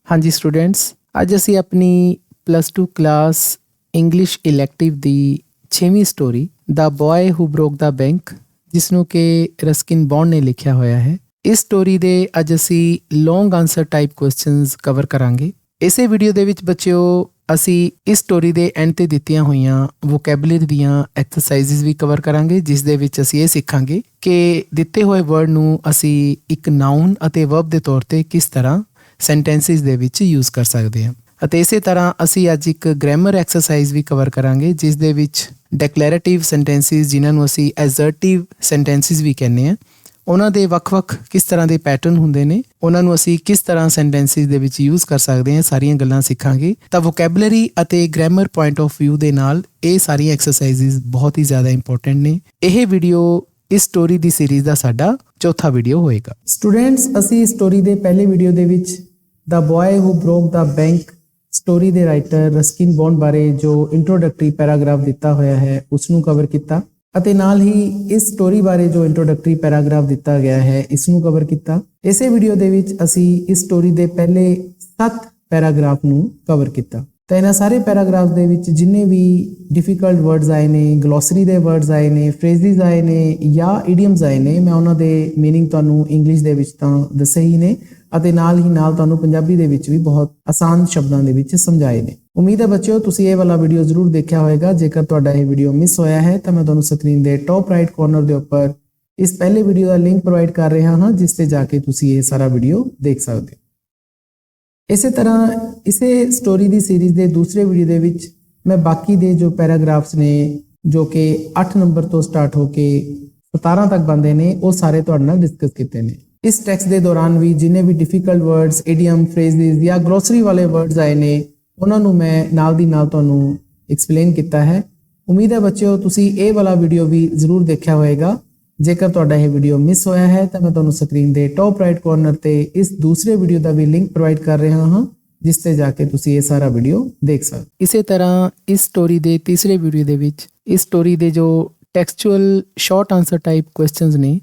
हाँ जी स्टूडेंट्स, ਅੱਜ ਅਸੀਂ ਆਪਣੀ +2 class English elective the 6ਵੀਂ story the boy who broke the bank, ਜਿਸ ਨੂੰ ਕਿ ਰਸਕਿਨ ਬੌਂਡ ਨੇ ਲਿਖਿਆ ਹੋਇਆ ਹੈ, ਇਸ ਸਟੋਰੀ ਦੇ ਅੱਜ ਅਸੀਂ ਲੌਂਗ ਆਨਸਰ ਟਾਈਪ ਕੁਐਸਚਨਸ ਕਵਰ ਕਰਾਂਗੇ। ਇਸੇ ਵੀਡੀਓ ਦੇ ਵਿੱਚ ਬੱਚਿਓ ਅਸੀਂ ਇਸ ਸਟੋਰੀ ਦੇ ਐਂਡ ਤੇ ਦਿੱਤੀਆਂ ਹੋਈਆਂ ਵੋਕੈਬਲਰੀ ਦੀਆਂ ਐਕਸਰਸਾਈਜ਼ਸ ਵੀ ਕਵਰ ਕਰਾਂਗੇ, ਜਿਸ ਦੇ ਵਿੱਚ ਅਸੀਂ ਇਹ ਸਿੱਖਾਂਗੇ ਕਿ ਦਿੱਤੇ ਹੋਏ ਵਰਡ ਨੂੰ ਅਸੀਂ ਇੱਕ ਨਾਊਨ ਅਤੇ ਵਰਬ ਦੇ ਤੌਰ ਤੇ ਕਿਸ ਤਰ੍ਹਾਂ ਸੈਂਟੈਂਸਿਸ ਦੇ ਵਿੱਚ ਯੂਜ਼ ਕਰ ਸਕਦੇ ਹਾਂ। ਅਤੇ ਇਸੇ ਤਰ੍ਹਾਂ ਅਸੀਂ ਅੱਜ ਇੱਕ ਗ੍ਰਾਮਰ ਐਕਸਰਸਾਈਜ਼ ਵੀ ਕਵਰ ਕਰਾਂਗੇ, ਜਿਸ ਦੇ ਵਿੱਚ ਡਿਕਲੇਰੇਟਿਵ ਸੈਂਟੈਂਸਿਸ, ਜਿਨ੍ਹਾਂ ਨੂੰ ਅਸੀਂ ਐਜ਼ਰਟਿਵ ਸੈਂਟੈਂਸਿਸ ਵੀ ਕਹਿੰਦੇ ਹਾਂ, ਉਹਨਾਂ ਦੇ ਵੱਖ-ਵੱਖ ਕਿਸ ਤਰ੍ਹਾਂ ਦੇ ਪੈਟਰਨ ਹੁੰਦੇ ਨੇ, ਉਹਨਾਂ ਨੂੰ ਅਸੀਂ ਕਿਸ ਤਰ੍ਹਾਂ ਸੈਂਟੈਂਸਿਸ ਦੇ ਵਿੱਚ ਯੂਜ਼ ਕਰ ਸਕਦੇ ਹਾਂ, ਸਾਰੀਆਂ ਗੱਲਾਂ ਸਿੱਖਾਂਗੇ। ਤਾਂ ਵੋਕੈਬਲਰੀ ਅਤੇ ਗ੍ਰਾਮਰ ਪੁਆਇੰਟ ਆਫ ਵਿਊ ਦੇ ਨਾਲ ਇਹ ਸਾਰੀਆਂ ਐਕਸਰਸਾਈਜ਼ਸ ਬਹੁਤ ਹੀ ਜ਼ਿਆਦਾ ਇੰਪੋਰਟੈਂਟ ਨੇ। ਇਹ ਵੀਡੀਓ ਇਸ ਸਟੋਰੀ ਦੀ ਸੀਰੀਜ਼ ਦਾ ਸਾਡਾ ਚੌਥਾ ਵੀਡੀਓ ਹੋਏਗਾ। ਸਟੂਡੈਂਟਸ, ਅਸੀਂ ਸਟੋਰੀ ਦੇ ਪਹਿਲੇ ਵੀਡੀਓ ਦੇ ਵਿੱਚ ਦਾ boy who broke the bank story ਦੇ ਰਾਈਟਰ ਰਸਕਿਨ ਬੌਂਡ ਬਾਰੇ ਜੋ ਇੰਟਰੋਡਕਟਰੀ ਪੈਰਾਗ੍ਰਾਫ ਦਿੱਤਾ ਹੋਇਆ ਹੈ ਉਸ ਨੂੰ ਕਵਰ ਕੀਤਾ, ਅਤੇ ਨਾਲ ਹੀ ਇਸ ਸਟੋਰੀ ਬਾਰੇ ਜੋ ਇੰਟਰੋਡਕਟਰੀ ਪੈਰਾਗ੍ਰਾਫ ਦਿੱਤਾ ਗਿਆ ਹੈ ਇਸ ਨੂੰ ਕਵਰ ਕੀਤਾ। ਇਸੇ ਵੀਡੀਓ ਦੇ ਵਿੱਚ ਅਸੀਂ ਇਸ ਸਟੋਰੀ ਦੇ ਪਹਿਲੇ 7 ਪੈਰਾਗ੍ਰਾਫ ਨੂੰ ਕਵਰ ਕੀਤਾ। ਤਾਂ ਇਹਨਾਂ ਸਾਰੇ ਪੈਰਾਗ੍ਰਾਫ ਦੇ ਵਿੱਚ ਜਿੰਨੇ ਵੀ ਡਿਫਿਕਲਟ ਵਰਡਸ ਆਏ ਨੇ, ਗਲੋਸਰੀ ਦੇ ਵਰਡਸ ਆਏ ਨੇ, ਫਰੇਜ਼ਿਸ ਆਏ ਨੇ ਜਾਂ ਇਡੀਅਮਸ ਆਏ ਨੇ, ਮੈਂ ਉਹਨਾਂ ਦੇ ਮੀਨਿੰਗ ਤੁਹਾਨੂੰ ਇੰਗਲਿਸ਼ ਦੇ ਵਿੱਚ ਤਾਂ ਦੱਸੇ ਹੀ ਨੇ, ਅਤੇ ਨਾਲ ਹੀ ਨਾਲ ਤੁਹਾਨੂੰ ਪੰਜਾਬੀ ਦੇ ਵਿੱਚ ਵੀ ਬਹੁਤ ਆਸਾਨ ਸ਼ਬਦਾਂ ਦੇ ਵਿੱਚ ਸਮਝਾਏ ਨੇ। ਉਮੀਦ ਹੈ ਬੱਚਿਓ ਤੁਸੀਂ ਇਹ ਵਾਲਾ ਵੀਡੀਓ ਜ਼ਰੂਰ ਦੇਖਿਆ ਹੋਵੇਗਾ। ਜੇਕਰ ਤੁਹਾਡਾ ਇਹ ਵੀਡੀਓ ਮਿਸ ਹੋਇਆ ਹੈ ਤਾਂ ਮੈਂ ਤੁਹਾਨੂੰ ਸਕਰੀਨ ਦੇ ਟੌਪ ਰਾਈਟ ਕਾਰਨਰ ਦੇ ਉੱਪਰ ਇਸ ਪਹਿਲੇ ਵੀਡੀਓ ਦਾ ਲਿੰਕ ਪ੍ਰੋਵਾਈਡ ਕਰ ਰਿਹਾ ਹਾਂ, ਜਿਸ ਤੇ ਜਾ ਕੇ ਤੁਸੀਂ ਇਹ ਸਾਰਾ ਵੀਡੀਓ ਦੇਖ ਸਕਦੇ ਹੋ। ਇਸੇ ਤਰ੍ਹਾਂ ਇਸੇ ਸਟੋਰੀ ਦੀ ਸੀਰੀਜ਼ ਦੇ ਦੂਸਰੇ ਵੀਡੀਓ ਦੇ ਵਿੱਚ ਮੈਂ ਬਾਕੀ ਦੇ ਜੋ ਪੈਰਾਗ੍ਰਾਫਸ ਨੇ, ਜੋ ਕਿ 8 ਨੰਬਰ ਤੋਂ ਸਟਾਰਟ ਹੋ ਕੇ 17 ਤੱਕ ਬਣਦੇ ਨੇ, ਉਹ ਸਾਰੇ ਤੁਹਾਡੇ ਨਾਲ ਡਿਸਕਸ ਕੀਤੇ ਨੇ। ਇਸ ਟੈਕਸਟ ਦੇ ਦੌਰਾਨ ਵੀ ਜਿੰਨੇ ਵੀ ਡਿਫਿਕਲਟ ਵਰਡਸ, ਇਡੀਅਮ, ਫਰੇਜ਼ਿਸ ਜਾਂ ਗਲੋਸਰੀ ਵਾਲੇ ਵਰਡਸ ਆਏ ਨੇ, ਉਹਨਾਂ ਨੂੰ ਮੈਂ ਨਾਲ ਦੀ ਨਾਲ ਤੁਹਾਨੂੰ ਐਕਸਪਲੇਨ ਕੀਤਾ ਹੈ। ਉਮੀਦ ਹੈ ਬੱਚਿਓ ਤੁਸੀਂ ਇਹ ਵਾਲਾ ਵੀਡੀਓ ਵੀ ਜ਼ਰੂਰ ਦੇਖਿਆ ਹੋਵੇਗਾ। ਜੇਕਰ ਤੁਹਾਡਾ ਇਹ ਵੀਡੀਓ ਮਿਸ ਹੋਇਆ ਹੈ ਤਾਂ ਮੈਂ ਤੁਹਾਨੂੰ ਸਕਰੀਨ ਦੇ ਟੌਪ ਰਾਈਟ ਕਾਰਨਰ ਤੇ ਇਸ ਦੂਸਰੇ ਵੀਡੀਓ ਦਾ ਵੀ ਲਿੰਕ ਪ੍ਰੋਵਾਈਡ ਕਰ ਰਿਹਾ ਹਾਂ, ਜਿਸ ਤੇ ਜਾ ਕੇ ਤੁਸੀਂ ਇਹ ਸਾਰਾ ਵੀਡੀਓ ਦੇਖ ਸਕਦੇ। ਇਸੇ ਤਰ੍ਹਾਂ ਇਸ ਸਟੋਰੀ ਦੇ ਤੀਸਰੇ ਵੀਡੀਓ ਦੇ ਵਿੱਚ ਇਸ ਸਟੋਰੀ ਦੇ ਜੋ ਟੈਕਸਚੁਅਲ ਸ਼ਾਰਟ ਆਨਸਰ ਟਾਈਪ ਕੁਐਸਚਨਸ ਨੇ,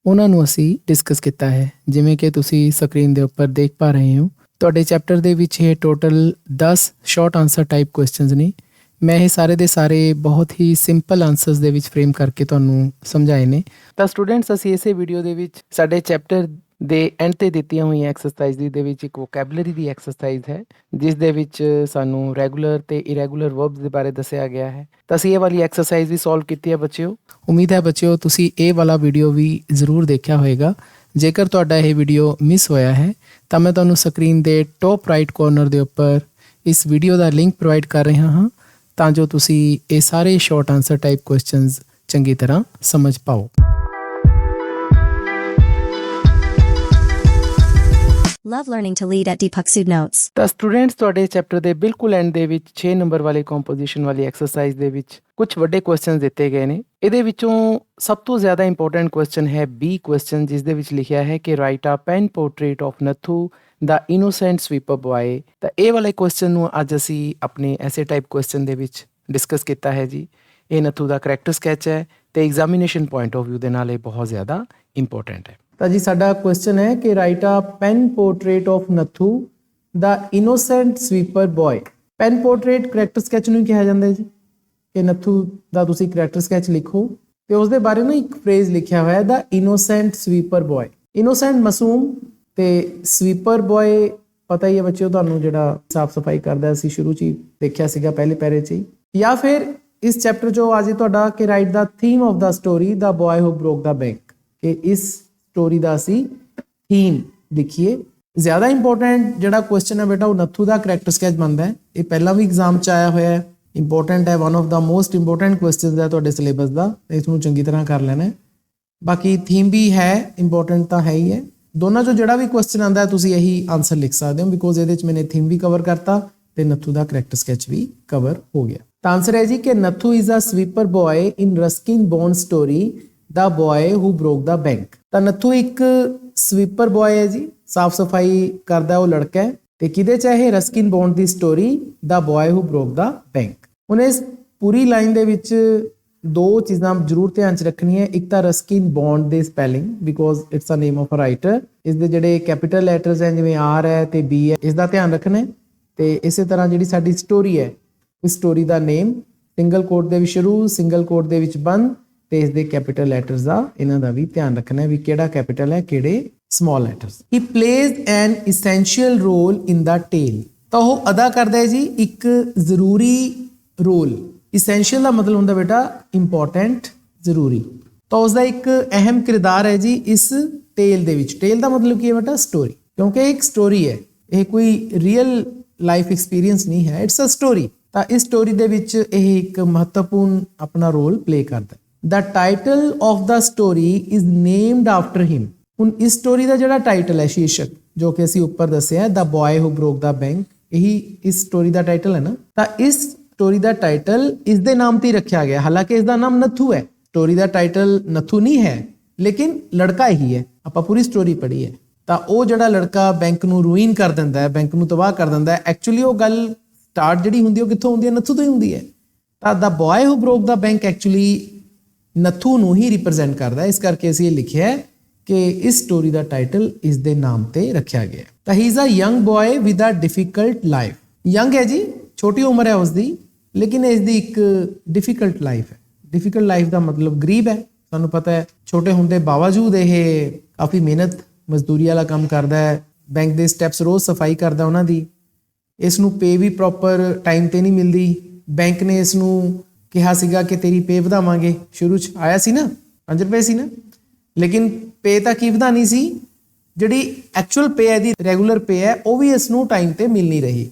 ਉਹਨਾਂ ਨੂੰ ਅਸੀਂ ਡਿਸਕਸ ਕੀਤਾ ਹੈ। ਜਿਵੇਂ ਕਿ ਤੁਸੀਂ ਸਕਰੀਨ ਦੇ ਉੱਪਰ ਦੇਖ ਪਾ ਰਹੇ ਹੋ, ਤੁਹਾਡੇ ਚੈਪਟਰ ਦੇ ਵਿੱਚ ਇਹ total 10 short answer type questions ਨੇ। ਮੈਂ ਇਹ ਸਾਰੇ ਦੇ ਸਾਰੇ ਬਹੁਤ ਹੀ ਸਿੰਪਲ ਆਨਸਰਸ ਦੇ ਵਿੱਚ ਫਰੇਮ ਕਰਕੇ ਤੁਹਾਨੂੰ ਸਮਝਾਏ ਨੇ। ਤਾਂ ਸਟੂਡੈਂਟਸ, ਅਸੀਂ ਇਸੇ ਵੀਡੀਓ ਦੇ ਵਿੱਚ ਸਾਡੇ ਚੈਪਟਰ ਦੇ ਐਂਡ ਤੇ ਦਿੱਤੀਆਂ ਹੋਈਆਂ ਐਕਸਰਸਾਈਜ਼ ਦੇ ਵਿੱਚ ਇੱਕ ਵੋਕੈਬਲਰੀ ਦੀ ਐਕਸਰਸਾਈਜ਼ ਹੈ, ਜਿਸ ਦੇ ਵਿੱਚ ਸਾਨੂੰ ਰੈਗੂਲਰ ਤੇ ਇਰੈਗੂਲਰ ਵਰਬਸ ਦੇ ਬਾਰੇ ਦੱਸਿਆ ਗਿਆ ਹੈ। ਤਾਂ ਅਸੀਂ ਇਹ ਵਾਲੀ ਐਕਸਰਸਾਈਜ਼ ਵੀ ਸੋਲਵ ਕੀਤੀ ਹੈ ਬੱਚਿਓ। ਉਮੀਦ ਹੈ ਬੱਚਿਓ ਤੁਸੀਂ ਇਹ ਵਾਲਾ ਵੀਡੀਓ ਵੀ ਜ਼ਰੂਰ ਦੇਖਿਆ ਹੋਵੇਗਾ। ਜੇਕਰ ਤੁਹਾਡਾ ਇਹ ਵੀਡੀਓ ਮਿਸ ਹੋਇਆ ਹੈ ਤਾਂ ਮੈਂ ਤੁਹਾਨੂੰ ਸਕਰੀਨ ਦੇ ਟੌਪ ਰਾਈਟ ਕਾਰਨਰ ਦੇ ਉੱਪਰ ਇਸ ਵੀਡੀਓ ਦਾ ਲਿੰਕ ਪ੍ਰੋਵਾਈਡ ਕਰ ਰਿਹਾ ਹਾਂ, ਤਾਂ ਜੋ ਤੁਸੀਂ ਇਹ ਸਾਰੇ ਸ਼ਾਰਟ ਆਨਸਰ ਟਾਈਪ ਕੁਐਸਚਨਸ ਚੰਗੀ ਤਰ੍ਹਾਂ ਸਮਝ ਪਾਓ। Love learning to lead at Deepak Sood Notes. ਤਾਂ ਸਟੂਡੈਂਟਸ, ਤੁਹਾਡੇ ਚੈਪਟਰ ਦੇ ਬਿਲਕੁਲ ਐਂਡ ਦੇ ਵਿੱਚ 6 ਨੰਬਰ ਵਾਲੇ ਕੰਪੋਜੀਸ਼ਨ ਵਾਲੀ ਐਕਸਰਸਾਈਜ਼ ਦੇ ਵਿੱਚ ਕੁਝ ਵੱਡੇ ਕੁਐਸਚਨਸ ਦਿੱਤੇ ਗਏ ਨੇ। ਇਹਦੇ ਵਿੱਚੋਂ ਸਭ ਤੋਂ ਜ਼ਿਆਦਾ ਇੰਪੋਰਟੈਂਟ ਕੁਐਸਚਨ ਹੈ ਬੀ ਕੁਐਸਚਨ, ਜਿਸ ਦੇ ਵਿੱਚ ਲਿਖਿਆ ਹੈ ਕਿ write a pen portrait of Nathu the innocent sweeper boy. ਤਾਂ ਇਹ ਵਾਲੇ ਕੁਐਸਚਨ ਨੂੰ ਅੱਜ ਅਸੀਂ ਆਪਣੇ ਐਸੇ ਟਾਈਪ ਕੁਐਸਚਨ ਦੇ ਵਿੱਚ ਡਿਸਕਸ ਕੀਤਾ ਹੈ ਜੀ। ਇਹ ਨੱਥੂ ਦਾ ਕਰੈਕਟਰ ਸਕੈਚ ਹੈ ਤੇ ਐਗਜ਼ਾਮੀਨੇਸ਼ਨ ਪੁਆਇੰਟ ਆਫ ਵਿਊ ਦੇ ਨਾਲ ਇਹ ਬਹੁਤ ਜ਼ਿਆਦਾ ਇੰਪੋਰਟੈਂਟ ਹੈ। ਤਾਂ ਜੀ ਸਾਡਾ ਕੁਐਸਚਨ ਹੈ ਕਿ write a pen portrait of Nathu the innocent sweeper boy. Pen portrait character sketch ਨੂੰ ਕਿਹਾ ਜਾਂਦਾ ਹੈ ਜੀ, ਕਿ ਨੱਥੂ ਦਾ ਤੁਸੀਂ ਕਰੈਕਟਰ ਸਕੈਚ ਲਿਖੋ ਤੇ ਉਸ ਦੇ ਬਾਰੇ ਨਾ ਇੱਕ ਫਰੇਜ਼ ਲਿਖਿਆ ਹੋਇਆ ਹੈ, ਦਾ ਇਨੋਸੈਂਟ ਸਵੀਪਰ ਬॉय। ਇਨੋਸੈਂਟ ਮਾਸੂਮ ਤੇ ਸਵੀਪਰ ਬॉय ਪਤਾ ਹੀ ਹੈ ਬੱਚਿਓ ਤੁਹਾਨੂੰ, ਜਿਹੜਾ ਸਾਫ ਸਫਾਈ ਕਰਦਾ, ਅਸੀਂ ਸ਼ੁਰੂ 'ਚ ਹੀ ਦੇਖਿਆ ਸੀਗਾ ਪਹਿਲੇ ਪੈਰੇ 'ਚ ਹੀ। ਜਾਂ ਫਿਰ ਇਸ ਚੈਪਟਰ 'ਚੋਂ ਆ ਜੇ ਤੁਹਾਡਾ ਕਿ right the theme of the story the boy who broke the bank, ਕਿ ਇਸ ਸਟੋਰੀ ਦਾ ਅਸੀਂ ਥੀਮ ਲਿਖੀਏ। ਜ਼ਿਆਦਾ ਇੰਪੋਰਟੈਂਟ ਜਿਹੜਾ ਕੁਐਸਚਨ ਹੈ ਬੇਟਾ, ਉਹ ਨੱਥੂ ਦਾ ਕਰੈਕਟਰ ਸਕੈਚ ਬਣਦਾ ਹੈ। ਇਹ ਪਹਿਲਾਂ ਵੀ ਐਗਜ਼ਾਮ 'ਚ ਆਇਆ ਹੋਇਆ ਹੈ, ਇੰਪੋਰਟੈਂਟ ਹੈ, one of the most important questions ਹੈ ਤੁਹਾਡੇ ਸਿਲੇਬਸ ਦਾ, ਇਸ ਨੂੰ ਚੰਗੀ ਤਰ੍ਹਾਂ ਕਰ ਲੈਣਾ ਹੈ। ਬਾਕੀ ਥੀਮ ਵੀ ਹੈ, ਇੰਪੋਰਟੈਂਟ ਤਾਂ ਹੈ ਹੀ ਹੈ। ਦੋਨਾਂ 'ਚੋਂ ਜਿਹੜਾ ਵੀ ਕੁਐਸਚਨ ਆਉਂਦਾ ਤੁਸੀਂ ਇਹੀ ਆਨਸਰ ਲਿਖ ਸਕਦੇ ਹੋ, ਬਿਕੋਜ਼ ਇਹਦੇ 'ਚ ਮੈंने ਥੀਮ ਵੀ ਕਵਰ ਕਰਤਾ ਤੇ ਨੱਥੂ ਦਾ ਕਰੈਕਟਰ ਸਕੈਚ ਵੀ ਕਵਰ ਹੋ ਗਿਆ। ਤਾਂ ਆਨਸਰ ਹੈ ਜੀ ਕਿ Nathu is a sweeper boy in Ruskin Bond story the boy who broke the bank. ਤਾਂ ਨੱਥੂ ਇੱਕ ਸਵੀਪਰ ਬॉय ਹੈ ਜੀ, ਸਾਫ ਸਫਾਈ ਕਰਦਾ ਉਹ ਲੜਕਾ ਹੈ, ਤੇ ਕਿਹਦੇ 'ਚ ਇਹ Ruskin bond the story the boy who broke the bank. ਹੁਣ ਇਸ ਪੂਰੀ ਲਾਈਨ ਦੇ ਵਿੱਚ ਦੋ ਚੀਜ਼ਾਂ ਜ਼ਰੂਰ ਧਿਆਨ 'ਚ ਰੱਖਣੀਆਂ। ਇੱਕ ਤਾਂ ਰਸਕਿਨ ਬੌਂਡ ਦੇ spelling, because it's a name of a writer. ਇਸ ਦੇ ਜਿਹੜੇ ਕੈਪੀਟਲ ਲੈਟਰਸ ਹੈ ਜਿਵੇਂ ਆਰ ਹੈ ਤੇ ਬੀ ਹੈ, ਇਸ ਦਾ ਧਿਆਨ ਰੱਖਣਾ ਹੈ। ਤੇ ਇਸੇ ਤਰ੍ਹਾਂ ਜਿਹੜੀ ਸਾਡੀ ਸਟੋਰੀ ਹੈ, ਇਸ ਸਟੋਰੀ ਦਾ ਨੇਮ ਸਿੰਗਲ ਕੋਟ ਦੇ ਵਿੱਚ ਸ਼ੁਰੂ, ਸਿੰਗਲ ਕੋਟ ਦੇ ਵਿੱਚ ਬੰਦ, ਤੇ ਇਸ ਦੇ ਕੈਪੀਟਲ ਲੈਟਰਸ ਦਾ ਇਹਨਾਂ ਦਾ ਵੀ ਧਿਆਨ ਰੱਖਣਾ ਹੈ ਵੀ ਕਿਹੜਾ ਕੈਪੀਟਲ ਹੈ ਕਿਹੜੇ small letters. He plays an essential role in the tale, ਤਾਂ ਉਹ ਅਦਾ ਕਰਦਾ ਹੈ ਜੀ ਇੱਕ ਜ਼ਰੂਰੀ ਰੋਲ। ਇਸੈਂਸ਼ੀਅਲ ਦਾ ਮਤਲਬ ਹੁੰਦਾ ਬੇਟਾ ਇੰਪੋਰਟੈਂਟ, ਜ਼ਰੂਰੀ, ਤਾਂ ਉਸਦਾ ਇੱਕ ਅਹਿਮ ਕਿਰਦਾਰ ਹੈ ਜੀ ਇਸ ਟੇਲ ਦੇ ਵਿੱਚ। ਟੇਲ ਦਾ ਮਤਲਬ ਕੀ ਹੈ ਬੇਟਾ? ਸਟੋਰੀ, ਕਿਉਂਕਿ ਇੱਕ ਸਟੋਰੀ ਹੈ, ਇਹ ਕੋਈ ਰੀਅਲ ਲਾਈਫ ਐਕਸਪੀਰੀਅੰਸ ਨਹੀਂ ਹੈ, ਇਟਸ ਅ ਸਟੋਰੀ। ਤਾਂ ਇਸ ਸਟੋਰੀ ਦੇ ਵਿੱਚ ਇਹ ਇੱਕ ਮਹੱਤਵਪੂਰਨ ਆਪਣਾ ਰੋਲ ਪਲੇ ਕਰਦਾ ਹੈ। The title of the story is named after him. ਹੁਣ ਇਸ ਸਟੋਰੀ ਦਾ ਜਿਹੜਾ ਟਾਈਟਲ ਹੈ, ਸ਼ੀਰਸ਼ਕ, ਜੋ ਕਿ ਅਸੀਂ ਉੱਪਰ ਦੱਸਿਆ, ਦਾ boy who broke the bank, ਇਹੀ ਇਸ ਸਟੋਰੀ ਦਾ ਟਾਈਟਲ ਹੈ ਨਾ। ਤਾਂ ਇਸ ਸਟੋਰੀ ਦਾ ਟਾਈਟਲ ਇਸ ਦੇ ਨਾਮ ਤੇ ਹੀ ਰੱਖਿਆ ਗਿਆ, ਹਾਲਾਂਕਿ ਇਸ ਦਾ ਨਾਮ ਨੱਥੂ ਹੈ। ਸਟੋਰੀ ਦਾ ਟਾਈਟਲ ਨੱਥੂ ਨਹੀਂ ਹੈ, ਲੇਕਿਨ ਲੜਕਾ ਹੀ ਹੈ। ਆਪਾਂ ਪੂਰੀ ਸਟੋਰੀ ਪੜ੍ਹੀ ਹੈ, ਤਾਂ ਉਹ ਜਿਹੜਾ ਲੜਕਾ ਬੈਂਕ ਨੂੰ ਰੂਇਨ ਕਰ ਦਿੰਦਾ ਹੈ, ਬੈਂਕ ਨੂੰ ਤਬਾਹ ਕਰ ਦਿੰਦਾ ਹੈ, ਐਕਚੁਅਲੀ ਉਹ ਗੱਲ ਸਟਾਰਟ ਜਿਹੜੀ ਹੁੰਦੀ ਉਹ ਕਿੱਥੋਂ ਹੁੰਦੀ ਹੈ? ਨੱਥੂ ਤੋਂ ਹੀ ਹੁੰਦੀ ਹੈ। ਤਾਂ ਦਾ boy who broke the bank actually Nathu ਨੂੰ ਹੀ ਰਿਪਰੈਜ਼ੈਂਟ ਕਰਦਾ ਹੈ। ਇਸ ਕਰਕੇ ਅਸੀਂ ਇਹ ਲਿਖਿਆ ਹੈ ਕਿ ਇਸ ਸਟੋਰੀ ਦਾ ਟਾਈਟਲ ਇਸ ਦੇ ਨਾਮ ਤੇ ਰੱਖਿਆ ਗਿਆ। ਤਾਂ he is a young boy with a difficult life. Young ਹੈ ਜੀ, ਛੋਟੀ ਉਮਰ ਹੈ ਉਸਦੀ, ਲੇਕਿਨ ਇਸ ਦੀ ਇੱਕ ਡਿਫਿਕਲਟ ਲਾਈਫ ਹੈ। ਡਿਫਿਕਲਟ ਲਾਈਫ ਦਾ ਮਤਲਬ ਗਰੀਬ ਹੈ। ਸਾਨੂੰ ਪਤਾ ਹੈ ਛੋਟੇ ਹੁੰਦੇ ਬਾਵਜੂਦ ਇਹ ਕਾਫੀ ਮਿਹਨਤ ਮਜ਼ਦੂਰੀ ਵਾਲਾ ਕੰਮ ਕਰਦਾ ਹੈ, ਬੈਂਕ ਦੇ ਸਟੈਪਸ ਰੋਜ਼ ਸਫਾਈ ਕਰਦਾ ਉਹਨਾਂ ਦੀ। ਇਸ ਨੂੰ ਪੇ ਵੀ ਪ੍ਰੋਪਰ ਟਾਈਮ ਤੇ ਨਹੀਂ ਮਿਲਦੀ। ਬੈਂਕ ਨੇ ਇਸ ਨੂੰ ਕਿਹਾ ਸੀਗਾ ਕਿ ਤੇਰੀ ਪੇ ਵਧਾਵਾਂਗੇ, ਸ਼ੁਰੂ 'ਚ ਆਇਆ ਸੀ ਨਾ 5 ਰੁਪਏ ਸੀ ਨਾ, ਲੇਕਿਨ ਪੇ ਤਾਂ ਕੀ ਵਧਾਣੀ ਸੀ, ਜਿਹੜੀ ਐਕਚੁਅਲ ਪੇ ਹੈ ਦੀ ਰੈਗੂਲਰ ਪੇ ਹੈ ਉਹ ਵੀ ਇਸ ਨੂੰ ਟਾਈਮ ਤੇ ਮਿਲ ਨਹੀਂ ਰਹੀ।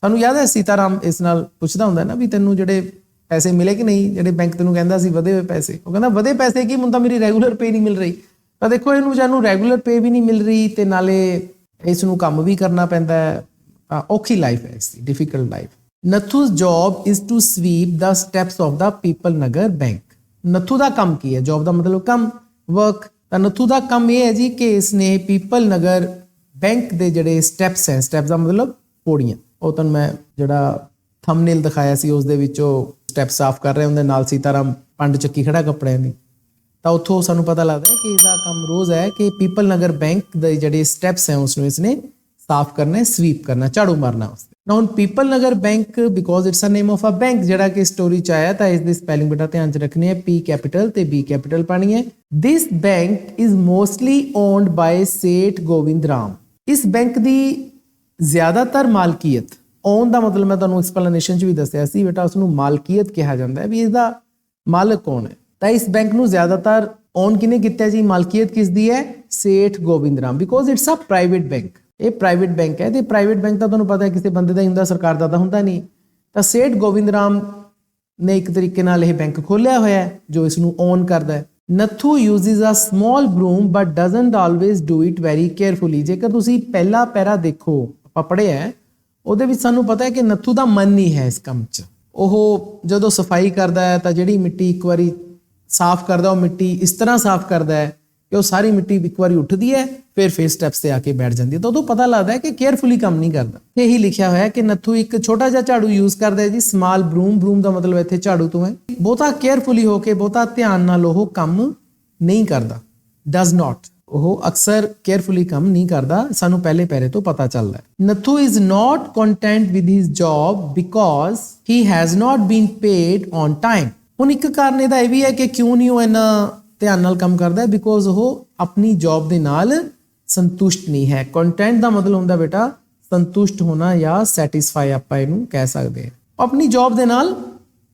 ਸਾਨੂੰ ਯਾਦ ਹੈ ਸੀਤਾਰਾਮ ਇਸ ਨਾਲ ਪੁੱਛਦਾ ਹੁੰਦਾ ਨਾ ਵੀ ਤੈਨੂੰ ਜਿਹੜੇ ਪੈਸੇ ਮਿਲੇ ਕਿ ਨਹੀਂ, ਜਿਹੜੇ ਬੈਂਕ ਤੈਨੂੰ ਕਹਿੰਦਾ ਸੀ ਵਧੇ ਹੋਏ ਪੈਸੇ। ਉਹ ਕਹਿੰਦਾ ਵਧੇ ਪੈਸੇ ਕੀ, ਮੈਨੂੰ ਤਾਂ ਮੇਰੀ ਰੈਗੂਲਰ ਪੇ ਨਹੀਂ ਮਿਲ ਰਹੀ। ਤਾਂ ਦੇਖੋ ਇਹਨੂੰ ਜਾਨੂੰ ਰੈਗੂਲਰ ਪੇ ਵੀ ਨਹੀਂ ਮਿਲ ਰਹੀ ਤੇ ਨਾਲੇ ਇਸ ਨੂੰ ਕੰਮ ਵੀ ਕਰਨਾ ਪੈਂਦਾ ਹੈ। ਔਖੀ ਲਾਈਫ ਹੈ ਇਸਦੀ, ਡਿਫਿਕਲਟ ਲਾਈਫ। ਨੱਥੂ's job is to sweep the steps of the Pipalnagar bank. Nathu ਦਾ ਕੰਮ ਕੀ ਹੈ? ਜੌਬ ਦਾ ਮਤਲਬ ਕੰਮ, ਵਰਕ। ਤਾਂ ਨੱਥੂ ਦਾ ਕੰਮ ਇਹ ਹੈ ਜੀ ਕਿ ਇਸਨੇ ਪੀਪਲ ਨਗਰ ਬੈਂਕ ਦੇ ਜਿਹੜੇ ਸਟੈਪਸ ਹੈ, ਸਟੈਪਸ ਦਾ ਮਤਲਬ ਪੌੜੀਆਂ, ਉਹ ਤੁਹਾਨੂੰ ਮੈਂ ਜਿਹੜਾ ਥੰਬਨੇਲ ਦਿਖਾਇਆ ਸੀ ਉਸ ਦੇ ਵਿੱਚ ਉਹ ਸਟੈਪ ਸਾਫ਼ ਕਰ ਰਹੇ ਹੁੰਦੇ, ਨਾਲ ਸੀਤਾਰਾਮ ਪੰਡ ਚੱਕੀ ਖੜਾ ਕੱਪੜਿਆਂ ਦੀ। ਤਾਂ ਉੱਥੋਂ ਸਾਨੂੰ ਪਤਾ ਲੱਗਦਾ ਹੈ ਕਿ ਇਸਦਾ ਕੰਮ ਰੋਜ਼ ਹੈ ਕਿ ਪੀਪਲ ਨਗਰ ਬੈਂਕ ਦੇ ਜਿਹੜੇ ਸਟੈਪਸ ਹੈ ਉਸਨੂੰ ਇਸਨੇ ਸਾਫ਼ ਕਰਨਾ ਹੈ, ਸਵੀਪ ਕਰਨਾ, ਝਾੜੂ ਮਾਰਨਾ ਉਸਨੇ। ਨਾ ਹੁਣ Pipalnagar bank because it's a name of a bank ਜਿਹੜਾ ਕਿ ਸਟੋਰੀ 'ਚ ਆਇਆ, ਤਾਂ ਇਸ ਦੀ ਸਪੈਲਿੰਗ ਬੇਟਾ ਧਿਆਨ 'ਚ ਰੱਖਣੀ ਹੈ, ਪੀ ਕੈਪੀਟਲ ਤੇ ਬੀ ਕੈਪੀਟਲ ਪਾਣੀ ਹੈ। This bank is mostly owned by Seth Govind Ram. ਇਸ ਬੈਂਕ ਦੀ ਜ਼ਿਆਦਾਤਰ ਮਾਲਕੀਅਤ, ਓਨ ਦਾ ਮਤਲਬ ਮੈਂ ਤੁਹਾਨੂੰ ਐਕਸਪਲੇਨੇਸ਼ਨ 'ਚ ਵੀ ਦੱਸਿਆ ਸੀ ਬੇਟਾ, ਉਸਨੂੰ ਮਾਲਕੀਅਤ ਕਿਹਾ ਜਾਂਦਾ ਹੈ ਵੀ ਇਸਦਾ ਮਾਲਕ ਕੌਣ ਹੈ। ਤਾਂ ਇਸ ਬੈਂਕ ਨੂੰ ਜ਼ਿਆਦਾਤਰ ਓਨ ਕਿਹਨੇ ਕੀਤਾ ਜੀ, ਮਾਲਕੀਅਤ ਕਿਸ ਦੀ ਹੈ? Seth Gobind Ram, because it's a private bank. ਇਹ ਪ੍ਰਾਈਵੇਟ ਬੈਂਕ ਹੈ ਤੇ ਪ੍ਰਾਈਵੇਟ ਬੈਂਕ ਤਾਂ ਤੁਹਾਨੂੰ ਪਤਾ ਹੈ ਕਿਸੇ ਬੰਦੇ ਦਾ ਹੀ ਹੁੰਦਾ, ਸਰਕਾਰ ਦਾ ਤਾਂ ਹੁੰਦਾ ਨਹੀਂ। ਤਾਂ ਸੇਠ ਗੋਬਿੰਦ ਰਾਮ ਨੇ ਇੱਕ ਤਰੀਕੇ ਨਾਲ ਇਹ ਬੈਂਕ ਖੋਲ੍ਹਿਆ ਹੋਇਆ ਹੈ ਜੋ ਇਸ ਨੂੰ ਓਨ ਕਰਦਾ ਹੈ। Nathu uses a small broom but doesn't always do it very carefully. ਜੇਕਰ ਤੁਸੀਂ ਪਹਿਲਾ ਪੈਰਾ ਦੇਖੋ, ਆਪਾਂ ਪੜ੍ਹਿਆ, ਉਹਦੇ ਵਿੱਚ ਸਾਨੂੰ ਪਤਾ ਹੈ ਕਿ ਨੱਥੂ ਦਾ ਮਨ ਨਹੀਂ ਹੈ ਇਸ ਕੰਮ 'ਚ। ਉਹ ਜਦੋਂ ਸਫਾਈ ਕਰਦਾ ਹੈ ਤਾਂ ਜਿਹੜੀ ਮਿੱਟੀ ਇੱਕ ਵਾਰੀ ਸਾਫ਼ ਕਰਦਾ, ਉਹ ਮਿੱਟੀ ਇਸ ਤਰ੍ਹਾਂ ਸਾਫ਼ ਕਰਦਾ ਹੈ ਕਿ ਉਹ ਸਾਰੀ ਮਿੱਟੀ ਇੱਕ ਵਾਰੀ ਉੱਠਦੀ ਹੈ ਫਿਰ ਸਟੈਪਸ ਤੇ ਆ ਕੇ ਬੈਠ ਜਾਂਦੀ ਹੈ। ਤਾਂ ਉਦੋਂ ਪਤਾ ਲੱਗਦਾ ਹੈ ਕਿ ਕੇਅਰਫੁਲੀ ਕੰਮ ਨਹੀਂ ਕਰਦਾ। ਇਹੀ ਲਿਖਿਆ ਹੋਇਆ ਕਿ ਨੱਥੂ ਇੱਕ ਛੋਟਾ ਜਿਹਾ ਝਾੜੂ ਯੂਜ਼ ਕਰਦਾ ਹੈ ਜੀ, ਸਮਾਲ ਬਰੂਮ। ਬਰੂਮ ਦਾ ਮਤਲਬ ਇੱਥੇ ਝਾੜੂ ਤੋਂ ਹੈ। ਬਹੁਤਾ ਕੇਅਰਫੁਲੀ ਹੋ ਕੇ, ਬਹੁਤਾ ਧਿਆਨ ਨਾਲ ਉਹ ਕੰਮ ਨਹੀਂ ਕਰਦਾ, ਡਜ਼ ਨਾਟ। ਉਹ ਅਕਸਰ ਕੇਅਰਫੁਲੀ ਕੰਮ ਨਹੀਂ ਕਰਦਾ, ਸਾਨੂੰ ਪਹਿਲੇ ਪੈਰੇ ਤੋਂ ਪਤਾ ਚੱਲਦਾ ਹੈ। Nathu is not content with his job because he has not been paid on time. ਹੁਣ ਇੱਕ ਕਾਰਨ ਇਹਦਾ ਇਹ ਵੀ ਹੈ ਕਿ ਕਿਉਂ ਨਹੀਂ ਉਹ ਇੰਨਾ ਧਿਆਨ ਨਾਲ ਕੰਮ ਕਰਦਾ ਹੈ, ਬਿਕੋਜ਼ ਉਹ ਆਪਣੀ ਜੌਬ ਦੇ ਨਾਲ ਸੰਤੁਸ਼ਟ ਨਹੀਂ ਹੈ। ਕੰਟੈਂਟ ਦਾ ਮਤਲਬ ਹੁੰਦਾ ਬੇਟਾ ਸੰਤੁਸ਼ਟ ਹੋਣਾ ਜਾਂ ਸੈਟੀਸਫਾਈ, ਆਪਾਂ ਇਹਨੂੰ ਕਹਿ ਸਕਦੇ ਹਾਂ। ਆਪਣੀ ਜੌਬ ਦੇ ਨਾਲ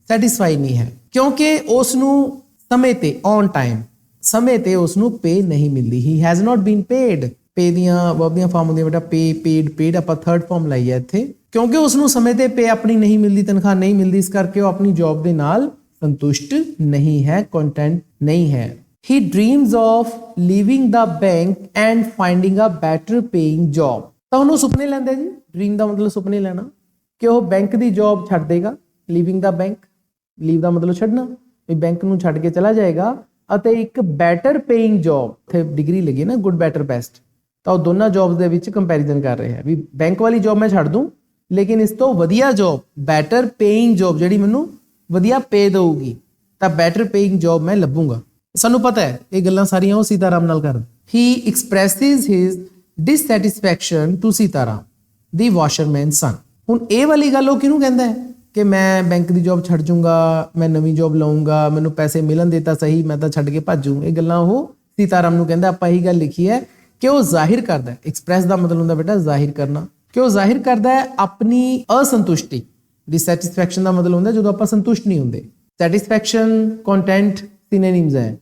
ਸੈਟੀਸਫਾਈ ਨਹੀਂ ਹੈ ਕਿਉਂਕਿ ਉਸ ਨੂੰ ਸਮੇਂ ਤੇ, ਔਨ ਟਾਈਮ, ਸਮੇਂ ਤੇ ਉਸ ਨੂੰ ਪੇ ਨਹੀਂ ਮਿਲਦੀ। ਹੀ ਹੈਜ਼ ਨਾਟ ਬੀਨ ਪੇਡ। ਪੇ ਦੀਆਂ ਵਰਬ ਦੀਆਂ ਫਾਰਮ ਹੁੰਦੀਆਂ ਬੇਟਾ ਪੇ, ਪੇਡ, ਪੇਡ, ਆਪਾਂ ਥਰਡ ਫਾਰਮ ਲਾਈ ਹੈ ਇੱਥੇ, ਕਿਉਂਕਿ ਉਸ ਨੂੰ ਸਮੇਂ ਤੇ ਪੇ ਆਪਣੀ ਨਹੀਂ ਮਿਲਦੀ, ਤਨਖਾਹ ਨਹੀਂ ਮਿਲਦੀ, ਇਸ ਕਰਕੇ ਉਹ ਆਪਣੀ ਜੌਬ ਦੇ ਨਾਲ ਸੰਤੁਸ਼ਟ ਨਹੀਂ ਹੈ, ਕੰਟੈਂਟ ਨਹੀਂ ਹੈ। He dreams of leaving the bank and finding a better paying job। ਤਾਂ ਉਹਨੂੰ ਸੁਪਨੇ ਲੈਂਦਾ ਜੀ, ਡ੍ਰੀਮ ਦਾ ਮਤਲਬ ਸੁਪਨੇ ਲੈਣਾ, ਕਿ ਉਹ ਬੈਂਕ ਦੀ ਜੌਬ ਛੱਡ ਦੇਗਾ। ਲੀਵਿੰਗ ਦਾ ਬੈਂਕ, ਲੀਵ ਦਾ ਮਤਲਬ ਛੱਡਣਾ, ਵੀ ਬੈਂਕ ਨੂੰ ਛੱਡ ਕੇ ਚਲਾ ਜਾਏਗਾ ਅਤੇ ਇੱਕ ਬੈਟਰ ਪੇਇੰਗ ਜੌਬ, ਇੱਥੇ ਡਿਗਰੀ ਲੱਗੀ ਨਾ, ਗੁੱਡ, ਬੈਟਰ, ਬੈਸਟ, ਤਾਂ ਉਹ ਦੋਨਾਂ ਜੌਬਸ ਦੇ ਵਿੱਚ ਕੰਪੈਰੀਜ਼ਨ ਕਰ ਰਹੇ ਹੈ ਵੀ ਬੈਂਕ ਵਾਲੀ ਜੌਬ ਮੈਂ ਛੱਡ ਦੂੰ, ਲੇਕਿਨ ਇਸ ਤੋਂ ਵਧੀਆ ਜੌਬ, ਬੈਟਰ ਪੇਇੰਗ ਜੌਬ, ਜਿਹੜੀ ਮੈਨੂੰ ਵਧੀਆ ਪੇ ਦੇਊਗੀ, ਤਾਂ ਬੈਟਰ ਪੇਇੰਗ ਜੌਬ ਮੈਂ ਲੱਭੂੰਗਾ। ਸਾਨੂੰ ਪਤਾ ਹੈ ਇਹ ਗੱਲਾਂ ਸਾਰੀਆਂ ਉਹ ਸੀਤਾਰਾਮ ਨਾਲ ਕਰਦਾ। ਹੀ ਐਕਸਪ੍ਰੈਸਿਸ ਹਿਸ ਡਿਸਸੈਟਿਸਫੈਕਸ਼ਨ ਟੂ ਸੀਤਾਰਾਮ ਦੀ ਵਾਸ਼ਰਮੈਨ ਸਨ। ਹੁਣ ਇਹ ਵਾਲੀ ਗੱਲ ਉਹ ਕਿਹਨੂੰ ਕਹਿੰਦਾ ਹੈ ਕਿ ਮੈਂ ਬੈਂਕ ਦੀ ਜੌਬ ਛੱਡ ਜੂੰਗਾ, ਮੈਂ ਨਵੀਂ ਜੌਬ ਲਵਾਂਗਾ, ਮੈਨੂੰ ਪੈਸੇ ਮਿਲਣ ਦੇ ਤਾਂ ਸਹੀ, ਮੈਂ ਤਾਂ ਛੱਡ ਕੇ ਭੱਜੂ। ਇਹ ਗੱਲਾਂ ਉਹ ਸੀਤਾਰਾਮ ਨੂੰ ਕਹਿੰਦਾ। ਆਪਾਂ ਇਹੀ ਗੱਲ ਲਿਖੀ ਹੈ ਕਿ ਉਹ ਜ਼ਾਹਿਰ ਕਰਦਾ ਹੈ। ਐਕਸਪ੍ਰੈਸ ਦਾ ਮਤਲਬ ਹੁੰਦਾ ਬੇਟਾ ਜ਼ਾਹਿਰ ਕਰਨਾ, ਕਿ ਉਹ ਜ਼ਾਹਿਰ ਕਰਦਾ ਹੈ ਆਪਣੀ ਅਸੰਤੁਸ਼ਟੀ। ਡਿਸਸੈਟਿਸਫੈਕਸ਼ਨ ਦਾ ਮਤਲਬ ਹੁੰਦਾ ਜਦੋਂ ਆਪਾਂ ਸੰਤੁਸ਼ਟ ਨਹੀਂ ਹੁੰਦੇ। ਸੈਟਿਸਫੈਕਸ਼ਨ ਕੰਟੈਂਟ ਸਿਨੋਨਿਮਸ ਹੈ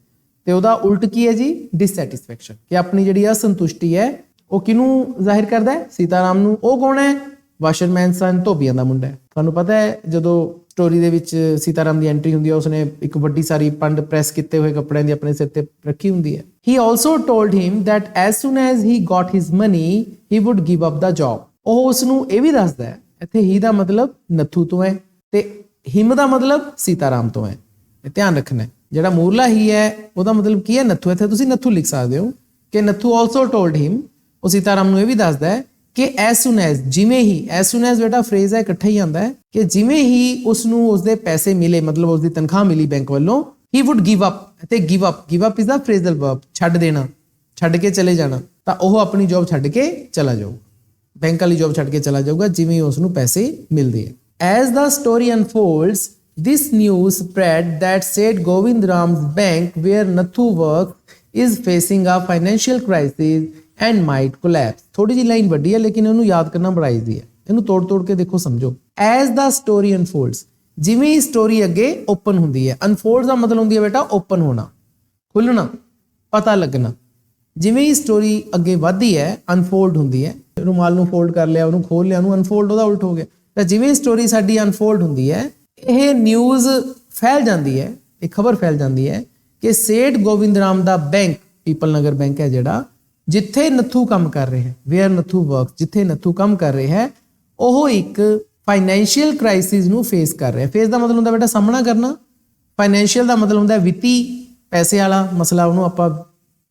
ਤੇ ਉਹਦਾ ਉਲਟ ਕੀ ਹੈ ਜੀ, ਡਿਸਸੈਟਿਸਫੈਕਸ਼ਨ, ਕਿ ਆਪਣੀ ਜਿਹੜੀ ਅਸੰਤੁਸ਼ਟੀ ਹੈ ਉਹ ਕਿਹਨੂੰ ਜ਼ਾਹਿਰ ਕਰਦਾ ਹੈ, ਸੀਤਾਰਾਮ ਨੂੰ। ਉਹ ਕੌਣ ਹੈ, ਵਾਸ਼ਰਮੈਨ ਸਨ, ਧੋਬੀਆਂ ਦਾ ਮੁੰਡਾ ਹੈ। ਤੁਹਾਨੂੰ ਪਤਾ ਹੈ ਜਦੋਂ ਸਟੋਰੀ ਦੇ ਵਿੱਚ ਸੀਤਾਰਾਮ ਦੀ ਐਂਟਰੀ ਹੁੰਦੀ ਹੈ, ਉਸਨੇ ਇੱਕ ਵੱਡੀ ਸਾਰੀ ਪੰਡ ਪ੍ਰੈਸ ਕੀਤੇ ਹੋਏ ਕੱਪੜਿਆਂ ਦੀ ਆਪਣੇ ਸਿਰ ਤੇ ਰੱਖੀ ਹੁੰਦੀ ਹੈ। He also told him that as soon as he got his money he would give up the job। ਉਹ ਉਸਨੂੰ ਇਹ ਵੀ ਦੱਸਦਾ ਹੈ, ਇੱਥੇ ਹੀ ਦਾ ਮਤਲਬ ਨੱਥੂ ਤੋਂ ਹੈ ਤੇ ਹਿਮ ਦਾ ਮਤਲਬ ਸੀਤਾਰਾਮ ਤੋਂ ਹੈ। ਇਹ ਧਿਆਨ ਰੱਖਣਾ ਹੈ। ਜਿਹੜਾ ਮੂਰਲਾ ਹੀ ਹੈ ਉਹਦਾ ਮਤਲਬ ਕੀ ਹੈ, ਨੱਥੂ। ਇੱਥੇ ਤੁਸੀਂ ਨੱਥੂ ਲਿਖ ਸਕਦੇ ਹੋ ਕਿ ਨੱਥੂ ਆਲਸੋ ਟੋਲਡ ਹਿਮ, ਉਹ ਸੀਤਾਰਾਮ ਨੂੰ ਇਹ ਵੀ ਦੱਸਦਾ ਹੈ ਕਿ as soon as, ਜਿਵੇਂ ਹੀ, as soon as ਬੇਟਾ ਫਰੇਜ਼ ਹੈ, ਇਕੱਠਾ ਹੀ ਆਉਂਦਾ ਹੈ ਕਿ ਜਿਵੇਂ ਹੀ ਉਸਨੂੰ ਉਸਦੇ ਪੈਸੇ ਮਿਲੇ, ਮਤਲਬ ਉਸਦੀ ਤਨਖਾਹ ਮਿਲੀ ਬੈਂਕ ਵੱਲੋਂ, he would give up। ਅਤੇ give up is the phrasal verb, ਛੱਡ ਦੇਣਾ, ਛੱਡ ਕੇ ਚਲੇ ਜਾਣਾ। ਤਾਂ ਉਹ ਆਪਣੀ ਜੌਬ ਛੱਡ ਕੇ ਚਲਾ ਜਾਊਗਾ, ਬੈਂਕ ਵਾਲੀ ਜੌਬ ਛੱਡ ਕੇ ਚਲਾ ਜਾਊਗਾ ਜਿਵੇਂ ਉਸਨੂੰ ਪੈਸੇ ਮਿਲਦੇ ਹੈ। As the story unfolds, this news spread that Seth Govind Ram's bank where Nathu works is facing a financial crisis and might collapse। ਥੋੜੀ ਜਿਹੀ ਲਾਈਨ ਵੱਡੀ ਹੈ ਲੇਕਿਨ ਇਹਨੂੰ ਯਾਦ ਕਰਨਾ ਬੜਾ ਈਜ਼ੀ ਹੈ। ਇਹਨੂੰ ਤੋੜ ਕੇ ਦੇਖੋ, ਸਮਝੋ। As the story unfolds, ਜਿਵੇਂ ਹੀ ਸਟੋਰੀ ਅੱਗੇ ਓਪਨ ਹੁੰਦੀ ਹੈ। ਅਨਫੋਲਡ ਦਾ ਮਤਲਬ ਹੁੰਦੀ ਹੈ ਬੇਟਾ ਓਪਨ ਹੋਣਾ, ਖੁੱਲਣਾ, ਪਤਾ ਲੱਗਣਾ। ਜਿਵੇਂ ਹੀ ਸਟੋਰੀ ਅੱਗੇ ਵੱਧਦੀ ਹੈ, ਅਨਫੋਲਡ ਹੁੰਦੀ ਹੈ। ਰੁਮਾਲ ਨੂੰ ਫੋਲਡ ਕਰ ਲਿਆ, ਉਹਨੂੰ ਖੋਲ ਲਿਆ, ਉਹਨੂੰ ਅਨਫੋਲਡ, ਉਹਦਾ ਉਲਟ ਹੋ ਗਿਆ। ਤਾਂ ਜਿਵੇਂ ਸਟੋਰੀ ਸਾਡੀ ਅਨਫੋਲਡ ਹੁੰਦੀ ਹੈ, ਇਹ ਨਿਊਜ਼ ਫੈਲ ਜਾਂਦੀ ਹੈ, ਇਹ ਖਬਰ ਫੈਲ ਜਾਂਦੀ ਹੈ ਕਿ ਸੇਠ ਗੋਬਿੰਦ ਰਾਮ ਦਾ ਬੈਂਕ, ਪੀਪਲ ਨਗਰ ਬੈਂਕ ਹੈ ਜਿਹੜਾ, ਜਿੱਥੇ ਨੱਥੂ ਕੰਮ ਕਰ ਰਿਹਾ ਹੈ, ਵੇਅਰ ਨੱਥੂ ਵਰਕਸ, ਜਿੱਥੇ ਨੱਥੂ ਕੰਮ ਕਰ ਰਿਹਾ ਹੈ, ਉਹ ਇੱਕ ਫਾਈਨੈਂਸ਼ੀਅਲ ਕ੍ਰਾਈਸਿਸ ਨੂੰ ਫੇਸ ਕਰ ਰਿਹਾ। ਫੇਸ ਦਾ ਮਤਲਬ ਹੁੰਦਾ ਬੇਟਾ ਸਾਹਮਣਾ ਕਰਨਾ, ਫਾਈਨੈਂਸ਼ੀਅਲ ਦਾ ਮਤਲਬ ਹੁੰਦਾ ਵਿੱਤੀ, ਪੈਸੇ ਵਾਲਾ ਮਸਲਾ, ਉਹਨੂੰ ਆਪਾਂ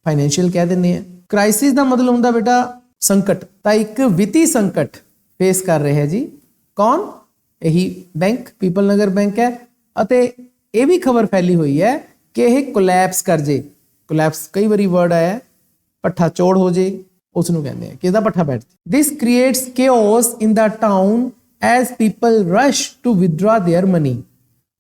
ਫਾਈਨੈਂਸ਼ੀਅਲ ਕਹਿ ਦਿੰਦੇ ਹਾਂ। ਕ੍ਰਾਈਸਿਸ ਦਾ ਮਤਲਬ ਹੁੰਦਾ ਬੇਟਾ ਸੰਕਟ। ਤਾਂ ਇੱਕ ਵਿੱਤੀ ਸੰਕਟ ਫੇਸ ਕਰ ਰਿਹਾ ਹੈ ਜੀ, ਕੌਣ, ਇਹੀ ਬੈਂਕ, ਪੀਪਲ ਨਗਰ ਬੈਂਕ ਹੈ। ਅਤੇ ਇਹ ਵੀ ਖਬਰ ਫੈਲੀ ਹੋਈ ਹੈ ਕਿ ਇਹ ਕੋਲੈਪਸ ਕਰ ਜੇ। ਕੋਲੈਪਸ ਕਈ ਵਾਰੀ ਵਰਡ ਆਇਆ, ਪੱਠਾ ਚੋੜ ਹੋ ਜੇ, ਉਸ ਨੂੰ ਕਹਿੰਦੇ ਆ ਕਿ ਇਹਦਾ ਪੱਠਾ ਬੈਠ ਜੇ। ਦਿਸ creates chaos in the town as people rush to withdraw their money।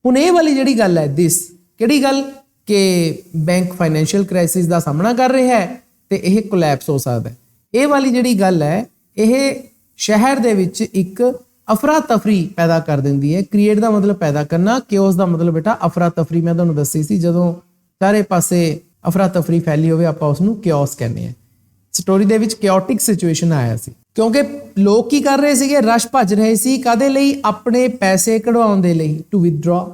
ਹੁਣ ਇਹ ਵਾਲੀ ਜਿਹੜੀ ਗੱਲ ਹੈ, ਦਿਸ ਕਿਹੜੀ ਗੱਲ, ਕਿ ਬੈਂਕ ਫਾਈਨੈਂਸ਼ੀਅਲ ਕ੍ਰਾਈਸਿਸ ਦਾ ਸਾਹਮਣਾ ਕਰ ਰਿਹਾ ਹੈ ਤੇ ਇਹ ਕੋਲੈਪਸ ਹੋ ਸਕਦਾ ਹੈ। ਇਹ ਵਾਲੀ ਜਿਹੜੀ ਗੱਲ ਹੈ, ਇਹ ਸ਼ਹਿਰ ਦੇ ਵਿੱਚ ਇੱਕ ਅਫਰਾ ਤਫਰੀ ਪੈਦਾ ਕਰ ਦਿੰਦੀ ਹੈ। ਕ੍ਰੀਏਟ ਦਾ ਮਤਲਬ ਪੈਦਾ ਕਰਨਾ, chaos ਦਾ ਮਤਲਬ ਬੇਟਾ ਅਫਰਾ ਤਫਰੀ। ਮੈਂ ਤੁਹਾਨੂੰ ਦੱਸੀ ਸੀ, ਜਦੋਂ ਚਾਰੇ ਪਾਸੇ ਅਫਰਾ ਤਫਰੀ ਫੈਲੀ ਹੋਵੇ ਆਪਾਂ ਉਸ ਨੂੰ chaos ਕਹਿੰਦੇ ਹਾਂ। ਸਟੋਰੀ ਦੇ ਵਿੱਚ chaotic ਸਿਚੁਏਸ਼ਨ ਆਇਆ ਸੀ ਕਿਉਂਕਿ ਲੋਕ ਕੀ ਕਰ ਰਹੇ ਸੀਗੇ, ਰਸ਼ ਭੱਜ ਰਹੇ ਸੀ। ਕਾਦੇ ਲਈ, ਆਪਣੇ ਪੈਸੇ ਕਢਵਾਉਣ ਦੇ ਲਈ, ਟੂ ਵਿਦਡਰਾ,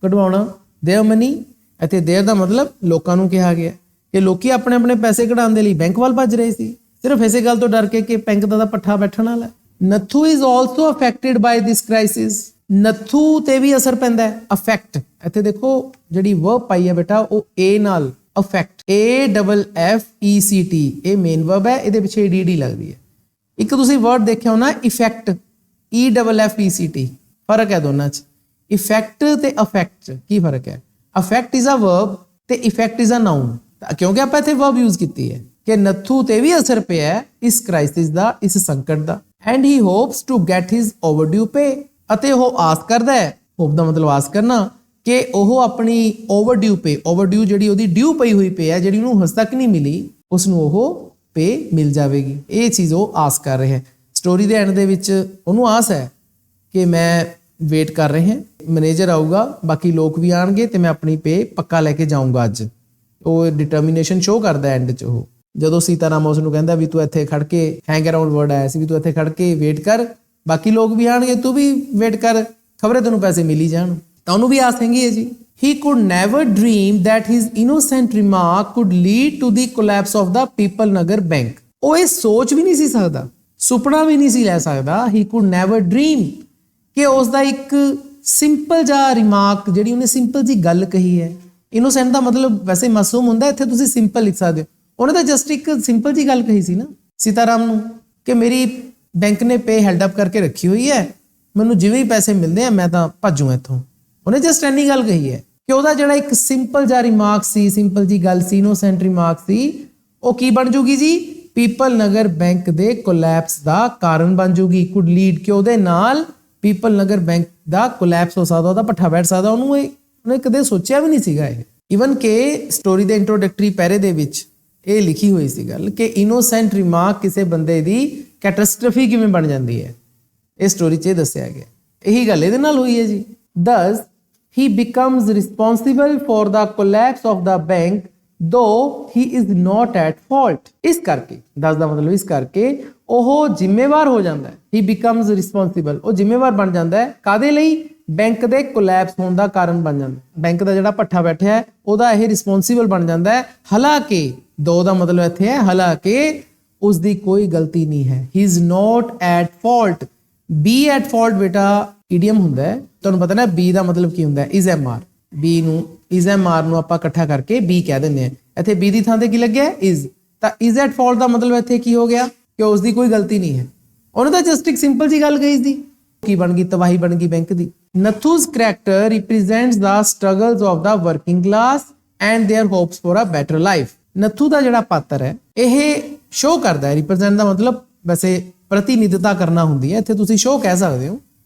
ਕਢਵਾਉਣਾ, ਦੇਅਰ ਮਨੀ। ਅਤੇ ਦੇਅਰ ਦਾ ਮਤਲਬ ਲੋਕਾਂ ਨੂੰ ਕਿਹਾ ਗਿਆ ਕਿ ਲੋਕੀ ਆਪਣੇ ਆਪਣੇ ਪੈਸੇ ਕਢਾਉਣ ਦੇ ਲਈ ਬੈਂਕ ਵੱਲ ਭੱਜ ਰਹੇ ਸੀ, ਸਿਰਫ ਇਸੇ ਗੱਲ ਤੋਂ ਡਰ ਕੇ ਕਿ ਬੈਂਕ ਦਾ ਪੱਠਾ ਬੈਠਣ ਵਾਲਾ। Nathu is also affected by this crisis. Nathu ਤੇ ਵੀ ਅਸਰ ਪੈਂਦਾ ਹੈ, ਅਫੈਕਟ। ਇੱਥੇ ਦੇਖੋ ਜਿਹੜੀ ਵਰਬ ਪਾਈ ਹੈ ਬੇਟਾ, ਉਹ ਏ ਨਾਲ, ਅਫੈਕਟ, AFFECT, ਇਹ ਮੇਨ ਵਰਬ ਹੈ, ਇਹਦੇ ਪਿੱਛੇ EDD ਲੱਗਦੀ ਹੈ। ਇੱਕ ਤੁਸੀਂ ਵਰਡ ਦੇਖਿਆ ਹੋਣਾ, ਇਫੈਕਟ, EFFECT, ਫਰਕ ਹੈ ਦੋਨਾਂ 'ਚ। ਇਫੈਕਟ ਤੇ ਅਫੈਕਟ ਕੀ ਫਰਕ ਹੈ? ਅਫੈਕਟ ਇਜ਼ ਅ ਵਰਬ ਤੇ ਇਫੈਕਟ ਇਜ਼ ਅ ਨਾਊਨ। ਕਿਉਂਕਿ ਆਪਾਂ ਇੱਥੇ ਵਰਬ ਯੂਜ਼ ਕੀਤੀ ਹੈ ਕਿ ਨੱਥੂ ਤੇ ਵੀ ਅਸਰ ਪਿਆ ਇਸ ਕ੍ਰਾਈਸਿਸ ਦਾ, ਇਸ ਸੰਕਟ ਦਾ। And he hopes to get his overdue pay, ਅਤੇ ਉਹ ਆਸ ਕਰਦਾ ਹੈ, ਹੋਪ ਦਾ ਮਤਲਬ ਆਸ ਕਰਨਾ, ਕਿ ਉਹ ਆਪਣੀ ਓਵਰਡਿਊ ਪੇ, ਓਵਰਡਿਊ ਜਿਹੜੀ ਉਹਦੀ ਡਿਊ ਪਈ ਹੋਈ ਪੇ ਹੈ, ਜਿਹੜੀ ਉਹਨੂੰ ਹਜੇ ਤੱਕ ਨਹੀਂ ਮਿਲੀ, ਉਸ ਨੂੰ ਉਹ ਪੇ ਮਿਲ ਜਾਵੇਗੀ। ਇਹ ਚੀਜ਼ ਉਹ ਆਸ ਕਰ ਰਿਹਾ ਹੈ। ਸਟੋਰੀ ਦੇ ਐਂਡ ਦੇ ਵਿੱਚ ਉਹਨੂੰ ਆਸ ਹੈ ਕਿ ਮੈਂ ਵੇਟ ਕਰ ਰਹੇ ਹਾਂ, ਮੈਨੇਜਰ ਆਊਗਾ, ਬਾਕੀ ਲੋਕ ਵੀ ਆਣਗੇ ਤੇ ਮੈਂ ਆਪਣੀ ਪੇ ਪੱਕਾ ਲੈ ਕੇ ਜਾਊਂਗਾ ਅੱਜ। ਉਹ ਡਿਟਰਮੀਨੇਸ਼ਨ ਸ਼ੋ ਕਰਦਾ ਐਂਡ 'ਚ। ਉਹ ਜਦੋਂ ਸੀਤਾਰਾਮ ਉਸ ਨੂੰ ਕਹਿੰਦਾ ਵੀ ਤੂੰ ਇੱਥੇ ਖੜ ਕੇ, ਹੈਂਗ ਅਰਾਊਂਡ ਵਰਡ ਆਇਆ ਸੀ, ਵੀ ਤੂੰ ਇੱਥੇ ਖੜ ਕੇ ਵੇਟ ਕਰ, ਬਾਕੀ ਲੋਕ ਵੀ ਆਣਗੇ, ਤੂੰ ਵੀ ਵੇਟ ਕਰ, ਖਬਰੇ ਤੈਨੂੰ ਪੈਸੇ ਮਿਲ ਹੀ ਜਾਣ। ਤਾਂ ਉਹਨੂੰ ਵੀ ਆਸ ਹੈਗੀ ਹੈ ਜੀ। He could never dream that his innocent remark could lead to the collapse of the People Nagar Bank। ਉਹ ਇਹ ਸੋਚ ਵੀ ਨਹੀਂ ਸੀ ਸਕਦਾ, ਸੁਪਨਾ ਵੀ ਨਹੀਂ ਸੀ ਲੈ ਸਕਦਾ। He could never dream ਕਿ ਉਸ ਦਾ ਇੱਕ ਸਿੰਪਲ ਜਿਹਾ ਰਿਮਾਰਕ, ਜਿਹੜੀ ਉਹਨੇ ਸਿੰਪਲ ਜੀ ਗੱਲ ਕਹੀ ਹੈ। ਇਨੋਸੈਂਟ ਦਾ ਮਤਲਬ ਵੈਸੇ ਮਾਸੂਮ ਹੁੰਦਾ, ਇੱਥੇ ਤੁਸੀਂ ਸਿੰਪਲ ਲਿਖ ਸਕਦੇ ਹੋ। ਉਹਨੇ ਤਾਂ ਜਸਟ ਇੱਕ ਸਿੰਪਲ ਜੀ ਗੱਲ ਕਹੀ ਸੀ ਨਾ ਸੀਤਾਰਾਮ ਨੂੰ ਕਿ ਮੇਰੀ ਬੈਂਕ ਨੇ ਪੇ ਹੈਲਡ ਅਪ ਕਰਕੇ ਰੱਖੀ ਹੋਈ ਹੈ, ਮੈਨੂੰ ਜਿਵੇਂ ਹੀ ਪੈਸੇ ਮਿਲਦੇ ਆ ਮੈਂ ਤਾਂ ਭੱਜੂ ਇੱਥੋਂ। ਉਹਨੇ ਜਸਟ ਇੰਨੀ ਗੱਲ ਕਹੀ ਹੈ ਕਿ ਉਹਦਾ ਜਿਹੜਾ ਇੱਕ ਸਿੰਪਲ ਜਿਹਾ ਰਿਮਾਰਕ ਸੀ, ਸਿੰਪਲ ਜੀ ਗੱਲ ਸੀ, ਇਨੋਸੈਂਟ ਰਿਮਾਰਕ ਸੀ, ਉਹ ਕੀ ਬਣ ਜੂਗੀ ਜੀ, ਪੀਪਲ ਨਗਰ ਬੈਂਕ ਦੇ ਕੋਲੈਪਸ ਦਾ ਕਾਰਨ ਬਣ ਜੂਗੀ। ਕੁਡ ਲੀਡ, ਕਿ ਉਹਦੇ ਨਾਲ ਪੀਪਲ ਨਗਰ ਬੈਂਕ ਦਾ ਕੋਲੈਪਸ ਹੋ ਸਕਦਾ, ਉਹਦਾ ਪੱਠਾ ਬੈਠ ਸਕਦਾ। ਉਹਨੇ ਕਦੇ ਸੋਚਿਆ ਵੀ ਨਹੀਂ ਸੀਗਾ ਇਹ। ਈਵਨ ਕਿ ਸਟੋਰੀ ਦੇ ਇੰਟਰੋਡਕਟਰੀ ਪੈਰੇ ਦੇ ਵਿੱਚ ਇਹ ਲਿਖੀ ਹੋਈ ਸੀ ਗੱਲ ਕਿ ਇਨੋਸੈਂਟ ਰਿਮਾਰਕ ਕਿਸੇ ਬੰਦੇ ਦੀ ਕੈਟਾਸਟ੍ਰਫੀ ਕਿਵੇਂ ਬਣ ਜਾਂਦੀ ਹੈ, ਇਹ ਸਟੋਰੀ 'ਚ ਇਹ ਦੱਸਿਆ ਗਿਆ। ਇਹੀ ਗੱਲ ਇਹਦੇ ਨਾਲ ਹੋਈ ਹੈ ਜੀ। ਦਸ he becomes responsible for the collapse of the bank though he is not at fault। ਇਸ ਕਰਕੇ, ਦਸ ਦਾ ਮਤਲਬ ਇਸ ਕਰਕੇ ਉਹ ਜ਼ਿੰਮੇਵਾਰ ਹੋ ਜਾਂਦਾ ਹੈ। he becomes responsible, ਉਹ ਜ਼ਿੰਮੇਵਾਰ ਬਣ ਜਾਂਦਾ ਹੈ। ਕਾਦੇ ਲਈ? ਬੈਂਕ ਦੇ ਕੋਲੈਪਸ ਹੋਣ ਦਾ ਕਾਰਨ ਬਣ ਜਾਂਦਾ। ਬੈਂਕ ਦਾ ਜਿਹੜਾ ਪੱਠਾ ਬੈਠਿਆ ਹੈ ਉਹਦਾ ਇਹ ਰਿਸਪੌਂਸਿਬਲ ਬਣ ਜਾਂਦਾ ਹੈ। ਹਾਲਾਂਕਿ ਦੋ ਦਾ ਮਤਲਬ ਇੱਥੇ ਹੈ ਹਾਲਾਂਕਿ ਉਸ ਦੀ ਕੋਈ ਗਲਤੀ ਨਹੀਂ ਹੈ। he is not at fault। be at fault ਬੇਟਾ ਈਡੀਅਮ ਹੁੰਦਾ ਹੈ, ਤੁਹਾਨੂੰ ਪਤਾ ਨਾ be ਦਾ ਮਤਲਬ ਕੀ ਹੁੰਦਾ ਹੈ, is mr। be ਨੂੰ is mr ਨੂੰ ਆਪਾਂ ਇਕੱਠਾ ਕਰਕੇ be ਕਹਿ ਦਿੰਦੇ ਆ। ਇੱਥੇ be ਦੀ ਥਾਂ ਤੇ ਕੀ ਲੱਗਿਆ ਹੈ, is। ਤਾਂ is at fault ਦਾ ਮਤਲਬ ਇੱਥੇ ਕੀ ਹੋ ਗਿਆ ਕਿ ਉਸ ਦੀ ਕੋਈ ਗਲਤੀ ਨਹੀਂ ਹੈ। ਉਹਨੇ ਤਾਂ ਜਸਟ ਇੱਕ ਸਿੰਪਲ ਜੀ ਗੱਲ ਕਹੀ ਸੀ, ਕੀ ਬਣ ਗਈ, ਤਬਾਹੀ ਬਣ ਗਈ bank the. ਨਥੂ's character represents the struggles of the working class and their hopes for a better life। ਨਥੂ ਦਾ ਜਿਹੜਾ ਪਾਤਰ ਹੈ ਇਹ ਸ਼ੋ ਕਰਦਾ ਹੈ, ਰਿਪਰੈਜ਼ੈਂਟ ਦਾ ਮਤਲਬ ਵੈਸੇ ਪ੍ਰਤੀਨਿਧਤਾ ਕਰਨਾ ਹੁੰਦੀ ਹੈ, ਇੱਥੇ ਤੁਸੀਂ ਸ਼ੋ ਕਹਿ ਸਕਦੇ ਹੋ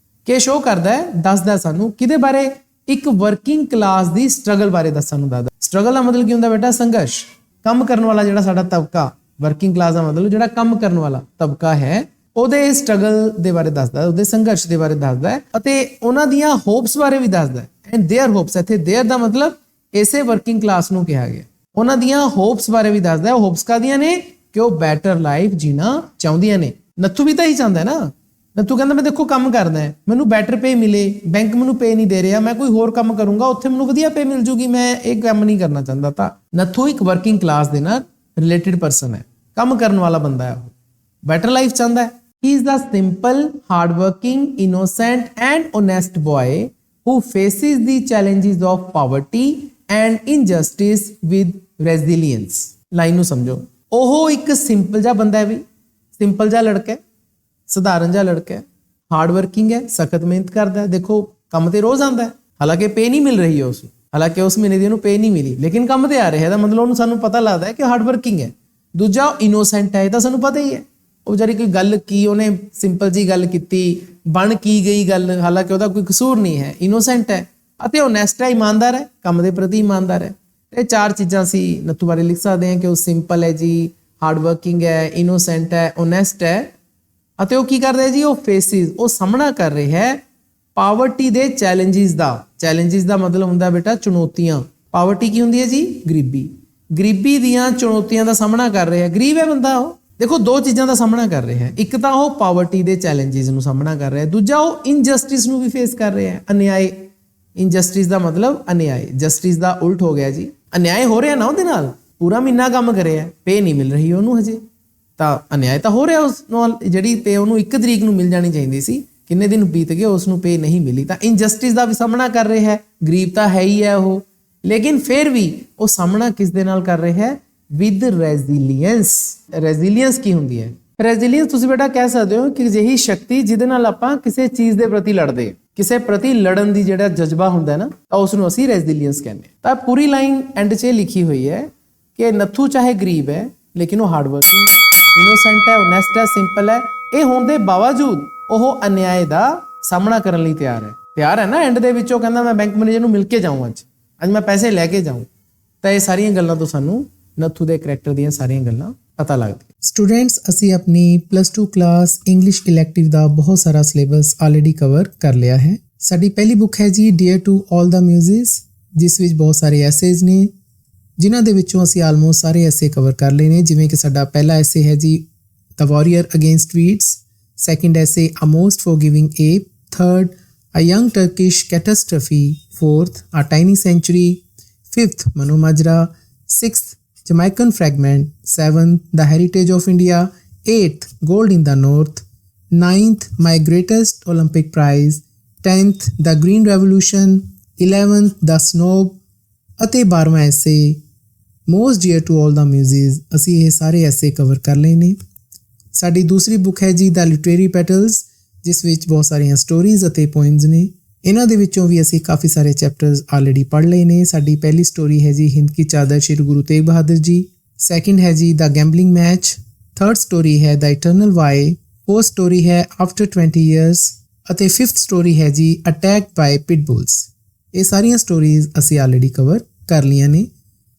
ਕਿ ਸ਼ੋ ਕਰਦਾ ਹੈ, ਦੱਸਦਾ ਸਾਨੂੰ ਕਿਹਦੇ ਬਾਰੇ, ਇੱਕ ਵਰਕਿੰਗ ਕਲਾਸ ਦੀ ਸਟਰਗਲ ਬਾਰੇ ਦੱਸਣ ਨੂੰ ਦੱਸਦਾ। ਸਟਰਗਲ ਦਾ ਮਤਲਬ ਕੀ ਹੁੰਦਾ ਬੇਟਾ, ਸੰਘਰਸ਼। ਕੰਮ ਕਰਨ ਵਾਲਾ ਜਿਹੜਾ ਸਾਡਾ ਤਬਕਾ, ਵਰਕਿੰਗ ਕਲਾਸ ਦਾ ਮਤਲਬ ਜਿਹੜਾ ਕੰਮ ਕਰਨ ਵਾਲਾ ਤਬਕਾ ਹੈ, ਉਹਦੇ ਸਟਰਗਲ ਦੇ ਬਾਰੇ ਦੱਸਦਾ, ਉਹਦੇ ਸੰਘਰਸ਼ ਦੇ ਬਾਰੇ ਦੱਸਦਾ ਹੈ ਅਤੇ ਉਹਨਾਂ ਦੀਆਂ ਹੋਪਸ ਬਾਰੇ ਵੀ ਦੱਸਦਾ ਹੈ। ਐਂਡ देयर ਹੋਪਸ, ਇੱਥੇ देयर ਦਾ ਮਤਲਬ ਇਸੇ ਵਰਕਿੰਗ ਕਲਾਸ ਨੂੰ ਕਿਹਾ ਗਿਆ। ਉਹਨਾਂ ਦੀਆਂ ਹੋਪਸ ਬਾਰੇ ਵੀ ਦੱਸਦਾ ਹੈ। ਹੋਪਸ ਕਾਦੀਆਂ ਨੇ ਕਿ ਉਹ ਬੈਟਰ ਲਾਈਫ ਜੀਣਾ ਚਾਹੁੰਦੀਆਂ ਨੇ। ਨੱਥੂ ਵੀ ਤਾਂ ਹੀ ਚਾਹੁੰਦਾ ਹੈ ਨਾ। ਨੱਥੂ ਕਹਿੰਦਾ ਮੈਂ ਦੇਖੋ ਕੰਮ ਕਰਦਾ ਹੈ, ਮੈਨੂੰ ਬੈਟਰ ਪੇ ਮਿਲੇ, ਬੈਂਕ ਮੈਨੂੰ ਪੇ ਨਹੀਂ ਦੇ ਰਿਹਾ, ਮੈਂ ਕੋਈ ਹੋਰ ਕੰਮ ਕਰੂੰਗਾ, ਉੱਥੇ ਮੈਨੂੰ ਵਧੀਆ ਪੇ ਮਿਲ ਜੂਗੀ, ਮੈਂ ਇਹ ਕੰਮ ਨਹੀਂ ਕਰਨਾ ਚਾਹੁੰਦਾ। ਤਾਂ ਨੱਥੂ ਇੱਕ ਵਰਕਿੰਗ ਕਲਾਸ ਦੇ ਨਾਲ ਰਿਲੇਟਡ ਪਰਸਨ ਹੈ, ਕੰਮ ਕਰਨ ਵਾਲਾ ਬੰਦਾ ਹੈ, ਉਹ ਬੈਟਰ ਲਾਈਫ ਚਾਹੁੰਦਾ ਹੈ। He is the simple, hardworking, innocent and honest boy who faces the challenges of poverty and injustice with resilience। Line ਨੂੰ ਸਮਝੋ, ਉਹ ਇੱਕ ਸਿੰਪਲ ਜਿਹਾ ਬੰਦਾ ਹੈ ਵੀ, ਸਿੰਪਲ ਜਿਹਾ ਲੜਕਾ ਹੈ, ਸਧਾਰਨ ਜਿਹਾ ਲੜਕਾ ਹੈ, ਹਾਰਡ ਵਰਕਿੰਗ ਹੈ, ਸਖਤ ਮਿਹਨਤ ਕਰਦਾ ਹੈ। ਦੇਖੋ ਕੰਮ ਤੇ ਰੋਜ਼ ਆਉਂਦਾ ਹੈ, ਹਾਲਾਂਕਿ ਪੇ ਨਹੀਂ ਮਿਲ ਰਹੀ ਹੈ ਉਸ ਨੂੰ, ਹਾਲਾਂਕਿ ਉਸ ਮਹੀਨੇ ਦੀ ਉਹਨੂੰ ਪੇ ਨਹੀਂ ਮਿਲੀ, ਲੇਕਿਨ ਕੰਮ ਤੇ ਆ ਰਿਹਾ ਹੈ, ਮਤਲਬ ਉਹਨੂੰ ਸਾਨੂੰ ਪਤਾ ਲੱਗਦਾ ਹੈ ਕਿ ਹਾਰਡ ਵਰਕਿੰਗ ਹੈ। ਦੂਜਾ ਇਨੋਸੈਂਟ ਹੈ, ਇਹ ਤਾਂ ਸਾਨੂੰ ਪਤਾ ਹੀ ਹੈ, ਉਹ ਵਿਚਾਰੀ ਕੋਈ ਗੱਲ ਕੀ, ਉਹਨੇ ਸਿੰਪਲ ਜੀ ਗੱਲ ਕੀਤੀ, ਬਣ ਕੀ ਗਈ ਗੱਲ, ਹਾਲਾਂਕਿ ਉਹਦਾ ਕੋਈ ਕਸੂਰ ਨਹੀਂ ਹੈ, ਇਨੋਸੈਂਟ ਹੈ। ਅਤੇ ਓਨੈਸਟ ਹੈ, ਇਮਾਨਦਾਰ ਹੈ, ਕੰਮ ਦੇ ਪ੍ਰਤੀ ਇਮਾਨਦਾਰ ਹੈ। ਇਹ ਚਾਰ ਚੀਜ਼ਾਂ ਸੀ ਨੱਥੂ ਬਾਰੇ ਲਿਖ ਸਕਦੇ ਹਾਂ ਕਿ ਉਹ ਸਿੰਪਲ ਹੈ ਜੀ, ਹਾਰਡ ਵਰਕਿੰਗ ਹੈ, ਇਨੋਸੈਂਟ ਹੈ, ਓਨੈਸਟ ਹੈ ਅਤੇ ਉਹ ਕੀ ਕਰ ਰਿਹਾ ਜੀ, ਉਹ ਫੇਸਿਸ, ਉਹ ਸਾਹਮਣਾ ਕਰ ਰਿਹਾ ਹੈ ਪਾਵਰਟੀ ਦੇ ਚੈਲੰਜਿਸ ਦਾ। ਚੈਲੰਜਿਸ ਦਾ ਮਤਲਬ ਹੁੰਦਾ ਬੇਟਾ ਚੁਣੌਤੀਆਂ। ਪਾਵਰਟੀ ਕੀ ਹੁੰਦੀ ਹੈ ਜੀ, ਗਰੀਬੀ। ਗਰੀਬੀ ਦੀਆਂ ਚੁਣੌਤੀਆਂ ਦਾ ਸਾਹਮਣਾ ਕਰ ਰਿਹਾ ਹੈ। ਗਰੀਬ ਹੈ ਬੰਦਾ, ਉਹ ਦੇਖੋ ਦੋ ਚੀਜ਼ਾਂ ਦਾ ਸਾਹਮਣਾ ਕਰ ਰਿਹਾ ਹੈ, ਇੱਕ ਤਾਂ ਉਹ ਪਾਵਰਟੀ ਦੇ ਚੈਲੰਜਿਸ ਨੂੰ ਸਾਹਮਣਾ ਕਰ ਰਿਹਾ ਹੈ, ਦੂਜਾ ਉਹ ਇਨਜਸਟਿਸ ਨੂੰ ਵੀ ਫੇਸ ਕਰ ਰਿਹਾ ਹੈ, ਅਨਿਆਏ। ਇਨਜਸਟਿਸ ਦਾ ਮਤਲਬ ਅਨਿਆਏ, ਜਸਟਿਸ ਦਾ ਉਲਟ ਹੋ ਗਿਆ ਜੀ, ਅਨਿਆਏ ਹੋ ਰਿਹਾ ਨਾ ਉਹਦੇ ਨਾਲ, ਪੂਰਾ ਮਹੀਨਾ ਕੰਮ ਕਰਿਆ, ਪੇ ਨਹੀਂ ਮਿਲ ਰਹੀ ਉਹਨੂੰ ਹਜੇ, ਤਾਂ ਅਨਿਆਏ ਤਾਂ ਹੋ ਰਿਹਾ ਉਸ ਨਾਲ। ਜਿਹੜੀ ਪੇ ਉਹਨੂੰ 1 ਤਰੀਕ ਨੂੰ ਮਿਲ ਜਾਣੀ ਚਾਹੀਦੀ ਸੀ, ਕਿੰਨੇ ਦਿਨ ਬੀਤ ਗਏ, ਉਸ ਨੂੰ ਪੇ ਨਹੀਂ ਮਿਲੀ, ਤਾਂ ਇਨਜਸਟਿਸ ਦਾ ਵੀ ਸਾਹਮਣਾ ਕਰ ਰਿਹਾ ਹੈ। ਗਰੀਬ ਤਾਂ ਹੈ ਹੀ ਹੈ ਉਹ, ਲੇਕਿਨ ਫਿਰ ਵੀ ਉਹ ਸਾਹਮਣਾ ਕਿਸ ਦੇ ਨਾਲ ਕਰ ਰਿਹਾ ਹੈ, ਵਿਦ ਰੈਜ਼ੀਲੀਅੰਸ। ਰੈਜ਼ੀਲੀਅੰਸ ਕੀ ਹੁੰਦੀ ਹੈ? ਰੈਜ਼ੀਲੀਅੰਸ ਤੁਸੀਂ ਬੇਟਾ ਕਹਿ ਸਕਦੇ ਹੋ ਕਿ ਅਜਿਹੀ ਸ਼ਕਤੀ ਜਿਹਦੇ ਨਾਲ ਆਪਾਂ ਕਿਸੇ ਚੀਜ਼ ਦੇ ਪ੍ਰਤੀ ਲੜਦੇ, ਕਿਸੇ ਪ੍ਰਤੀ ਲੜਨ ਦੀ ਜਿਹੜਾ ਜਜ਼ਬਾ ਹੁੰਦਾ ਨਾ, ਤਾਂ ਉਸ ਨੂੰ ਅਸੀਂ ਰੈਜ਼ੀਲੀਅੰਸ ਕਹਿੰਦੇ ਹਾਂ। ਤਾਂ ਪੂਰੀ ਲਾਈਨ ਐਂਡ 'ਚ ਲਿਖੀ ਹੋਈ ਹੈ ਕਿ ਨੱਥੂ ਚਾਹੇ ਗਰੀਬ ਹੈ ਲੇਕਿਨ ਉਹ ਹਾਰਡ ਵਰਕਿੰਗ, ਇਨੋਸੈਂਟ ਹੈ, ਓਨੈਸਟ ਹੈ, ਸਿੰਪਲ ਹੈ। ਇਹ ਹੋਣ ਦੇ ਬਾਵਜੂਦ ਉਹ ਅਨਿਆਏ ਦਾ ਸਾਹਮਣਾ ਕਰਨ ਲਈ ਤਿਆਰ ਹੈ ਨਾ। ਐਂਡ ਦੇ ਵਿੱਚ ਉਹ ਕਹਿੰਦਾ ਮੈਂ ਬੈਂਕ ਮੈਨੇਜਰ ਨੂੰ ਮਿਲ ਕੇ ਜਾਊਂ, ਅੱਜ ਮੈਂ ਪੈਸੇ ਲੈ ਕੇ ਜਾਊਂ। ਤਾਂ ਇਹ ਸਾਰੀਆਂ ਗੱਲਾਂ ਤੋਂ ਸਾਨੂੰ ਨੱਥੂ ਦੇ ਕਰੈਕਟਰ ਦੀਆਂ ਸਾਰੀਆਂ ਗੱਲਾਂ ਪਤਾ ਲੱਗਦੀਆਂ। ਸਟੂਡੈਂਟਸ, ਅਸੀਂ ਆਪਣੀ +2 ਕਲਾਸ ਇੰਗਲਿਸ਼ ਇਲੈਕਟਿਵ ਦਾ ਬਹੁਤ ਸਾਰਾ ਸਿਲੇਬਸ ਆਲਰੇਡੀ ਕਵਰ ਕਰ ਲਿਆ ਹੈ। ਸਾਡੀ ਪਹਿਲੀ ਬੁੱਕ ਹੈ ਜੀ ਡੀਅਰ ਟੂ ਆਲ ਦਾ ਮਿਊਜ਼ਿਸ, ਜਿਸ ਵਿੱਚ ਬਹੁਤ ਸਾਰੇ ਐਸੇਜ਼ ਨੇ, ਜਿਨ੍ਹਾਂ ਦੇ ਵਿੱਚੋਂ ਅਸੀਂ ਆਲਮੋਸਟ ਸਾਰੇ ਐਸੇ ਕਵਰ ਕਰ ਲਏ ਨੇ। ਜਿਵੇਂ ਕਿ ਸਾਡਾ ਪਹਿਲਾ ਐਸੇ ਹੈ ਜੀ the warrior against weeds, second essay a most forgiving ape, third a young Turkish catastrophe, fourth a tiny century, fifth Mano Majra, sixth Jamaican fragment, seventh the heritage of India, eighth gold in the north, ninth my greatest Olympic prize, 10th the green revolution, 11th the snob ਅਤੇ 12ਵਾਂ ਐਸੇ most dear to all the muses। ਅਸੀਂ ਇਹ ਸਾਰੇ ਐਸੇ cover ਕਰ ਲਏ ਨੇ। ਸਾਡੀ ਦੂਸਰੀ ਬੁੱਕ ਹੈ ਜੀ ਦ ਲਿਟਰੇਰੀ ਪੈਟਲਸ, ਜਿਸ ਵਿੱਚ ਬਹੁਤ ਸਾਰੀਆਂ ਸਟੋਰੀਜ਼ ਅਤੇ ਪੋਇਮਸ ਨੇ। ਇਹਨਾਂ ਦੇ ਵਿੱਚੋਂ ਵੀ ਅਸੀਂ ਕਾਫੀ ਸਾਰੇ ਚੈਪਟਰਸ ਆਲਰੇਡੀ ਪੜ੍ਹ ਲਏ ਨੇ। ਸਾਡੀ ਪਹਿਲੀ ਸਟੋਰੀ ਹੈ ਜੀ ਹਿੰਦ ਕੀ ਚਾਦਰ ਸ਼੍ਰੀ ਗੁਰੂ ਤੇਗ ਬਹਾਦਰ ਜੀ, ਸੈਕਿੰਡ ਹੈ ਜੀ ਦ ਗੈਂਬਲਿੰਗ ਮੈਚ, ਥਰਡ ਸਟੋਰੀ ਹੈ ਦ ਇਟਰਨਲ ਵਾਈ, ਫੋਰਥ ਸਟੋਰੀ ਹੈ ਆਫਟਰ 20 ਇਅਰਸ ਅਤੇ ਫਿਫਥ ਸਟੋਰੀ ਹੈ ਜੀ ਅਟੈਕ ਬਾਈ ਪਿਟਬੁਲਸ। ਇਹ ਸਾਰੀਆਂ ਸਟੋਰੀਜ਼ ਅਸੀਂ ਆਲਰੇਡੀ ਕਵਰ ਕਰ ਲਈਆਂ ਨੇ।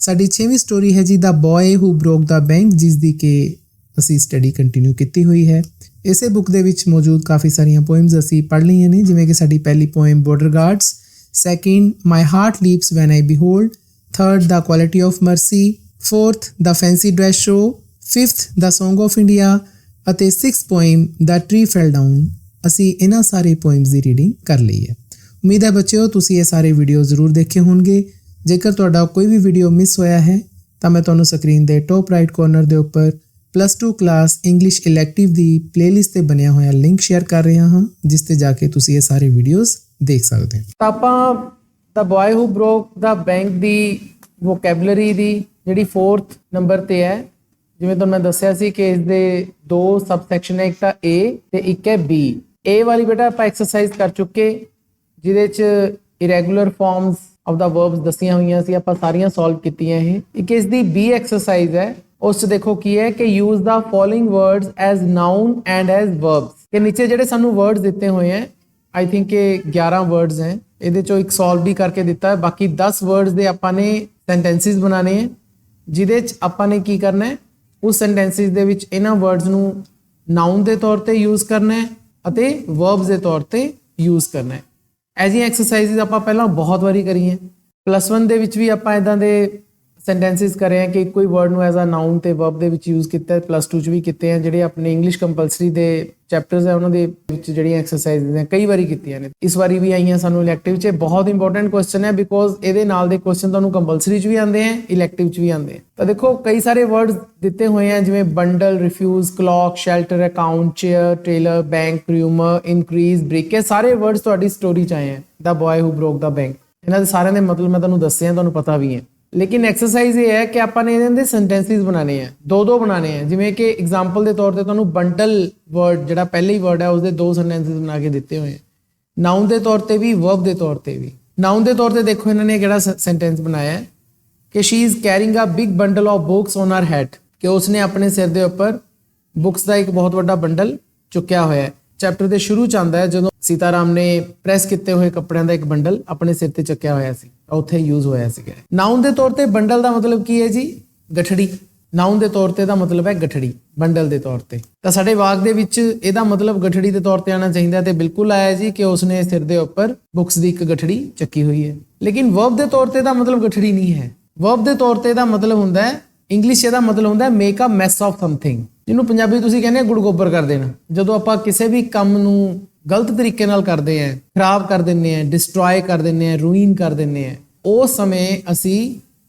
ਸਾਡੀ 6ਵੀਂ ਸਟੋਰੀ ਹੈ ਜੀ ਦ boy who broke the bank, ਜਿਸ ਦੀ ਕਿ ਅਸੀਂ ਸਟੱਡੀ ਕੰਟੀਨਿਊ ਕੀਤੀ ਹੋਈ ਹੈ। ਇਸੇ ਬੁੱਕ ਦੇ ਵਿੱਚ ਮੌਜੂਦ ਕਾਫੀ ਸਾਰੀਆਂ ਪੋਇਮਸ ਅਸੀਂ ਪੜ੍ਹ ਲਈਆਂ ਨੇ, ਜਿਵੇਂ ਕਿ ਸਾਡੀ ਪਹਿਲੀ poem border guards, second my heart leaps when I behold, third the quality of mercy, fourth the fancy dress show, fifth the song of India ਅਤੇ sixth poem the tree fell down. ਅਸੀਂ ਇਹਨਾਂ ਸਾਰੇ poems ਦੀ reading ਕਰ ਲਈ ਹੈ। ਉਮੀਦ ਹੈ ਬੱਚਿਓ ਤੁਸੀਂ ਇਹ ਸਾਰੇ ਵੀਡੀਓ ਜ਼ਰੂਰ ਦੇਖੇ ਹੋਣਗੇ। ਜੇਕਰ ਤੁਹਾਡਾ ਕੋਈ ਵੀ ਵੀਡੀਓ ਮਿਸ ਹੋਇਆ ਹੈ ਤਾਂ ਮੈਂ ਤੁਹਾਨੂੰ ਸਕਰੀਨ ਦੇ ਟੌਪ ਰਾਈਟ ਕਾਰਨਰ ਦੇ ਉੱਪਰ +2 ਕਲਾਸ ਇੰਗਲਿਸ਼ ਇਲੈਕਟਿਵ ਦੀ ਪਲੇਲਿਸਟ ਤੇ ਬਣਿਆ ਹੋਇਆ ਲਿੰਕ ਸ਼ੇਅਰ ਕਰ ਰਿਹਾ ਹਾਂ, ਜਿਸ ਤੇ ਜਾ ਕੇ ਤੁਸੀਂ ਇਹ ਸਾਰੇ ਵੀਡੀਓਜ਼ ਦੇਖ ਸਕਦੇ ਹੋ। ਤਾਂ ਆਪਾਂ ਦ boy who broke the bank the vocabulary ਦੀ ਜਿਹੜੀ 4th ਨੰਬਰ ਤੇ ਹੈ, ਜਿਵੇਂ ਤੁਹਾਨੂੰ ਮੈਂ ਦੱਸਿਆ ਸੀ ਕਿ ਇਸ ਦੇ 2 ਸਬ ਸੈਕਸ਼ਨ ਹੈ, ਇੱਕ ਤਾਂ A ਤੇ ਇੱਕ ਹੈ B। A ਵਾਲੀ ਬੇਟਾ ਆਪਾਂ ਐਕਸਰਸਾਈਜ਼ ਕਰ ਚੁੱਕੇ, ਜਿਹਦੇ 'ਚ irregular farms of the verbs ਦੱਸੀਆਂ ਹੋਈਆਂ ਸੀ, ਆਪਾਂ ਸਾਰੀਆਂ ਸੋਲਵ ਕੀਤੀਆਂ ਇਹ। ਇੱਕ ਇਸ ਦੀ B ਐਕਸਰਸਾਈਜ਼ ਹੈ, ਉਸ 'ਚ ਦੇਖੋ ਕੀ ਹੈ ਕਿ use the following words as known and as verbs. ਕਿ ਨੀਚੇ ਜਿਹੜੇ ਸਾਨੂੰ ਵਰਡਸ ਦਿੱਤੇ ਹੋਏ ਹੈ, ਆਈ ਥਿੰਕ ਕਿ 11 ਵਰਡਸ ਹੈ, ਇਹਦੇ 'ਚੋਂ ਇੱਕ ਸੋਲਵ ਵੀ ਕਰਕੇ ਦਿੱਤਾ ਹੈ। ਬਾਕੀ 10 ਵਰਡਸ ਦੇ ਆਪਾਂ ਨੇ ਸੈਂਟੈਂਸਿਸ ਬਣਾਉਣੇ ਹੈ, ਜਿਹਦੇ 'ਚ ਆਪਾਂ ਨੇ ਕੀ ਕਰਨਾ ਹੈ, ਉਸ ਸੈਂਟੈਂਸਿਸ ਦੇ ਵਿੱਚ ਇਹਨਾਂ ਵਰਡਸ ਨੂੰ ਨਾਊਨ ਦੇ ਤੌਰ ਤੇ ਯੂਜ਼ ਕਰਨਾ ਹੈ ਅਤੇ ਵਰਬਸ ਦੇ ਤੌਰ ਤੇ ਯੂਜ਼ ਕਰਨਾ ਹੈ। ਐਜੀਆਂ ਐਕਸਰਸਾਈਜ਼ਸ ਆਪਾਂ ਪਹਿਲਾਂ ਬਹੁਤ ਵਾਰੀ ਕਰੀਆਂ। +1 ਦੇ ਵਿੱਚ ਵੀ ਆਪਾਂ ਇਦਾਂ ਦੇ ਸੈਂਟੈਂਸਿਸ ਕਰੇ ਆ ਕਿ ਕੋਈ ਵਰਡ ਨੂੰ ਐਜ਼ ਅ ਨਾਊਨ ਤੇ ਵਰਬ ਦੇ ਵਿੱਚ ਯੂਜ਼ ਕੀਤਾ ਹੈ। +2 ਚ ਵੀ ਕੀਤੇ ਆ। ਜਿਹੜੇ ਆਪਣੇ ਇੰਗਲਿਸ਼ ਕੰਪਲਸਰੀ ਦੇ ਚੈਪਟਰਸ ਹੈ ਉਹਨਾਂ ਦੇ ਵਿੱਚ ਜਿਹੜੀਆਂ ਐਕਸਰਸਾਈਜ਼ਸ ਹੈ ਕਈ ਵਾਰੀ ਕੀਤੀਆਂ ਨੇ, ਇਸ ਵਾਰੀ ਵੀ ਆਈਆਂ ਸਾਨੂੰ ਇਲੈਕਟਿਵ 'ਚ। ਬਹੁਤ ਇੰਪੋਰਟੈਂਟ ਕੁਐਸਚਨ ਹੈ, ਬਿਕੋਜ਼ ਇਹਦੇ ਨਾਲ ਦੇ ਕੁਐਸਚਨ ਤੁਹਾਨੂੰ ਕੰਪਲਸਰੀ 'ਚ ਵੀ ਆਉਂਦੇ ਆ, ਇਲੈਕਟਿਵ 'ਚ ਵੀ ਆਉਂਦੇ ਆ। ਤਾਂ ਦੇਖੋ ਕਈ ਸਾਰੇ ਵਰਡਸ ਦਿੱਤੇ ਹੋਏ ਆ, ਜਿਵੇਂ bundle, refuse, clock, shelter, account, chair, tailor, bank, rumour, increase, break. ਇਹ ਸਾਰੇ ਵਰਡਸ ਤੁਹਾਡੀ ਸਟੋਰੀ 'ਚ ਆਏ ਆ the boy who broke the bank. ਇਹਨਾਂ ਦੇ ਸਾਰਿਆਂ ਦੇ ਮਤਲਬ ਮੈਂ ਤੁਹਾਨੂੰ ਦੱਸੇ ਆ, ਤੁਹਾਨੂੰ ਪਤਾ ਵੀ ਹੈ। ਲੇਕਿਨ ਐਕਸਰਸਾਈਜ਼ ਇਹ ਹੈ ਕਿ ਆਪਾਂ ਨੇ ਇਹਨਾਂ ਦੇ ਸੈਂਟੈਂਸਿਸ ਬਣਾਉਣੇ ਆ, 2-2 ਬਣਾਉਣੇ ਆ। ਜਿਵੇਂ ਕਿ ਐਗਜ਼ਾਮਪਲ ਦੇ ਤੌਰ ਤੇ ਤੁਹਾਨੂੰ ਬੰਡਲ ਵਰਡ ਜਿਹੜਾ ਪਹਿਲਾ ਹੀ ਵਰਡ ਹੈ ਉਸਦੇ 2 ਸੈਂਟੈਂਸਿਸ ਬਣਾ ਕੇ ਦਿੱਤੇ ਹੋਏ ਆ, ਨਾਊਨ ਦੇ ਤੌਰ ਤੇ ਵੀ, ਵਰਬ ਦੇ ਤੌਰ ਤੇ ਵੀ। ਨਾਊਨ ਦੇ ਤੌਰ ਤੇ ਦੇਖੋ ਇਹਨਾਂ ਨੇ ਕਿਹੜਾ ਸੈਂਟੈਂਸ ਬਣਾਇਆ ਹੈ ਕਿ she is carrying a big bundle of books on her head, ਕਿ ਉਸਨੇ ਆਪਣੇ ਸਿਰ ਦੇ ਉੱਪਰ ਬੁੱਕਸ ਦਾ ਇੱਕ ਬਹੁਤ ਵੱਡਾ ਬੰਡਲ ਚੁੱਕਿਆ ਹੋਇਆ ਹੈ। ਚੈਪਟਰ ਦੇ ਸ਼ੁਰੂ ਚ ਆਉਂਦਾ ਹੈ ਜਦੋਂ ਸੀਤਾਰਾਮ ਨੇ ਪ੍ਰੈਸ ਕੀਤੇ ਹੋਏ ਕੱਪੜਿਆਂ ਦਾ ਇੱਕ ਬੰਡਲ ਆਪਣੇ ਸਿਰ ਤੇ ਚੱਕਿਆ ਹੋਇਆ ਸੀ, ਉੱਥੇ ਯੂਜ਼ ਹੋਇਆ ਸੀਗਾ। ਨਾਊਨ ਦੇ ਤੌਰ ਤੇ ਬੰਡਲ ਦਾ ਮਤਲਬ ਕੀ ਹੈ ਜੀ? ਗਠੜੀ। ਨਾਊਨ ਦੇ ਤੌਰ ਤੇ ਦਾ ਮਤਲਬ ਹੈ ਗਠੜੀ, ਬੰਡਲ ਦੇ ਤੌਰ ਤੇ। ਤਾਂ ਸਾਡੇ ਵਾਕ ਦੇ ਵਿੱਚ ਇਹਦਾ ਮਤਲਬ ਗਠੜੀ ਦੇ ਤੌਰ ਤੇ ਆਉਣਾ ਚਾਹੀਦਾ, ਤੇ ਬਿਲਕੁਲ ਆਇਆ ਜੀ ਕਿ ਉਸਨੇ ਸਿਰ ਦੇ ਉੱਪਰ ਬੁੱਕਸ ਦੀ ਇੱਕ ਗਠੜੀ ਚੱਕੀ ਹੋਈ ਹੈ। ਲੇਕਿਨ ਵਰਬ ਦੇ ਤੌਰ ਤੇ ਦਾ ਮਤਲਬ ਗਠੜੀ ਨਹੀਂ ਹੈ। ਵਰਬ ਦੇ ਤੌਰ ਤੇ ਦਾ ਮਤਲਬ ਹੁੰਦਾ ਹੈ, ਇੰਗਲਿਸ਼ ਇਹਦਾ ਮਤਲਬ ਹੁੰਦਾ ਹੈ make a mess of something, ਜਿਹਨੂੰ ਪੰਜਾਬੀ ਤੁਸੀਂ ਕਹਿੰਦੇ ਗੁੜ ਗੋਬਰ ਕਰ ਦੇਣਾ। ਜਦੋਂ ਆਪਾਂ ਕਿਸੇ ਵੀ ਕੰਮ ਨੂੰ ਗਲਤ ਤਰੀਕੇ ਨਾਲ ਕਰਦੇ ਆਂ, ਖਰਾਬ ਕਰ ਦਿੰਦੇ ਆਂ, ਡਿਸਟਰੋਏ ਕਰ ਦਿੰਦੇ ਆਂ, ਰੂਇਨ ਕਰ ਦਿੰਦੇ ਆਂ, ਉਸ ਸਮੇਂ ਅਸੀਂ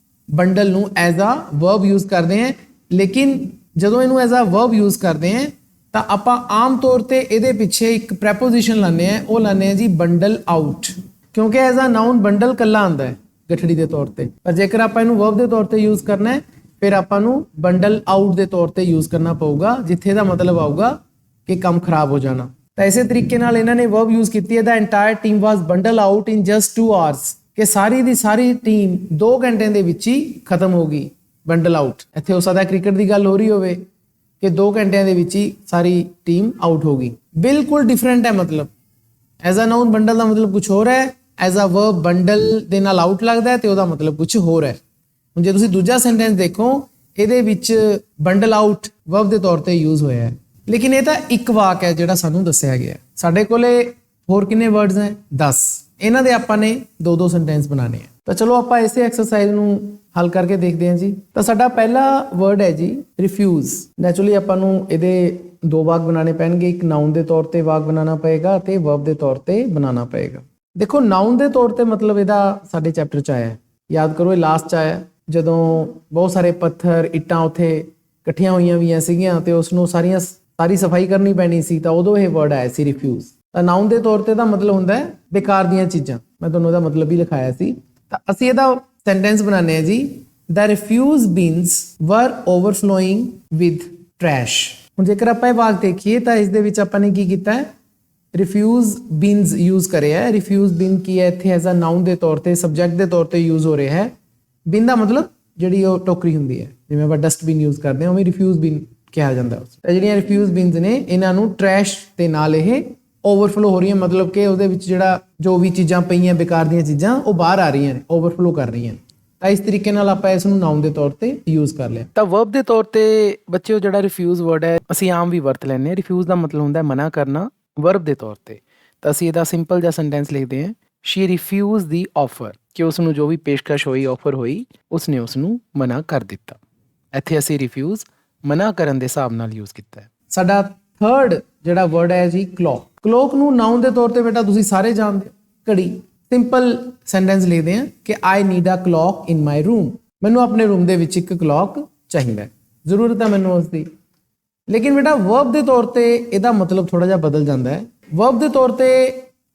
ਬੰਡਲ ਨੂੰ ਐਜ਼ ਅ ਵਰਬ ਯੂਜ਼ ਕਰਦੇ ਆਂ। ਲੇਕਿਨ ਜਦੋਂ ਇਹਨੂੰ ਐਜ਼ ਅ ਵਰਬ ਯੂਜ਼ ਕਰਦੇ ਆਂ ਤਾਂ ਆਪਾਂ ਆਮ ਤੌਰ ਤੇ ਇਹਦੇ ਪਿੱਛੇ ਇੱਕ ਪ੍ਰੈਪੋਜੀਸ਼ਨ ਲਾਉਂਦੇ ਆਂ, ਉਹ ਲਾਉਂਦੇ ਆਂ ਜੀ ਬੰਡਲ ਆਊਟ, ਕਿਉਂਕਿ ਐਜ਼ ਅ ਨਾਊਨ ਬੰਡਲ ਕੱਲਾ ਆਉਂਦਾ ਹੈ ਗਠੜੀ ਦੇ ਤੌਰ ਤੇ। ਪਰ ਜੇਕਰ ਆਪਾਂ ਇਹਨੂੰ ਵਰਬ ਦੇ ਤੌਰ ਤੇ ਯੂਜ਼ ਕਰਨਾ ਹੈ, ਫਿਰ ਆਪਾਂ ਨੂੰ ਬੰਡਲ ਆਊਟ ਦੇ ਤੌਰ ਤੇ ਯੂਜ਼ ਕਰਨਾ ਪਊਗਾ, ਜਿੱਥੇ ਦਾ ਮਤਲਬ ਆਊਗਾ ਕਿ ਕੰਮ ਖਰਾਬ ਹੋ ਜਾਣਾ। ਤਾਂ ਇਸੇ ਤਰੀਕੇ ਨਾਲ ਇਹਨਾਂ ਨੇ ਵਰਬ ਯੂਜ਼ ਕੀਤੀ ਹੈ, ਦਾ ਐਂਟਾਇਰ ਟੀਮ ਵਾਸ ਬੰਡਲ ਆਊਟ ਇਨ ਜਸਟ 2 ਆਵਰਸ, ਕਿ ਸਾਰੀ ਦੀ ਸਾਰੀ ਟੀਮ 2 ਘੰਟਿਆਂ ਦੇ ਵਿੱਚ ਹੀ ਖਤਮ ਹੋ ਗਈ। ਬੰਡਲ ਆਊਟ ਇੱਥੇ ਹੋ ਸਕਦਾ ਕ੍ਰਿਕਟ ਦੀ ਗੱਲ ਹੋ ਰਹੀ ਹੋਵੇ ਕਿ 2 ਘੰਟਿਆਂ ਦੇ ਵਿੱਚ ਹੀ ਸਾਰੀ ਟੀਮ ਆਊਟ ਹੋ ਗਈ। ਬਿਲਕੁਲ ਡਿਫਰੈਂਟ ਹੈ ਮਤਲਬ। ਐਜ਼ ਅ ਨਾਊਨ ਬੰਡਲ ਦਾ ਮਤਲਬ ਕੁਝ ਹੋਰ ਹੈ, ਐਜ਼ ਅ ਵਰਬ ਬੰਡਲ ਦੇ ਨਾਲ ਆਊਟ ਲੱਗਦਾ ਹੈ ਤੇ ਉਹਦਾ ਮਤਲਬ ਕੁਝ ਹੋਰ ਹੈ। ਹੁਣ ਜੇ ਤੁਸੀਂ ਦੂਜਾ ਸੈਂਟੈਂਸ ਦੇਖੋ, ਇਹਦੇ ਵਿੱਚ ਬੰਡਲ ਆਊਟ ਵਰਬ ਦੇ ਤੌਰ ਤੇ ਯੂਜ਼ ਹੋਇਆ ਹੈ, ਲੇਕਿਨ ਇਹ ਤਾਂ ਇੱਕ ਵਾਕ ਹੈ ਜਿਹੜਾ ਸਾਨੂੰ ਦੱਸਿਆ ਗਿਆ। ਸਾਡੇ ਕੋਲੇ ਹੋਰ ਕਿੰਨੇ ਵਰਡਸ ਹੈ? 10। ਇਹਨਾਂ ਦੇ ਆਪਾਂ ਨੇ 2-2 ਸੈਂਟੈਂਸ ਬਣਾਉਣੇ ਆ। ਤਾਂ ਚਲੋ ਆਪਾਂ ਇਸੇ ਐਕਸਰਸਾਈਜ਼ ਨੂੰ ਹੱਲ ਕਰਕੇ ਦੇਖਦੇ ਹਾਂ ਜੀ। ਤਾਂ ਸਾਡਾ ਪਹਿਲਾ ਵਰਡ ਹੈ ਜੀ ਰਿਫਿਊਜ਼। ਨੈਚੁਰਲੀ ਆਪਾਂ ਨੂੰ ਇਹਦੇ 2 ਵਾਕ ਬਣਾਉਣੇ ਪੈਣਗੇ, ਇੱਕ ਨਾਊਨ ਦੇ ਤੌਰ ਤੇ ਵਾਕ ਬਣਾਉਣਾ ਪਏਗਾ ਅਤੇ ਵਰਬ ਦੇ ਤੌਰ ਤੇ ਬਣਾਉਣਾ ਪਏਗਾ। ਦੇਖੋ ਨਾਊਨ ਦੇ ਤੌਰ ਤੇ ਮਤਲਬ ਇਹਦਾ ਸਾਡੇ ਚੈਪਟਰ 'ਚ ਆਇਆ, ਯਾਦ ਕਰੋ ਇਹ ਲਾਸਟ 'ਚ ਆਇਆ, ਜਦੋਂ ਬਹੁਤ ਸਾਰੇ ਪੱਥਰ ਇੱਟਾਂ ਉੱਥੇ ਇਕੱਠੀਆਂ ਹੋਈਆਂ ਵੀਆਂ ਸੀਗੀਆਂ ਤੇ ਉਸਨੂੰ ਸਾਰੀ ਸਫਾਈ ਕਰਨੀ ਪੈਣੀ ਸੀ, ਤਾਂ ਉਦੋਂ ਇਹ ਵਰਡ ਆਇਆ ਸੀ ਰਿਫਿਊਜ਼। ਤਾਂ ਨਾਊਨ ਦੇ ਤੌਰ ਤੇ ਦਾ ਮਤਲਬ ਹੁੰਦਾ ਹੈ ਬੇਕਾਰ ਦੀਆਂ ਚੀਜ਼ਾਂ। ਮੈਂ ਤੁਹਾਨੂੰ ਇਹਦਾ ਮਤਲਬ ਵੀ ਲਿਖਾਇਆ ਸੀ। ਤਾਂ ਅਸੀਂ ਇਹਦਾ ਸੈਂਟੈਂਸ ਬਣਾਉਂਦੇ ਹਾਂ ਜੀ, ਦ ਰਿਫਿਊਜ਼ ਬਿਨਸ ਵਰ ਓਵਰਫਲੋਇੰਗ ਵਿਦ ਟਰੈਸ਼। ਹੁਣ ਜੇਕਰ ਆਪਾਂ ਇਹ ਵਾਕ ਦੇਖੀਏ ਤਾਂ ਇਸ ਦੇ ਵਿੱਚ ਆਪਾਂ ਨੇ ਕੀ ਕੀਤਾ ਹੈ, ਰਿਫਿਊਜ਼ ਬੀਨਸ ਯੂਜ਼ ਕਰਿਆ ਹੈ। ਰਿਫਿਊਜ਼ ਬੀਨ ਕੀ ਹੈ ਇੱਥੇ ਐਜ਼ ਅ ਨਾਊਨ ਦੇ ਤੌਰ ਤੇ ਸਬਜੈਕਟ ਦੇ ਤੌਰ ਤੇ ਯੂਜ਼ ਹੋ ਰਿਹਾ ਹੈ। ਬਿਨ ਦਾ ਮਤਲਬ ਜਿਹੜੀ ਉਹ ਟੋਕਰੀ ਹੁੰਦੀ ਹੈ, ਜਿਵੇਂ ਆਪਾਂ ਡਸਟਬਿਨ ਯੂਜ਼ ਕਰਦੇ ਹਾਂ ਉਵੇਂ ਰਿਫਿਊਜ਼ ਬਿਨ ਕਿਹਾ ਜਾਂਦਾ ਉਸ। ਤਾਂ ਜਿਹੜੀਆਂ ਰਿਫਿਊਜ਼ ਬਿਨਸ ਨੇ ਇਹਨਾਂ ਨੂੰ ਟਰੈਸ਼ ਦੇ ਨਾਲ ਇਹ ਓਵਰਫਲੋ ਹੋ ਰਹੀਆਂ, ਮਤਲਬ ਕਿ ਉਹਦੇ ਵਿੱਚ ਜਿਹੜਾ ਜੋ ਵੀ ਚੀਜ਼ਾਂ ਪਈਆਂ ਬੇਕਾਰ ਦੀਆਂ ਚੀਜ਼ਾਂ ਉਹ ਬਾਹਰ ਆ ਰਹੀਆਂ ਨੇ, ਓਵਰਫਲੋ ਕਰ ਰਹੀਆਂ ਨੇ। ਤਾਂ ਇਸ ਤਰੀਕੇ ਨਾਲ ਆਪਾਂ ਇਸ ਨੂੰ ਨਾਊਨ ਦੇ ਤੌਰ ਤੇ ਯੂਜ਼ ਕਰ ਲਿਆ। ਤਾਂ ਵਰਬ ਦੇ ਤੌਰ ਤੇ ਬੱਚਿਓ ਜਿਹੜਾ ਰਿਫਿਊਜ਼ ਵਰਡ ਹੈ ਅਸੀਂ ਆਮ ਵੀ ਵਰਤ ਲੈਂਦੇ ਹਾਂ। ਰਿਫਿਊਜ਼ ਦਾ ਮਤਲਬ ਹੁੰਦਾ ਹੈ ਮਨਾ ਕਰਨਾ ਵਰਬ ਦੇ ਤੌਰ ਤੇ। ਤਾਂ ਅਸੀਂ ਇਹਦਾ ਸਿੰਪਲ ਜਿਹਾ ਸੈਂਟੈਂਸ ਲਿਖਦੇ ਹਾਂ, ਸ਼ੀ ਰਿਫਿਊਜ਼ ਦੀ ਆਫਰ, ਕਿ ਉਸ ਨੂੰ ਜੋ ਵੀ ਪੇਸ਼ਕਸ਼ ਹੋਈ, ਆਫਰ ਹੋਈ, ਉਸਨੇ ਉਸ ਨੂੰ ਮਨਾ ਕਰ ਦਿੱਤਾ। ਇੱਥੇ ਅਸੀਂ ਰਿਫਿਊਜ਼ ਮਨਾ ਕਰਨ ਦੇ ਹਿਸਾਬ ਨਾਲ ਯੂਜ਼ ਕੀਤਾ ਹੈ। ਸਾਡਾ ਥਰਡ ਜਿਹੜਾ ਵਰਡ ਹੈ ਜੀ ਕਲੌਕ। ਕਲੌਕ ਨੂੰ ਨਾਊਨ ਦੇ ਤੌਰ ਤੇ ਬੇਟਾ ਤੁਸੀਂ ਸਾਰੇ ਜਾਣਦੇ ਹੋ, ਘੜੀ। ਸਿੰਪਲ ਸੈਂਟੈਂਸ ਲਿਖਦੇ ਹਾਂ ਕਿ I need a clock in my room, ਮੈਨੂੰ ਆਪਣੇ ਰੂਮ ਦੇ ਵਿੱਚ ਇੱਕ ਕਲੌਕ ਚਾਹੀਦਾ ਹੈ, ਜ਼ਰੂਰਤ ਹੈ ਮੈਨੂੰ ਉਸ ਦੀ। ਲੇਕਿਨ ਬੇਟਾ ਵਰਬ ਦੇ ਤੌਰ ਤੇ ਇਹਦਾ ਮਤਲਬ ਥੋੜਾ ਜਿਹਾ ਬਦਲ ਜਾਂਦਾ ਹੈ। ਵਰਬ ਦੇ ਤੌਰ ਤੇ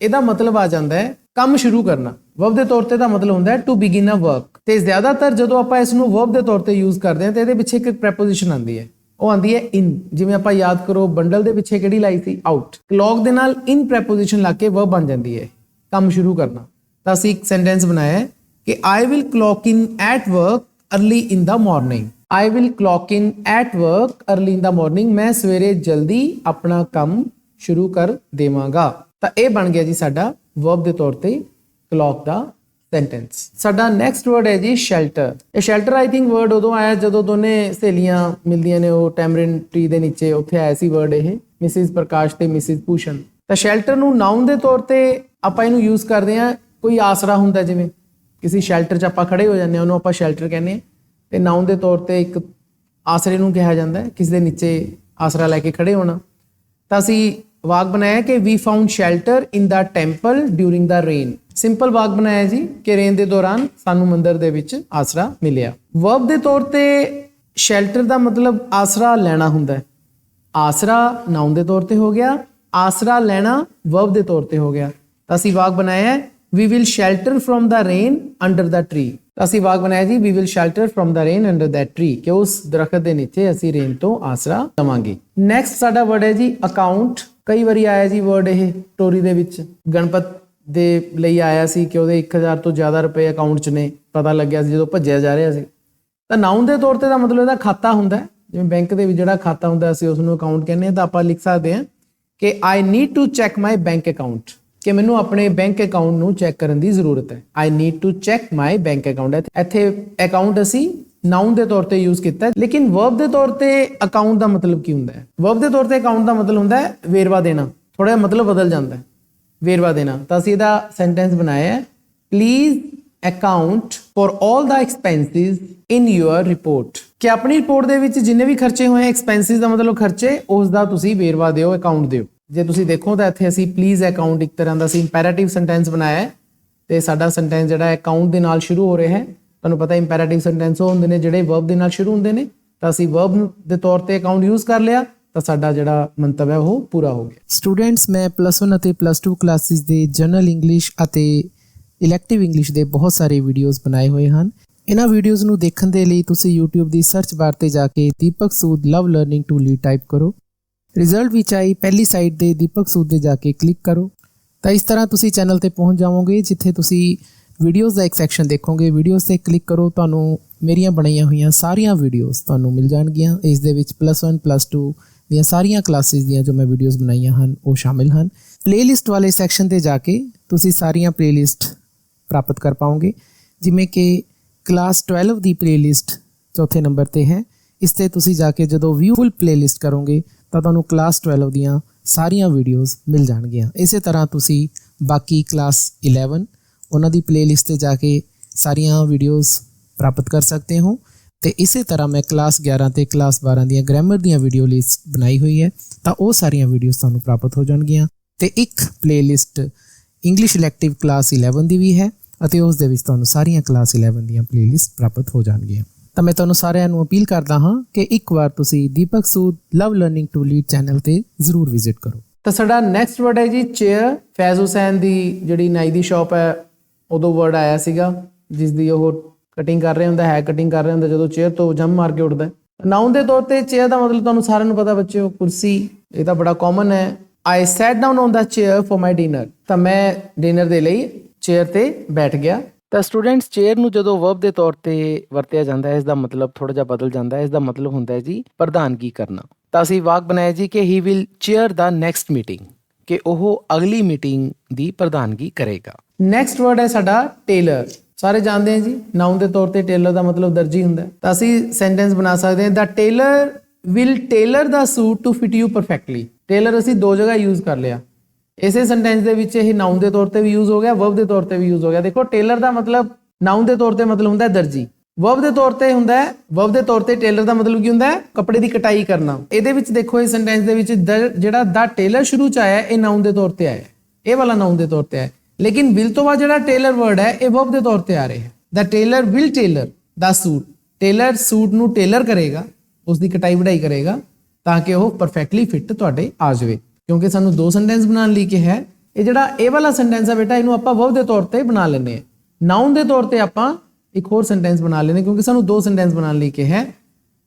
ਇਹਦਾ ਮਤਲਬ ਆ ਜਾਂਦਾ ਹੈ ਕੰਮ ਸ਼ੁਰੂ ਕਰਨਾ। ਵਰਬ ਦੇ ਤੌਰ ਤੇ ਦਾ ਮਤਲਬ ਹੁੰਦਾ ਹੈ ਟੂ ਬਿਗਿਨ ਅ ਵਰਕ। ਤੇ ਜ਼ਿਆਦਾਤਰ ਜਦੋਂ ਆਪਾਂ ਇਸ ਨੂੰ ਵਰਬ ਦੇ ਤੌਰ ਤੇ ਯੂਜ਼ ਕਰਦੇ ਹਾਂ ਤੇ ਇਹਦੇ ਪਿੱਛੇ ਇੱਕ ਪ੍ਰੈਪੋਜੀਸ਼ਨ ਆਉਂਦੀ ਹੈ, ਉਹ ਆਉਂਦੀ ਹੈ ਇਨ। ਜਿਵੇਂ ਆਪਾਂ ਯਾਦ ਕਰੋ ਬੰਡਲ ਦੇ ਪਿੱਛੇ ਕਿਹੜੀ ਲਾਈ ਸੀ, ਆਊਟ। ਕਲੌਕ ਦੇ ਨਾਲ ਇਨ ਪ੍ਰੈਪੋਜੀਸ਼ਨ ਲਾ ਕੇ ਵਰਬ ਬਣ ਜਾਂਦੀ ਹੈ ਕੰਮ ਸ਼ੁਰੂ ਕਰਨਾ। ਤਾਂ ਅਸੀਂ ਇੱਕ ਸੈਂਟੈਂਸ ਬਣਾਇਆ ਹੈ ਕਿ I will clock in at work early in the morning. I will clock in at work early in the morning, ਮੈਂ ਸਵੇਰੇ ਜਲਦੀ ਆਪਣਾ ਕੰਮ ਸ਼ੁਰੂ ਕਰ ਦੇਵਾਂਗਾ। ਤਾਂ ਇਹ ਬਣ ਗਿਆ ਜੀ ਸਾਡਾ ਵਰਬ ਦੇ ਤੌਰ ਤੇ ਕਲੌਕ ਦਾ ਸੈਂਟੈਂਸ। ਸਾਡਾ ਨੈਕਸਟ ਵਰਡ ਹੈ ਜੀ ਸ਼ੈਲਟਰ। ਇਹ ਸ਼ੈਲਟਰ ਆਈ ਥਿੰਕ ਵਰਡ ਉਦੋਂ ਆਇਆ ਜਦੋਂ ਦੋਨੇ ਸਹੇਲੀਆਂ ਮਿਲਦੀਆਂ ਨੇ, ਉਹ ਟੈਮਰਿਨ ਟਰੀ ਦੇ ਨੀਚੇ, ਉੱਥੇ ਆਇਆ ਸੀ ਵਰਡ ਇਹ, ਮਿਸਿਸ ਪ੍ਰਕਾਸ਼ ਤੇ ਮਿਸਿਸ ਭੂਸ਼ਣ। ਤਾਂ ਸ਼ੈਲਟਰ ਨੂੰ ਨਾਊਨ ਦੇ ਤੌਰ ਤੇ ਆਪਾਂ ਇਹਨੂੰ ਯੂਜ਼ ਕਰਦੇ ਹਾਂ, ਕੋਈ ਆਸਰਾ ਹੁੰਦਾ, ਜਿਵੇਂ ਕਿਸੇ ਸ਼ੈਲਟਰ 'ਚ ਆਪਾਂ ਖੜੇ ਹੋ ਜਾਂਦੇ ਹਾਂ ਉਹਨੂੰ ਆਪਾਂ ਸ਼ੈਲਟਰ ਕਹਿੰਦੇ ਹਾਂ। ਤੇ ਨਾਊਨ ਦੇ ਤੌਰ ਤੇ ਇੱਕ ਆਸਰੇ ਨੂੰ ਕਿਹਾ ਜਾਂਦਾ ਹੈ, ਕਿਸੇ ਦੇ ਨੀਚੇ ਆਸਰਾ ਲੈ ਕੇ ਖੜੇ ਹੋਣਾ। ਤਾਂ ਅਸੀਂ ਵਾਕ ਬਣਾਇਆ ਕਿ ਵੀ ਫਾਊਂਡ ਸ਼ੈਲਟਰ ਇਨ ਦਾ ਟੈਂਪਲ ਡਿਊਰਿੰਗ ਦਾ ਰੇਨ। ਸਿੰਪਲ ਵਾਕ ਬਣਾਇਆ ਜੀ ਕਿ ਰੇਨ ਦੇ ਦੌਰਾਨ ਸਾਨੂੰ ਮੰਦਿਰ ਦੇ ਵਿੱਚ ਆਸਰਾ ਮਿਲਿਆ। ਵਰਬ ਦੇ ਤੌਰ ਤੇ ਸ਼ੈਲਟਰ ਦਾ ਮਤਲਬ ਆਸਰਾ ਲੈਣਾ ਹੁੰਦਾ ਹੈ। ਆਸਰਾ ਨਾਊਨ ਦੇ ਤੌਰ ਤੇ ਹੋ ਗਿਆ, ਆਸਰਾ ਲੈਣਾ ਵਰਬ ਦੇ ਤੌਰ ਤੇ ਹੋ ਗਿਆ। ਤਾਂ ਅਸੀਂ ਵਾਕ ਬਣਾਇਆ ਹੈ we will shelter from the rain under the tree। ਤਾਂ ਅਸੀਂ ਵਾਕ ਬਣਾਇਆ ਜੀ we will shelter from the rain under that tree, ਕਿ ਉਸ ਦਰਖਤ ਦੇ ਨੀਚੇ ਅਸੀਂ ਰੇਨ ਤੋਂ ਆਸਰਾ ਲਵਾਂਗੇ। ਨੈਕਸਟ ਸਾਡਾ ਵਰਡ ਹੈ ਜੀ ਅਕਾਊਂਟ। ਕਈ ਵਾਰੀ ਆਇਆ ਜੀ ਵਰਡ ਇਹ ਸਟੋਰੀ ਦੇ ਵਿੱਚ, ਗਣਪਤ ਦੇ ਲਈ ਆਇਆ ਸੀ ਕਿ ਉਹਦੇ 1000 ਤੋਂ ਜ਼ਿਆਦਾ ਰੁਪਏ ਅਕਾਊਂਟ 'ਚ ਨੇ, ਪਤਾ ਲੱਗਿਆ ਸੀ ਜਦੋਂ ਭੱਜਿਆ ਜਾ ਰਿਹਾ ਸੀ। ਤਾਂ ਨਾਊਨ ਦੇ ਤੌਰ ਤੇ ਦਾ ਮਤਲਬ ਇਹਦਾ ਖਾਤਾ ਹੁੰਦਾ ਹੈ, ਜਿਵੇਂ ਬੈਂਕ ਦੇ ਵਿੱਚ ਜਿਹੜਾ ਖਾਤਾ ਹੁੰਦਾ ਅਸੀਂ ਉਸ ਨੂੰ ਅਕਾਊਂਟ ਕਹਿੰਦੇ ਹਾਂ। ਤਾਂ ਆਪਾਂ ਲਿਖ ਸਕਦੇ ਹਾਂ ਕਿ I need to check my bank account, ਕਿ ਮੈਨੂੰ ਆਪਣੇ ਬੈਂਕ ਅਕਾਊਂਟ ਨੂੰ ਚੈੱਕ ਕਰਨ ਦੀ ਜ਼ਰੂਰਤ ਹੈ। I need to check my bank account. ਇੱਥੇ ਅਕਾਊਂਟ ਅਸੀਂ ਨਾਊਨ ਦੇ ਤੌਰ ਤੇ ਯੂਜ਼ ਕੀਤਾ, ਲੇਕਿਨ ਵਰਬ ਦੇ ਤੌਰ ਤੇ ਅਕਾਊਂਟ ਦਾ ਮਤਲਬ ਕੀ ਹੁੰਦਾ ਹੈ? ਵਰਬ ਦੇ ਤੌਰ ਤੇ ਅਕਾਊਂਟ ਦਾ ਮਤਲਬ ਹੁੰਦਾ ਹੈ ਵੇਰਵਾ ਦੇਣਾ। ਥੋੜਾ ਜਿਹਾ ਮਤਲਬ ਬਦਲ ਜਾਂਦਾ ਹੈ, ਵੇਰਵਾ ਦੇਣਾ। ਤਾਂ ਅਸੀਂ ਇਹਦਾ ਸੈਂਟੈਂਸ ਬਣਾਇਆ ਹੈ please account for all the expenses in your report, ਕਿ ਆਪਣੀ ਰਿਪੋਰਟ ਦੇ ਵਿੱਚ ਜਿੰਨੇ ਵੀ ਖਰਚੇ ਹੋਏ, ਐਕਸਪੈਂਸਿਸ ਦਾ ਮਤਲਬ ਖਰਚੇ, ਉਸ ਦਾ ਤੁਸੀਂ ਵੇਰਵਾ ਦਿਓ, ਅਕਾਊਂਟ ਦਿਓ। ਜੇ ਤੁਸੀਂ ਦੇਖੋ ਤਾਂ ਇੱਥੇ ਅਸੀਂ ਪਲੀਜ਼ ਅਕਾਊਂਟ ਇੱਕ ਤਰ੍ਹਾਂ ਦਾ ਅਸੀਂ ਇੰਪੈਰਾਟਿਵ ਸੈਂਟੈਂਸ ਬਣਾਇਆ ਹੈ, ਤੇ ਸਾਡਾ ਸੈਂਟੈਂਸ ਜਿਹੜਾ ਹੈ ਅਕਾਊਂਟ ਦੇ ਨਾਲ ਸ਼ੁਰੂ ਹੋ ਰਿਹਾ ਹੈ। ਤੁਹਾਨੂੰ ਪਤਾ ਇੰਪੈਰਾਟਿਵ ਸੈਂਟੈਂਸ ਉਹ ਹੁੰਦੇ ਨੇ ਜਿਹੜੇ ਵਰਬ ਦੇ ਨਾਲ ਸ਼ੁਰੂ ਹੁੰਦੇ ਨੇ। ਤਾਂ ਅਸੀਂ ਵਰਬ ਦੇ ਤੌਰ ਤੇ ਅਕਾਊਂਟ ਯੂਜ਼ ਕਰ ਲਿਆ, ਤਾਂ ਸਾਡਾ ਜਿਹੜਾ ਮੰਤਵ ਹੈ ਉਹ ਪੂਰਾ ਹੋ ਗਿਆ। ਸਟੂਡੈਂਟਸ, ਮੈਂ +1 ਅਤੇ +2 ਕਲਾਸਿਸ ਦੇ ਜਨਰਲ ਇੰਗਲਿਸ਼ ਅਤੇ ਇਲੈਕਟਿਵ ਇੰਗਲਿਸ਼ ਦੇ ਬਹੁਤ ਸਾਰੇ ਵੀਡੀਓਜ਼ ਬਣਾਏ ਹੋਏ ਹਨ। ਇਹਨਾਂ ਵੀਡੀਓਜ਼ ਨੂੰ ਦੇਖਣ ਦੇ ਲਈ ਤੁਸੀਂ YouTube ਦੀ ਸਰਚ ਬਾਰ ਤੇ ਜਾ ਕੇ ਦੀਪਕ ਸੂਦ ਲਵ ਲਰਨਿੰਗ ਟੂ ਲੀਡ ਟਾਈਪ ਕਰੋ। ਰਿਜ਼ਲਟ ਵਿੱਚ ਆਈ ਪਹਿਲੀ ਸਾਈਟ ਦੇ ਦੀਪਕ ਸੂਦ ਦੇ ਜਾ ਕੇ ਕਲਿੱਕ ਕਰੋ। ਤਾਂ ਇਸ ਤਰ੍ਹਾਂ ਤੁਸੀਂ ਚੈਨਲ ਤੇ ਪਹੁੰਚ ਜਾਵੋਗੇ, ਜਿੱਥੇ ਤੁਸੀਂ ਵੀਡੀਓਜ਼ ਦਾ ਇੱਕ ਸੈਕਸ਼ਨ ਦੇਖੋਗੇ। ਵੀਡੀਓਜ਼ ਤੇ ਕਲਿੱਕ ਕਰੋ, ਤੁਹਾਨੂੰ ਮੇਰੀਆਂ ਬਣਾਈਆਂ ਹੋਈਆਂ ਸਾਰੀਆਂ ਵੀਡੀਓਜ਼ ਤੁਹਾਨੂੰ ਮਿਲ ਜਾਣਗੀਆਂ। ਇਸ ਦੇ ਵਿੱਚ +1 +2 ਦੀਆਂ ਸਾਰੀਆਂ ਕਲਾਸਿਸ ਦੀਆਂ ਜੋ ਮੈਂ ਵੀਡੀਓਜ਼ ਬਣਾਈਆਂ ਹਨ ਉਹ ਸ਼ਾਮਿਲ ਹਨ। ਪਲੇਲਿਸਟ ਵਾਲੇ ਸੈਕਸ਼ਨ ਤੇ ਜਾ ਕੇ ਤੁਸੀਂ ਸਾਰੀਆਂ ਪਲੇਲਿਸਟ ਪ੍ਰਾਪਤ ਕਰ ਪਾਓਗੇ, ਜਿਵੇਂ ਕਿ ਕਲਾਸ 12 ਦੀ ਪਲੇਲਿਸਟ ਚੌਥੇ ਨੰਬਰ ਤੇ ਹੈ। ਇਸ ਤੇ ਤੁਸੀਂ ਜਾ ਕੇ ਜਦੋਂ ਵਿਊ ਫੁੱਲ ਪਲੇਲਿਸਟ ਕਰੋਗੇ ਤਾਂ ਤੁਹਾਨੂੰ ਕਲਾਸ 12 ਦੀਆਂ ਸਾਰੀਆਂ ਵੀਡੀਓਜ਼ ਮਿਲ ਜਾਣਗੀਆਂ। ਇਸੇ ਤਰ੍ਹਾਂ ਤੁਸੀਂ ਬਾਕੀ ਕਲਾਸ 11 ਉਹਨਾਂ ਦੀ ਪਲੇਲਿਸਟ ਤੇ ਜਾ ਕੇ ਸਾਰੀਆਂ ਵੀਡੀਓਜ਼ ਪ੍ਰਾਪਤ ਕਰ ਸਕਦੇ ਹੋ। ਤੇ ਇਸੇ ਤਰ੍ਹਾਂ ਮੈਂ ਕਲਾਸ 11 ਤੇ ਕਲਾਸ 12 ਦੀਆਂ ਗ੍ਰਾਮਰ ਦੀਆਂ ਵੀਡੀਓ ਲਿਸਟ ਬਣਾਈ ਹੋਈ ਹੈ, ਤਾਂ ਉਹ ਸਾਰੀਆਂ ਵੀਡੀਓਜ਼ ਤੁਹਾਨੂੰ ਪ੍ਰਾਪਤ ਹੋ ਜਾਣਗੀਆਂ। ਤੇ ਇੱਕ ਪਲੇਲਿਸਟ ਇੰਗਲਿਸ਼ ਇਲੈਕਟਿਵ ਕਲਾਸ 11 ਦੀ ਵੀ ਹੈ, ਅਤੇ ਉਸ ਦੇ ਵਿੱਚ ਤੁਹਾਨੂੰ ਸਾਰੀਆਂ ਕਲਾਸ 11 ਦੀਆਂ ਪਲੇਲਿਸਟ ਪ੍ਰਾਪਤ ਹੋ ਜਾਣਗੀਆਂ। ਤਾਂ ਮੈਂ ਤੁਹਾਨੂੰ ਸਾਰਿਆਂ ਨੂੰ ਅਪੀਲ ਕਰਦਾ ਹਾਂ ਕਿ ਇੱਕ ਵਾਰ ਤੁਸੀਂ ਦੀਪਕ ਸੂਦ ਲਵ ਲਰਨਿੰਗ ਟੂ ਲੀਡ ਚੈਨਲ ਤੇ ਜ਼ਰੂਰ ਵਿਜ਼ਿਟ ਕਰੋ। ਤਾਂ ਸਾਡਾ ਨੈਕਸਟ ਵਰਡ ਹੈ ਜੀ ਚੇਅਰ। ਫੈਜ਼ ਹੁਸੈਨ ਦੀ ਜਿਹੜੀ ਨਾਈ ਦੀ ਸ਼ਾਪ ਹੈ ਉਦੋਂ ਵਰਡ ਆਇਆ ਸੀਗਾ, ਜਿਸ ਦੀ ਉਹ ਕਟਿੰਗ ਕਰ ਰਿਹਾ ਹੁੰਦਾ ਹੈ, ਕਟਿੰਗ ਕਰ ਰਿਹਾ ਹੁੰਦਾ, ਜਦੋਂ ਚੇਅਰ ਤੋਂ ਜੰਮ ਮਾਰ ਕੇ ਉੱਠਦਾ। ਨਾਊਨ ਦੇ ਤੌਰ ਤੇ ਚੇਅਰ ਦਾ ਮਤਲਬ ਤੁਹਾਨੂੰ ਸਾਰਿਆਂ ਨੂੰ ਪਤਾ ਬੱਚਿਓ, ਕੁਰਸੀ। ਇਹ ਤਾਂ ਬੜਾ ਕਾਮਨ ਹੈ, I sat down on the chair for my dinner. ਤਾਂ ਮੈਂ ਡਿਨਰ ਦੇ ਲਈ ਚੇਅਰ ਤੇ ਬੈਠ ਗਿਆ। ਤਾਂ ਸਟੂਡੈਂਟਸ ਚੇਅਰ ਨੂੰ ਜਦੋਂ ਵਰਬ ਦੇ ਤੌਰ ਤੇ ਵਰਤਿਆ ਜਾਂਦਾ ਹੈ ਇਸ ਦਾ ਮਤਲਬ ਥੋੜਾ ਜਿਹਾ ਬਦਲ ਜਾਂਦਾ ਹੈ। ਇਸ ਦਾ ਮਤਲਬ ਹੁੰਦਾ ਹੈ ਜੀ ਪ੍ਰਧਾਨਗੀ ਕਰਨਾ। ਤਾਂ ਅਸੀਂ ਵਾਕ ਬਣਾਇਆ ਜੀ ਕਿ he will chair the next meeting, ਕਿ ਉਹ ਅਗਲੀ ਮੀਟਿੰਗ ਦੀ ਪ੍ਰਧਾਨਗੀ ਕਰੇਗਾ। ਨੈਕਸਟ ਵਰਡ ਹੈ ਸਾਡਾ ਟੇਲਰ। ਸਾਰੇ ਜਾਣਦੇ ਹਾਂ ਜੀ ਨਾਉਨ ਦੇ ਤੌਰ ਤੇ ਟੇਲਰ ਦਾ ਮਤਲਬ ਦਰਜੀ ਹੁੰਦਾ ਹੈ। ਤਾਂ ਅਸੀਂ ਸੈਂਟੈਂਸ ਬਣਾ ਸਕਦੇ ਹਾਂ the tailor will tailor the suit to fit you perfectly. Tailor ਅਸੀਂ ਦੋ ਜਗ੍ਹਾ ਯੂਜ਼ ਕਰ ਲਿਆ। ਇਸੇ ਸੈਂਟੈਂਸ ਦੇ ਵਿੱਚ ਇਹ ਨਾਉਨ ਦੇ ਤੌਰ ਤੇ ਵੀ ਯੂਜ਼ ਹੋ ਗਿਆ, ਵਰਬ ਦੇ ਤੌਰ ਤੇ ਵੀ ਯੂਜ਼ ਹੋ ਗਿਆ। ਦੇਖੋ ਟੇਲਰ ਦਾ ਮਤਲਬ ਨਾਉਨ ਦੇ ਤੌਰ ਤੇ ਮਤਲਬ ਹੁੰਦਾ ਹੈ ਦਰਜੀ, ਵਰਬ ਦੇ ਤੌਰ ਤੇ ਹੁੰਦਾ ਹੈ, ਵਰਬ ਦੇ ਤੌਰ ਤੇ ਟੇਲਰ ਦਾ ਮਤਲਬ ਕੀ ਹੁੰਦਾ ਹੈ ਕੱਪੜੇ ਦੀ ਕਟਾਈ ਕਰਨਾ। ਇਹਦੇ ਵਿੱਚ ਦੇਖੋ ਇਸ ਸੈਂਟੈਂਸ ਦੇ ਵਿੱਚ ਜਿਹੜਾ ਦਾ ਟੇਲਰ ਸ਼ੁਰੂ ਚ ਆਇਆ ਇਹ ਨਾਉਨ ਦੇ ਤੌਰ ਤੇ ਆਇਆ, ਇਹ ਵਾਲਾ ਨਾਉਨ ਦੇ ਤੌਰ ਤੇ ਆਇਆ। ਲੇਕਿਨ ਵਿਲ ਤੋਂ ਬਾਅਦ ਜਿਹੜਾ ਟੇਲਰ ਵਰਡ ਹੈ ਇਹ ਵਰਬ ਦੇ ਤੌਰ ਤੇ ਆ ਰਿਹਾ ਹੈ। The tailor will tailor the suit. Tailor suit ਨੂੰ ਟੇਲਰ ਕਰੇਗਾ, ਉਸ ਦੀ ਕਟਾਈ ਵਢਾਈ ਕਰੇਗਾ ਤਾਂ ਕਿ ਉਹ ਪਰਫੈਕਟਲੀ ਫਿੱਟ ਤੁਹਾਡੇ ਆ ਜਾਵੇ। ਕਿਉਂਕਿ ਸਾਨੂੰ ਦੋ ਸੈਂਟੈਂਸ ਬਣਾਉਣ ਲਈ ਕਿਹਾ ਹੈ। ਇਹ ਜਿਹੜਾ ਇਹ ਵਾਲਾ ਸੈਂਟੈਂਸ ਹੈ ਬੇਟਾ ਇਹਨੂੰ ਆਪਾਂ ਵਰਬ ਦੇ ਤੌਰ ਤੇ ਬਣਾ ਲੈਂਦੇ ਹਾਂ। ਨਾਉਨ ਦੇ ਤੌਰ ਤੇ ਆਪਾਂ ਇੱਕ ਹੋਰ ਸੈਂਟੈਂਸ ਬਣਾ ਲੈਂਦੇ ਕਿਉਂਕਿ ਸਾਨੂੰ ਦੋ ਸੈਂਟੈਂਸ ਬਣਾਉਣ ਲਈ ਕਿਹਾ ਹੈ।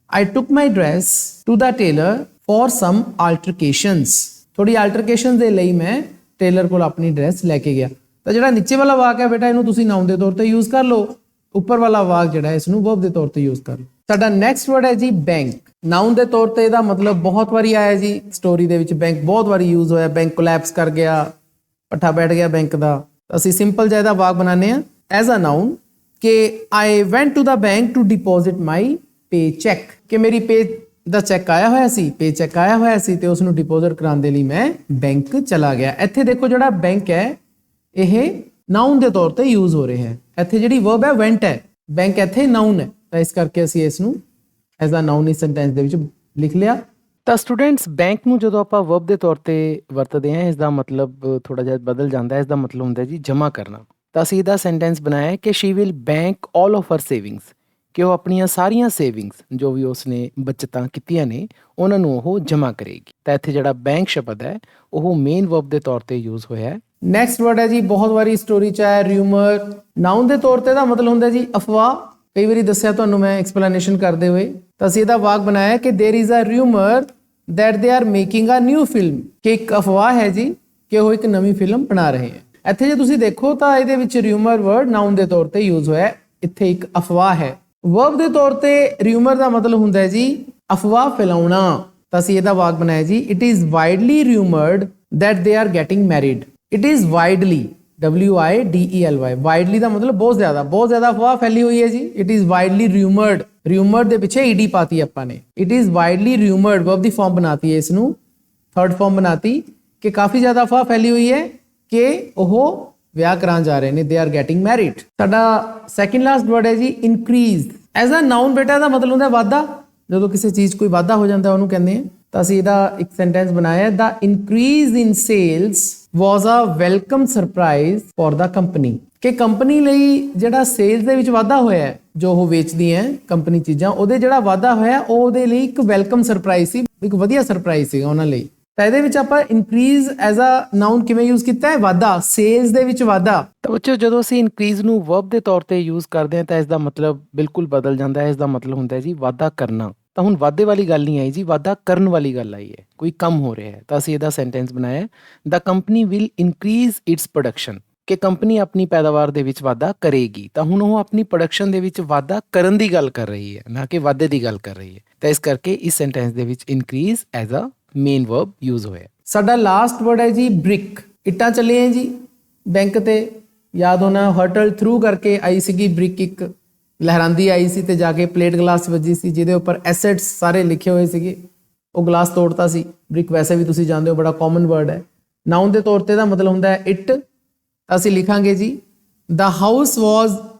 I took my dress to the tailor for some altercations। ਥੋੜੀ ਆਲਟਰਕੇਸ਼ਨ ਦੇ ਲਈ ਮੈਂ ਟੇਲਰ ਕੋਲ ਆਪਣੀ ਡਰੈਸ ਲੈ ਕੇ ਗਿਆ। ਤਾਂ ਜਿਹੜਾ ਨੀਚੇ ਵਾਲਾ ਵਾਕ ਹੈ ਬੇਟਾ ਇਹਨੂੰ ਤੁਸੀਂ ਨਾਉਨ ਦੇ ਤੌਰ ਤੇ ਯੂਜ਼ ਕਰ ਲਓ, ਉੱਪਰ ਵਾਲਾ ਵਾਕ ਜਿਹੜਾ ਇਸ ਨੂੰ ਵਰਬ ਦੇ ਤੌਰ ਤੇ ਯੂਜ਼ ਕਰ ਲਓ। ਸਾਡਾ ਨੈਕਸਟ ਵਰਡ ਹੈ ਜੀ ਬੈਂਕ। ਨਾਉਨ ਦੇ ਤੌਰ ਤੇ ਇਹਦਾ ਮਤਲਬ ਬਹੁਤ ਵਾਰੀ ਆਇਆ ਜੀ ਸਟੋਰੀ ਦੇ ਵਿੱਚ, ਬੈਂਕ ਬਹੁਤ ਵਾਰੀ ਯੂਜ਼ ਹੋਇਆ। ਬੈਂਕ ਕੋਲੈਪਸ ਕਰ ਗਿਆ, ਪੱਠਾ ਬੈਠ ਗਿਆ ਬੈਂਕ ਦਾ। ਅਸੀਂ ਸਿੰਪਲ ਜਿਹਾ ਇਹਦਾ ਵਾਕ ਬਣਾਉਂਦੇ ਹਾਂ ਐਜ਼ ਅ ਨਾਉਨ ਕਿ I went to the bank to deposit my paycheck। ਕਿ ਮੇਰੀ ਪੇ ਦਾ ਚੈੱਕ ਆਇਆ ਹੋਇਆ ਸੀ, ਪੇ ਚੈੱਕ ਆਇਆ ਹੋਇਆ ਸੀ ਤੇ ਉਸ ਨੂੰ ਡਿਪੋਜ਼ਿਟ ਕਰਾਉਣ ਦੇ ਲਈ ਮੈਂ ਬੈਂਕ ਚਲਾ ਗਿਆ। ਇੱਥੇ ਦੇਖੋ ਜਿਹੜਾ ਬੈਂਕ ਹੈ ਇਹ ਨਾਉਨ ਦੇ ਤੌਰ ਤੇ ਯੂਜ਼ ਹੋ ਰਿਹਾ ਹੈ। ਇੱਥੇ ਜਿਹੜੀ ਵਰਬ ਹੈ went ਹੈ, ਬੈਂਕ ਇੱਥੇ ਨਾਉਨ ਹੈ, ਤਾਂ ਇਸ ਕਰਕੇ ਅਸੀਂ ਇਸ ਨੂੰ ਐਜ਼ ਅ ਨਾਉਨ ਇਸ ਸੈਂਟੈਂਸ ਦੇ ਵਿੱਚ ਲਿਖ ਲਿਆ। ਤਾਂ ਸਟੂਡੈਂਟਸ ਬੈਂਕ ਨੂੰ ਜਦੋਂ ਆਪਾਂ ਵਰਬ ਦੇ ਤੌਰ ਤੇ ਵਰਤਦੇ ਹਾਂ ਇਸ ਦਾ ਮਤਲਬ ਥੋੜਾ ਜਿਹਾ ਬਦਲ ਜਾਂਦਾ ਹੈ। ਇਸ ਦਾ ਮਤਲਬ ਹੁੰਦਾ ਜੀ ਜਮ੍ਹਾਂ ਕਰਨਾ। ਤਾਂ ਅਸੀਂ ਇਹਦਾ ਸੈਂਟੈਂਸ ਬਣਾਇਆ ਕਿ she will bank all of her savings, ਕਿ ਉਹ ਆਪਣੀਆਂ ਸਾਰੀਆਂ ਸੇਵਿੰਗਸ ਜੋ ਵੀ ਉਸਨੇ ਬਚਤਾਂ ਕੀਤੀਆਂ ਨੇ ਉਹਨਾਂ ਨੂੰ ਉਹ ਜਮ੍ਹਾਂ ਕਰੇਗੀ। ਤਾਂ ਇੱਥੇ ਜਿਹੜਾ ਬੈਂਕ ਸ਼ਬਦ ਹੈ ਉਹ ਮੇਨ ਵਰਬ ਦੇ ਤੌਰ ਤੇ ਯੂਜ਼ ਹੋਇਆ ਹੈ। ਨੈਕਸਟ ਵਰਡ ਹੈ ਜੀ ਬਹੁਤ ਵਾਰੀ ਸਟੋਰੀ ਚ ਆਇਆ ਰਿਊਮਰ। ਨਾਉਨ ਦੇ ਤੌਰ ਤੇ ਦਾ ਮਤਲਬ ਹੁੰਦਾ ਜੀ ਅਫਵਾਹ। ਕਈ ਵਾਰੀ ਦੱਸਿਆ ਤੁਹਾਨੂੰ ਮੈਂ ਐਕਸਪਲੇਨੇਸ਼ਨ ਕਰਦੇ ਹੋਏ। ਤਾਂ ਅਸੀਂ ਇਹਦਾ ਵਾਕ ਬਣਾਇਆ ਕਿ there is a rumour that they are making a new film। ਕਿ ਇੱਕ ਅਫਵਾਹ ਹੈ ਜੀ ਕਿ ਉਹ ਇੱਕ ਨਵੀਂ ਫਿਲਮ ਬਣਾ ਰਹੇ ਹੈ। ਇੱਥੇ ਜੇ ਤੁਸੀਂ ਦੇਖੋ ਤਾਂ ਇਹਦੇ ਵਿੱਚ ਰਿਊਮਰ ਵਰਡ ਨਾਉਨ ਦੇ ਤੌਰ ਤੇ ਯੂਜ਼ ਹੋਇਆ, ਇੱਥੇ ਇੱਕ ਅਫਵਾਹ ਹੈ। ਵਰਬ ਦੇ ਤੌਰ ਤੇ ਰਿਊਮਰ ਦਾ ਮਤਲਬ ਹੁੰਦਾ ਹੈ ਜੀ ਅਫਵਾਹ ਫੈਲਾਉਣਾ। ਤਾਂ ਅਸੀਂ ਇਹਦਾ ਵਾਕ ਬਣਾਇਆ ਜੀ it is widely rumoured that they are getting married। It is widely WIDELY। Widely ਦਾ ਮਤਲਬ ਬਹੁਤ ਜ਼ਿਆਦਾ ਅਫਵਾਹ ਫੈਲੀ ਹੋਈ ਹੈ ਜੀ। It is widely rumoured, rumour ਦੇ ਪਿੱਛੇ ਈਡੀ ਪਾਤੀ ਆਪਾਂ ਨੇ। It is widely rumoured verb ਦੀ ਫਾਰਮ ਬਣਾਤੀ ਹੈ, ਇਸ ਨੂੰ ਥਰਡ ਫਾਰਮ ਬਣਾਤੀ ਕਿ ਕਾਫੀ ਜ਼ਿਆਦਾ ਅਫਵਾਹ ਫੈਲੀ ਹੋਈ ਹੈ ਕਿ ਉਹ ਵਿਆਹ ਕਰਾਉਣ ਜਾ ਰਹੇ ਨੇ, ਦੇ ਆਰ ਗੈਟਿੰਗ ਮੈਰਿਡ। ਸਾਡਾ ਸੈਕਿੰਡ ਲਾਸਟ ਵਰਡ ਹੈ ਜੀ ਇਨਕਰੀਜ਼। ਐਜ਼ ਅ ਨਾਉਨ ਬੇਟਾ ਦਾ ਮਤਲਬ ਹੁੰਦਾ ਵਾਧਾ। ਜਦੋਂ ਕਿਸੇ ਚੀਜ਼ ਕੋਈ ਵਾਧਾ ਹੋ ਜਾਂਦਾ ਉਹਨੂੰ ਕਹਿੰਦੇ ਆ। ਤਾਂ ਅਸੀਂ ਇਹਦਾ ਇੱਕ ਸੈਂਟੈਂਸ ਬਣਾਇਆ the increase in sales was a welcome surprise for the company. ਕਿ ਕੰਪਨੀ ਲਈ ਜਿਹੜਾ ਸੇਲਸ ਦੇ ਵਿੱਚ ਵਾਧਾ ਹੋਇਆ ਹੈ, ਜੋ ਉਹ ਵੇਚਦੀ ਹੈ ਕੰਪਨੀ ਚੀਜ਼ਾਂ, ਉਹਦੇ ਜਿਹੜਾ ਵਾਧਾ ਹੋਇਆ ਉਹ ਉਹਦੇ ਲਈ ਇੱਕ ਵੈਲਕਮ ਸਰਪ੍ਰਾਈਜ਼ ਸੀ, ਇੱਕ ਵਧੀਆ ਸਰਪ੍ਰਾਈਜ਼ ਸੀਗਾ ਉਹਨਾਂ ਲਈ। ਤਾਂ ਇਹਦੇ ਵਿੱਚ ਆਪਾਂ ਇਨਕਰੀਜ਼ ਐਜ਼ ਅ ਨਾਉਨ ਕਿਵੇਂ ਯੂਜ਼ ਕੀਤਾ ਹੈ ਵਾਧਾ, ਸੇਲਸ ਦੇ ਵਿੱਚ ਵਾਧਾ। ਤਾਂ ਬੱਚਿਓ ਜਦੋਂ ਅਸੀਂ ਇਨਕਰੀਜ਼ ਨੂੰ ਵਰਬ ਦੇ ਤੌਰ ਤੇ ਯੂਜ਼ ਕਰਦੇ ਹਾਂ ਤਾਂ ਇਸ ਦਾ ਮਤਲਬ ਬਿਲਕੁਲ ਬਦਲ ਜਾਂਦਾ ਹੈ। ਇਸ ਦਾ ਮਤਲਬ ਹੁੰਦਾ ਹੈ ਜੀ ਵਾਧਾ ਕਰਨਾ। ਤਾਂ ਹੁਣ ਵਾਧੇ ਵਾਲੀ ਗੱਲ ਨਹੀਂ ਆਈ ਜੀ, ਵਾਧਾ ਕਰਨ ਵਾਲੀ ਗੱਲ ਆਈ ਹੈ, ਕੋਈ ਕੰਮ ਹੋ ਰਿਹਾ ਹੈ। ਤਾਂ ਅਸੀਂ ਇਹਦਾ ਸੈਂਟੈਂਸ ਬਣਾਇਆ the company will increase its production. ਕਿ ਕੰਪਨੀ ਆਪਣੀ ਪੈਦਾਵਾਰ ਦੇ ਵਿੱਚ ਵਾਧਾ ਕਰੇਗੀ। ਤਾਂ ਹੁਣ ਉਹ ਆਪਣੀ ਪ੍ਰੋਡਕਸ਼ਨ ਦੇ ਵਿੱਚ ਵਾਧਾ ਕਰਨ ਦੀ ਗੱਲ ਕਰ ਰਹੀ ਹੈ, ਨਾ ਕਿ ਵਾਧੇ ਦੀ ਗੱਲ ਕਰ ਰਹੀ ਹੈ। ਤਾਂ ਇਸ ਕਰਕੇ ਇਸ ਸੈਂਟੈਂਸ ਦੇ ਵਿੱਚ increase as a main verb use ਹੋਇਆ। ਸਾਡਾ ਲਾਸਟ ਵਰਡ ਹੈ ਜੀ ਬ੍ਰਿਕ। ਇੱਟਾਂ ਚੱਲੇ ਹੈ ਜੀ ਬੈਂਕ ਤੇ, ਯਾਦ ਹੋਣਾ ਹਰਟਲ ਥਰੂ ਕਰਕੇ ਆਈ ਸੀਗੀ ਬ੍ਰਿਕ, ਇੱਕ ਲਹਿਰਾਂਦੀ ਆਈ ਸੀ ਤੇ ਜਾ ਕੇ ਪਲੇਟ ਗਲਾਸ ਵੱਜੀ ਸੀ ਜਿਹਦੇ ਉੱਪਰ ਐਸਿਡਸ ਸਾਰੇ ਲਿਖੇ ਹੋਏ ਸੀਗੇ, ਉਹ ਗਲਾਸ ਤੋੜਤਾ ਸੀ। ਬ੍ਰਿਕ ਵੈਸੇ ਵੀ ਤੁਸੀਂ ਜਾਣਦੇ ਹੋ ਬੜਾ ਕਾਮਨ ਵਰਡ ਹੈ। ਨਾਉਨ ਦੇ ਤੌਰ ਤੇ ਦਾ ਮਤਲਬ ਹੁੰਦਾ ਹੈ ਇੱਟ। ਅਸੀਂ ਲਿਖਾਂਗੇ ਜੀ the house was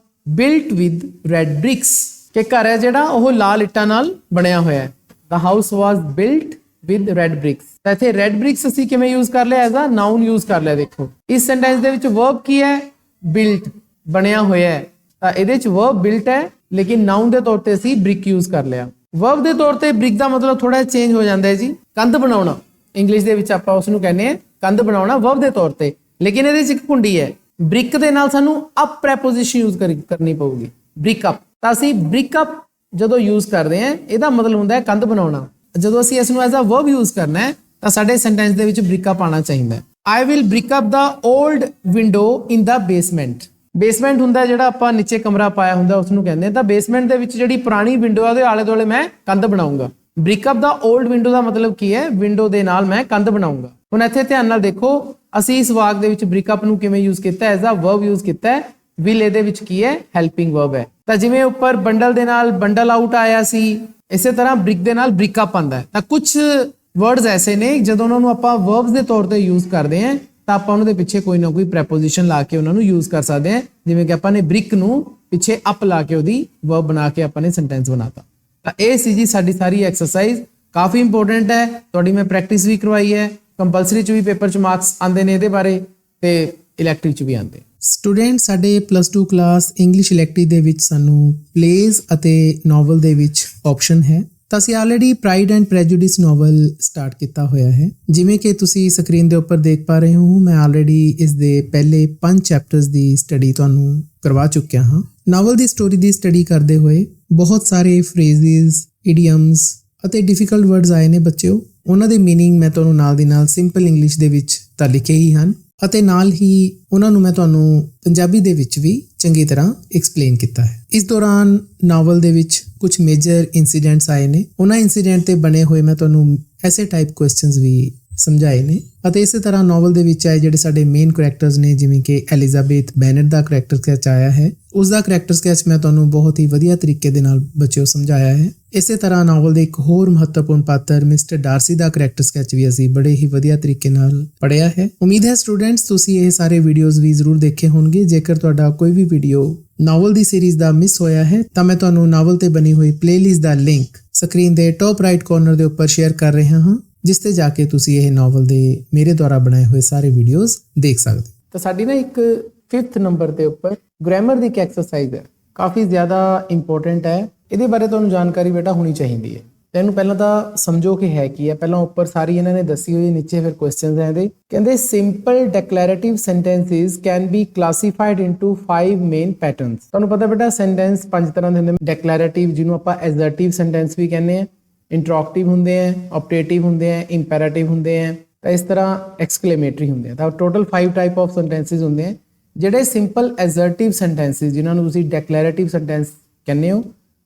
built with red bricks. ਕਿ ਘਰ ਹੈ ਜਿਹੜਾ ਉਹ ਲਾਲ ਇੱਟਾਂ ਨਾਲ ਬਣਿਆ ਹੋਇਆ ਹੈ। The house was built with red bricks. ਤਾਂ ਇੱਥੇ ਰੈਡ ਬ੍ਰਿਕਸ ਅਸੀਂ ਕਿਵੇਂ ਯੂਜ਼ ਕਰ ਲਿਆ ਐਜ਼ ਅ ਨਾਉਨ ਯੂਜ਼ ਕਰ ਲਿਆ। ਦੇਖੋ ਇਸ ਸੈਂਟੈਂਸ ਦੇ ਵਿੱਚ ਵਰਬ ਕੀ ਹੈ ਬਿਲਟ, ਬਣਿਆ ਹੋਇਆ ਹੈ। ਤਾਂ ਇਹਦੇ ਵਿੱਚ ਵਰਬ ਬਿਲਟ ਹੈ ਲੇਕਿਨ ਨਾਉਨ ਦੇ ਤੌਰ ਤੇ ਅਸੀਂ ਬ੍ਰਿਕ ਯੂਜ਼ ਕਰ ਲਿਆ। ਵਰਬ ਦੇ ਤੌਰ ਤੇ ਬ੍ਰਿਕ ਦਾ ਮਤਲਬ ਥੋੜਾ ਜਿਹਾ ਚੇਂਜ ਹੋ ਜਾਂਦਾ ਹੈ ਜੀ। ਕੰਧ ਬਣਾਉਣਾ, ਇੰਗਲਿਸ਼ ਦੇ ਵਿੱਚ ਆਪਾਂ ਉਸ ਨੂੰ ਕਹਿੰਦੇ ਆ ਕੰਧ ਬਣਾਉਣਾ ਵਰਬ ਦੇ ਤੌਰ ਤੇ। ਲੇਕਿਨ ਇਹਦੇ ਵਿੱਚ ਇੱਕ ਕੁੰਡੀ ਹੈ, ਬ੍ਰਿਕ ਦੇ ਨਾਲ ਸਾਨੂੰ ਅਪ ਪ੍ਰੈਪੋਜੀਸ਼ਨ ਯੂਜ਼ ਕਰਨੀ ਪਊਗੀ, ਬ੍ਰਿਕ ਅਪ। ਤਾਂ ਅਸੀਂ ਬ੍ਰਿਕ ਅਪ ਜਦੋਂ ਯੂਜ਼ ਕਰਦੇ ਹਾਂ ਇਹਦਾ ਮਤਲਬ ਹੁੰਦਾ ਹੈ ਕੰਧ ਬਣਾਉਣਾ। ਜਦੋਂ ਅਸੀਂ ਇਸ ਨੂੰ ਐਜ਼ ਅ ਵਰਬ ਯੂਜ਼ ਕਰਨਾ ਹੈ ਤਾਂ ਸਾਡੇ ਸੈਂਟੈਂਸ ਦੇ ਵਿੱਚ ਬ੍ਰੇਕ ਅਪ ਆਉਣਾ ਚਾਹੀਦਾ ਹੈ। I will break up the old window in the basement। Basement ਹੁੰਦਾ ਜਿਹੜਾ ਆਪਾਂ ਨੀਚੇ ਕਮਰਾ ਪਾਇਆ ਹੁੰਦਾ ਉਸ ਨੂੰ ਕਹਿੰਦੇ ਆ। ਤਾਂ ਬੇਸਮੈਂਟ ਦੇ ਵਿੱਚ ਜਿਹੜੀ ਪੁਰਾਣੀ ਵਿੰਡੋ ਆ ਉਹਦੇ ਆਲੇ ਦੁਆਲੇ ਮੈਂ ਕੰਧ ਬਣਾਉਂਗਾ। ਬ੍ਰੇਕ ਅਪ ਦਾ 올ਡ ਵਿੰਡੋ ਦਾ ਮਤਲਬ ਕੀ ਹੈ? ਵਿੰਡੋ ਦੇ ਨਾਲ ਮੈਂ ਕੰਧ ਬਣਾਉਂਗਾ। ਹੁਣ ਇੱਥੇ ਧਿਆਨ ਨਾਲ ਦੇਖੋ, ਅਸੀਂ ਇਸ ਵਾਕ ਦੇ ਵਿੱਚ ਬ੍ਰੇਕ ਅਪ ਨੂੰ ਕਿਵੇਂ ਯੂਜ਼ ਕੀਤਾ? ਐਜ਼ ਅ ਵਰਬ ਯੂਜ਼ ਕੀਤਾ ਹੈ। ਵਿਲ ਇਹਦੇ ਵਿੱਚ ਕੀ ਹੈ? ਹੈਲਪਿੰਗ ਵਰਬ ਹੈ। ਤਾਂ ਜਿਵੇਂ ਉੱਪਰ ਬੰਡਲ ਦੇ ਨਾਲ ਬੰਡਲ ਆਊਟ ਆਇਆ ਸੀ, ਇਸੇ ਤਰ੍ਹਾਂ ਬ੍ਰਿਕ ਦੇ ਨਾਲ ਬ੍ਰੇਕ ਅਪ ਆਉਂਦਾ ਹੈ। ਤਾਂ ਕੁਝ ਵਰਡਸ ਐਸੇ ਨੇ ਜਦੋਂ ਉਹਨਾਂ ਨੂੰ ਆਪਾਂ ਵਰਬਸ ਦੇ ਤੌਰ ਤੇ ਯੂਜ਼ ਕਰਦੇ ਹਾਂ ਤਾਂ ਆਪਾਂ ਉਹਨਾਂ ਦੇ ਪਿੱਛੇ ਕੋਈ ਨਾ ਕੋਈ ਪ੍ਰੈਪੋਜੀਸ਼ਨ ਲਾ ਕੇ ਉਹਨਾਂ ਨੂੰ ਯੂਜ਼ ਕਰ ਸਕਦੇ ਹਾਂ। ਜਿਵੇਂ ਕਿ ਆਪਾਂ ਨੇ ਬ੍ਰਿਕ ਨੂੰ ਪਿੱਛੇ ਅਪ ਲਾ ਕੇ ਉਹਦੀ ਵਰਬ ਬਣਾ ਕੇ ਆਪਾਂ ਨੇ ਸੈਂਟੈਂਸ ਬਣਾਤਾ। ਤਾਂ ਇਹ ਸੀ ਜੀ ਸਾਡੀ ਸਾਰੀ ਐਕਸਰਸਾਈਜ਼, ਕਾਫੀ ਇੰਪੋਰਟੈਂਟ ਹੈ। ਤੁਹਾਡੀ ਮੈਂ ਪ੍ਰੈਕਟਿਸ ਵੀ ਕਰਵਾਈ ਹੈ। ਕੰਪਲਸਰੀ ਚ ਵੀ ਪੇਪਰ ਚ ਮਾਰਕਸ ਆਉਂਦੇ ਨੇ ਇਹਦੇ ਬਾਰੇ ਤੇ ਇਲੈਕਟਿਵ ਚ ਵੀ ਆਉਂਦੇ। ਸਟੂਡੈਂਟ ਸਾਡੇ +2 ਕਲਾਸ ਇੰਗਲਿਸ਼ ਇਲੈਕਟਿਵ ਦੇ ਵਿੱਚ ਸਾਨੂੰ ਪਲੇਜ਼ ਅਤੇ ਨੋਵਲ ਦੇ ਵਿੱਚ ਆਪਸ਼ਨ ਹੈ। ਤਾਂ ਅਸੀਂ already Pride and Prejudice novel start ਕੀਤਾ ਹੋਇਆ ਹੈ। ਜਿਵੇਂ ਕਿ ਤੁਸੀਂ ਸਕਰੀਨ ਦੇ ਉੱਪਰ ਦੇਖ ਪਾ ਰਹੇ ਹੋ, ਮੈਂ ਆਲਰੇਡੀ ਇਸ ਦੇ ਪਹਿਲੇ 5 ਚੈਪਟਰਸ ਦੀ ਸਟੱਡੀ ਤੁਹਾਨੂੰ ਕਰਵਾ ਚੁੱਕਿਆ ਹਾਂ। ਨੋਵਲ ਦੀ ਸਟੋਰੀ ਦੀ ਸਟੱਡੀ ਕਰਦੇ ਹੋਏ ਬਹੁਤ ਸਾਰੇ ਫਰੇਜ਼ਸ, ਇਡੀਅਮਸ ਅਤੇ ਡਿਫਿਕਲਟ ਵਰਡਸ ਆਏ ਨੇ ਬੱਚਿਓ। ਉਹਨਾਂ ਦੇ ਮੀਨਿੰਗ ਮੈਂ ਤੁਹਾਨੂੰ ਨਾਲ ਦੀ ਨਾਲ ਸਿੰਪਲ ਇੰਗਲਿਸ਼ ਦੇ ਵਿੱਚ ਤਾਂ ਲਿਖੇ ਹੀ ਹਨ ਅਤੇ ਨਾਲ ਹੀ ਉਹਨਾਂ ਨੂੰ ਮੈਂ ਤੁਹਾਨੂੰ ਪੰਜਾਬੀ ਦੇ ਵਿੱਚ ਵੀ ਚੰਗੀ ਤਰ੍ਹਾਂ ਐਕਸਪਲੇਨ ਕੀਤਾ ਹੈ। ਇਸ ਦੌਰਾਨ ਨਾਵਲ ਦੇ ਵਿੱਚ ਕੁਝ ਮੇਜਰ ਇਨਸੀਡੈਂਟਸ ਆਏ ਨੇ। ਉਹਨਾਂ ਇਨਸੀਡੈਂਟ ਤੇ ਬਣੇ ਹੋਏ ਮੈਂ ਤੁਹਾਨੂੰ ਐਸੇ ਟਾਈਪ ਕੁਐਸਚਨਸ ਵੀ ਸਮਝਾਏ ਨੇ ਅਤੇ ਇਸੇ ਤਰ੍ਹਾਂ ਨਾਵਲ ਦੇ ਵਿੱਚ ਆਏ ਜਿਹੜੇ ਸਾਡੇ ਮੇਨ ਕਰੈਕਟਰਸ ਨੇ, ਜਿਵੇਂ ਕਿ ਐਲਿਜ਼ਾਬੈਥ ਬੈਨਟ ਦਾ ਕਰੈਕਟਰ ਸਕੈਚ ਆਇਆ ਹੈ, ਉਸ ਦਾ ਕਰੈਕਟਰ ਸਕੈਚ ਮੈਂ ਤੁਹਾਨੂੰ ਬਹੁਤ ਹੀ ਵਧੀਆ ਤਰੀਕੇ ਦੇ ਨਾਲ ਬੱਚਿਓ ਸਮਝਾਇਆ ਹੈ। ਇਸੇ ਤਰ੍ਹਾਂ ਨਾਵਲ ਦੇ ਇੱਕ ਹੋਰ ਮਹੱਤਵਪੂਰਨ ਪਾਤਰ ਮਿਸਟਰ ਡਾਰਸੀ ਦਾ ਕਰੈਕਟਰ ਸਕੈਚ ਵੀ ਅਸੀਂ ਬੜੇ ਹੀ ਵਧੀਆ ਤਰੀਕੇ ਨਾਲ ਪੜ੍ਹਿਆ ਹੈ। ਉਮੀਦ ਹੈ ਸਟੂਡੈਂਟਸ ਤੁਸੀਂ ਇਹ ਸਾਰੇ ਵੀਡੀਓਜ਼ ਵੀ ਜ਼ਰੂਰ ਦੇਖੇ ਹੋਣਗੇ। ਜੇਕਰ ਤੁਹਾਡਾ ਕੋਈ ਵੀ ਵੀਡੀਓ ਨਾਵਲ ਦੀ ਸੀਰੀਜ਼ ਦਾ ਮਿਸ ਹੋਇਆ ਹੈ ਤਾਂ ਮੈਂ ਤੁਹਾਨੂੰ ਨਾਵਲ ਤੇ ਬਣੀ ਹੋਈ ਪਲੇਲਿਸਟ ਦਾ ਲਿੰਕ ਸਕਰੀਨ ਦੇ ਟੌਪ ਰਾਈਟ ਕਾਰਨਰ ਦੇ ਉੱਪਰ ਸ਼ੇਅਰ ਕਰ ਰਿਹਾ ਹਾਂ, ਜਿਸ ਤੇ ਜਾ ਕੇ ਤੁਸੀਂ ਇਹ ਨਾਵਲ ਦੇ ਮੇਰੇ ਦੁਆਰਾ ਬਣਾਏ ਹੋਏ ਸਾਰੇ ਵੀਡੀਓਜ਼ ਦੇਖ ਸਕਦੇ। ਤਾਂ ਸਾਡੀ ਨਾ ਇੱਕ 5th ਨੰਬਰ ਦੇ ਉੱਪਰ ਗ੍ਰਾਮਰ ਦੀ ਇੱਕ ਐਕਸਰਸਾਈਜ਼ ਹੈ, ਕਾਫੀ ਜ਼ਿਆਦਾ ਇੰਪੋਰਟੈਂਟ ਹੈ। ਇਹਦੇ ਬਾਰੇ ਤੁਹਾਨੂੰ ਜਾਣਕਾਰੀ ਬੇਟਾ ਹੋਣੀ ਚਾਹੀਦੀ ਹੈ। ਤੈਨੂੰ ਪਹਿਲਾਂ ਤਾਂ ਸਮਝੋ ਕਿ ਹੈ ਕੀ ਹੈ। ਪਹਿਲਾਂ ਉੱਪਰ ਸਾਰੀ ਇਹਨਾਂ ਨੇ ਦੱਸੀ ਹੋਈ, ਨੀਚੇ ਫਿਰ ਕੁਐਸਚਨਸ ਹੈ ਇਹਦੇ। ਕਹਿੰਦੇ simple declarative sentences can be classified into 5 main patterns. ਤੁਹਾਨੂੰ ਪਤਾ ਬੇਟਾ ਸੈਂਟੈਂਸ 5 ਤਰ੍ਹਾਂ ਦੇ ਹੁੰਦੇ ਨੇ। ਡਿਕਲੇਰੇਟਿਵ ਜਿਹਨੂੰ ਆਪਾਂ ਐਸਰਟਿਵ ਸੈਂਟੈਂਸ ਵੀ ਕਹਿੰਦੇ ਆ, ਇੰਟਰੋਗੇਟਿਵ ਹੁੰਦੇ ਆ, ਆਪਟੇਟਿਵ ਹੁੰਦੇ ਆ, ਇੰਪੈਰਾਟਿਵ ਹੁੰਦੇ ਆ, ਤਾਂ ਇਸ ਤਰ੍ਹਾਂ ਐਕਸਕਲੇਮੇਟਰੀ ਹੁੰਦੇ ਆ। ਤਾਂ ਟੋਟਲ 5 ਟਾਈਪ ਆਫ ਸੈਂਟੈਂਸਸ ਹੁੰਦੇ ਆ। ਜਿਹੜੇ ਸਿੰਪਲ ਐਸਰਟਿਵ ਸੈਂਟੈਂਸਸ ਜਿਨ੍ਹਾਂ ਨੂੰ ਤੁਸੀਂ ਡਿਕਲੇਰੇਟਿਵ ਸੈਂਟੈਂਸ ਕਹਿੰਦੇ ਹੋ,